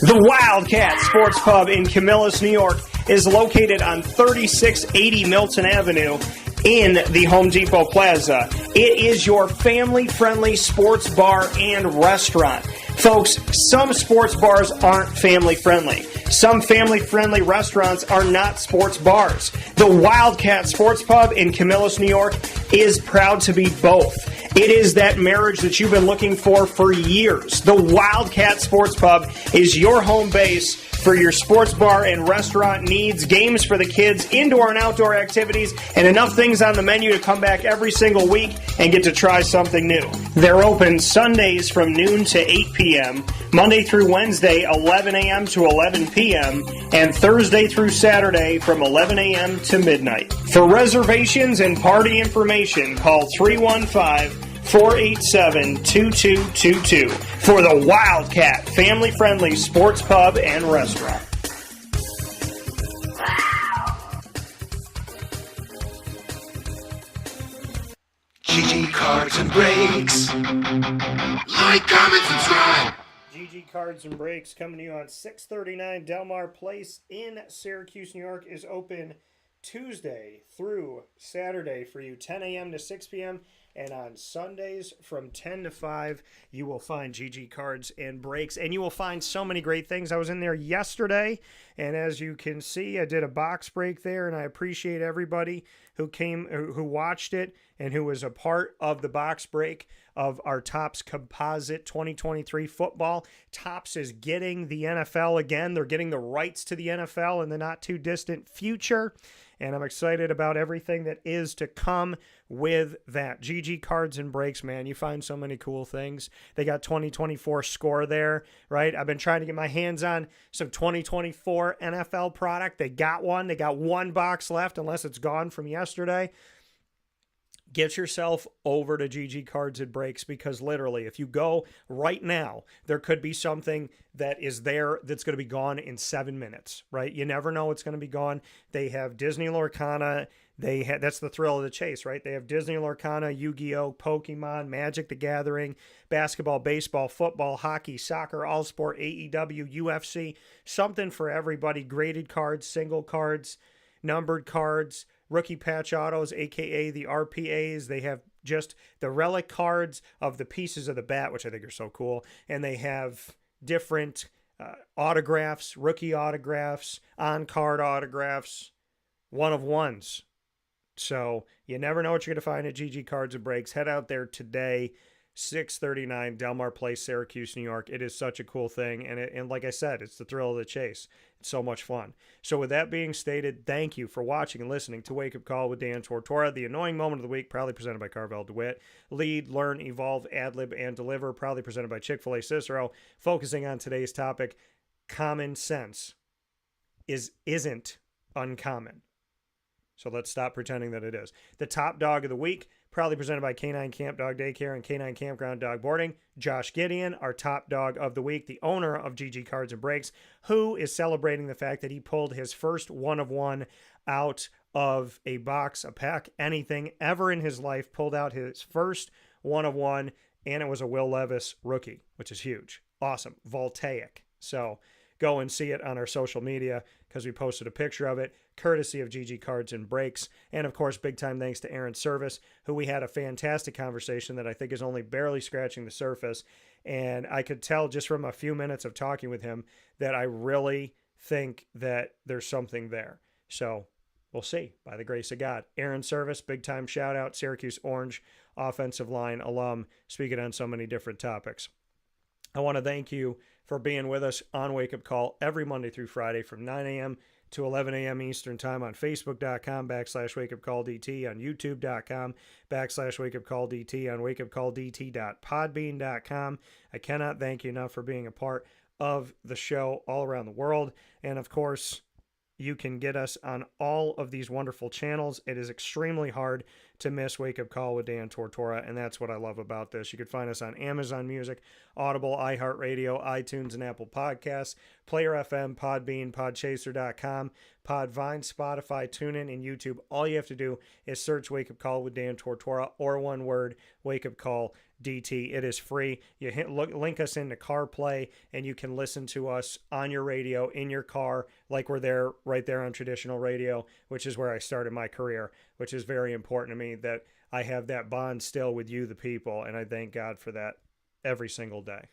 The Wildcat Sports Pub in Camillus, New York is located on 3680 Milton Avenue in the Home Depot Plaza. It is your family-friendly sports bar and restaurant. Folks, some sports bars aren't family-friendly. Some family-friendly restaurants are not sports bars. The Wildcat Sports Pub in Camillus, New York is proud to be both. It is that marriage that you've been looking for years. The Wildcat Sports Pub is your home base for your sports bar and restaurant needs, games for the kids, indoor and outdoor activities, and enough things on the menu to come back every single week and get to try something new. They're open Sundays from noon to 8 p.m., Monday through Wednesday, 11 a.m. to 11 p.m., and Thursday through Saturday from 11 a.m. to midnight. For reservations and party information, call 315-487-2222 for the Wildcat family-friendly sports pub and restaurant. GG Cards and Breaks. Like, comment, subscribe. GG Cards and Breaks coming to you on 639 Delmar Place in Syracuse, New York is open Tuesday through Saturday for you, 10 a.m. to 6 p.m. And on Sundays from 10 to 5, you will find GG Cards and Breaks. And you will find so many great things. I was in there yesterday, and as you can see, I did a box break there, and I appreciate everybody who came, who watched it, and who was a part of the box break of our Topps Composite 2023 football. Topps is getting the NFL again. They're getting the rights to the NFL in the not-too-distant future. And I'm excited about everything that is to come with that. GG Cards and Breaks, man. You find so many cool things. They got 2024 score there, right? I've been trying to get my hands on some 2024 NFL product. They got one. They got one box left, unless it's gone from yesterday. Get yourself over to GG Cards and Breaks, because literally, if you go right now, there could be something that is there that's going to be gone in 7 minutes, right? You never know what's going to be gone. They have Disney Lorcana. That's the thrill of the chase, right? They have Disney Lorcana, Yu-Gi-Oh!, Pokemon, Magic the Gathering, basketball, baseball, football, hockey, soccer, all sport, AEW, UFC, something for everybody. Graded cards, single cards, numbered cards, rookie patch autos, aka the RPAs. They have just the relic cards of the pieces of the bat, which I think are so cool. And they have different autographs, rookie autographs, on-card autographs, one-of-ones. So you never know what you're going to find at GG Cards and Breaks. Head out there today, 639 Delmar Place, Syracuse, New York. It is such a cool thing. And like I said, it's the thrill of the chase. It's so much fun. So with that being stated, thank you for watching and listening to Wake Up Call with Dan Tortora, the annoying moment of the week, proudly presented by Carvel DeWitt. Lead, learn, evolve, ad-lib, and deliver, proudly presented by Chick-fil-A Cicero. Focusing on today's topic, common sense isn't uncommon. So let's stop pretending that it is. The top dog of the week, proudly presented by K9 Camp Dog Daycare and K9 Kampground Dog Boarding. Josh Gideon, our top dog of the week, the owner of GG Cards and Breaks, who is celebrating the fact that he pulled his first one-of-one out of a box, a pack, anything ever in his life, pulled out his first one-of-one, and it was a Will Levis rookie, which is huge. Awesome. Voltaic. So go and see it on our social media, because we posted a picture of it, courtesy of GG Cards and Breaks. And of course, big time thanks to Airon Servais, who we had a fantastic conversation that I think is only barely scratching the surface. And I could tell just from a few minutes of talking with him that I really think that there's something there. So we'll see, by the grace of God. Airon Servais, big time shout out, Syracuse Orange offensive line alum, speaking on so many different topics. I want to thank you for being with us on Wake Up Call every Monday through Friday from 9 a.m. to 11 a.m. Eastern Time on Facebook.com/WakeUpCallDT, on YouTube.com/WakeUpCallDT, on WakeUpCallDT.podbean.com. I cannot thank you enough for being a part of the show all around the world. And of course, you can get us on all of these wonderful channels. It is extremely hard to miss Wake Up Call with Dan Tortora, and that's what I love about this. You can find us on Amazon Music, Audible, iHeartRadio, iTunes, and Apple Podcasts. Player FM, Podbean, Podchaser.com, Podvine, Spotify, TuneIn, and YouTube. All you have to do is search Wake Up Call with Dan Tortora, or one word, Wake Up Call DT. It is free. You link us into CarPlay, and you can listen to us on your radio, in your car, like we're there, right there on traditional radio, which is where I started my career, which is very important to me that I have that bond still with you, the people, and I thank God for that every single day.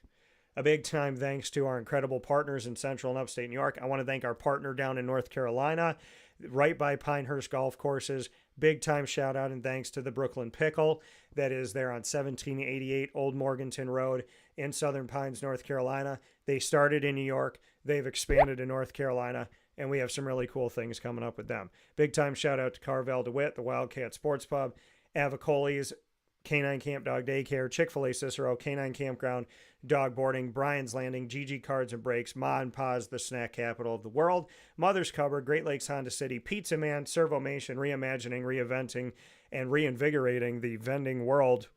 A big time thanks to our incredible partners in Central and Upstate New York. I want to thank our partner down in North Carolina, right by Pinehurst Golf Courses. Big time shout out and thanks to the Brooklyn Pickle that is there on 1788 Old Morganton Road in Southern Pines, North Carolina. They started in New York. They've expanded to North Carolina, and we have some really cool things coming up with them. Big time shout out to Carvel DeWitt, the Wildcat Sports Pub, Avicoli's Canine Camp Dog Daycare, Chick-fil-A Cicero, Canine Kampground, Dog Boarding, Brian's Landing, GG Cards and Breaks, Ma and Pa's, the snack capital of the world, Mother's Cupboard, Great Lakes Honda City, Pizza Man, Servomation, reimagining, reinventing, and reinvigorating the vending world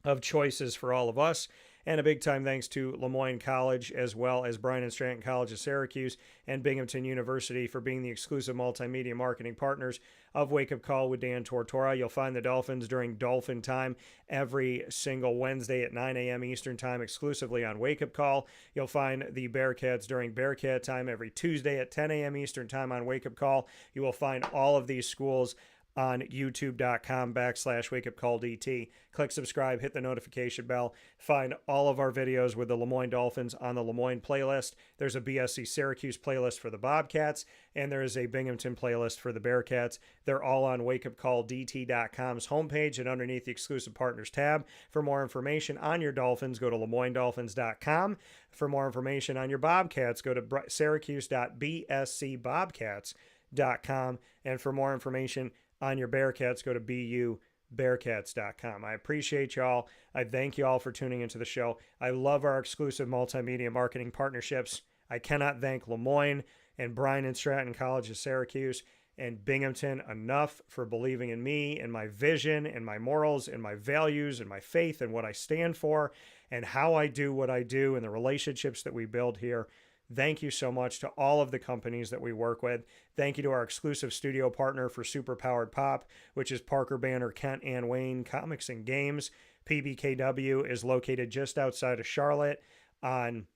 of choices for all of us. And a big time thanks to Lemoyne College, as well as Bryan and Stratton College of Syracuse and Binghamton University for being the exclusive multimedia marketing partners of Wake Up Call with Dan Tortora. You'll find the Dolphins during Dolphin Time every single Wednesday at 9 a.m. Eastern Time exclusively on Wake Up Call. You'll find the Bearcats during Bearcat Time every Tuesday at 10 a.m. Eastern Time on Wake Up Call. You will find all of these schools on youtube.com/wakeupcalldt. Click subscribe, hit the notification bell. Find all of our videos with the Lemoyne Dolphins on the Lemoyne playlist. There's a BSC Syracuse playlist for the Bobcats, and there is a Binghamton playlist for the Bearcats. They're all on wakeupcalldt.com's homepage and underneath the exclusive partners tab. For more information on your Dolphins, go to lemoynedolphins.com. For more information on your Bobcats, go to syracuse.bscbobcats.com. And for more information on your Bearcats, go to bubearcats.com. I appreciate y'all. I thank y'all for tuning into the show. I love our exclusive multimedia marketing partnerships. I cannot thank Lemoyne and Bryan and Stratton College of Syracuse and Binghamton enough for believing in me and my vision and my morals and my values and my faith and what I stand for and how I do what I do and the relationships that we build here. Thank you so much to all of the companies that we work with. Thank you to our exclusive studio partner for Super Powered Pop, which is Parker Banner, Kent and Wayne Comics and Games. PBKW is located just outside of Charlotte on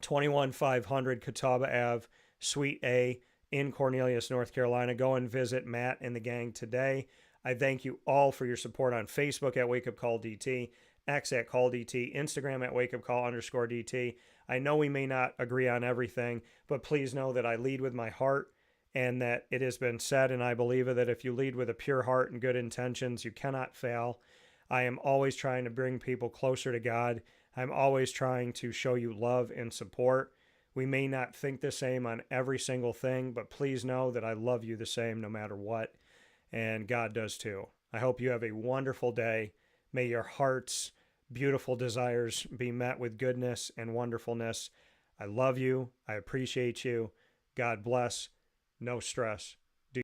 21500 Catawba Ave, Suite A in Cornelius, North Carolina. Go and visit Matt and the gang today. I thank you all for your support on Facebook at Wake Up Call DT, X at Call DT, Instagram at Wake Up Call _DT. I know we may not agree on everything, but please know that I lead with my heart and that it has been said, and I believe it, that if you lead with a pure heart and good intentions, you cannot fail. I am always trying to bring people closer to God. I'm always trying to show you love and support. We may not think the same on every single thing, but please know that I love you the same no matter what, and God does too. I hope you have a wonderful day. May your heart's beautiful desires be met with goodness and wonderfulness. I love you. I appreciate you. God bless. No stress.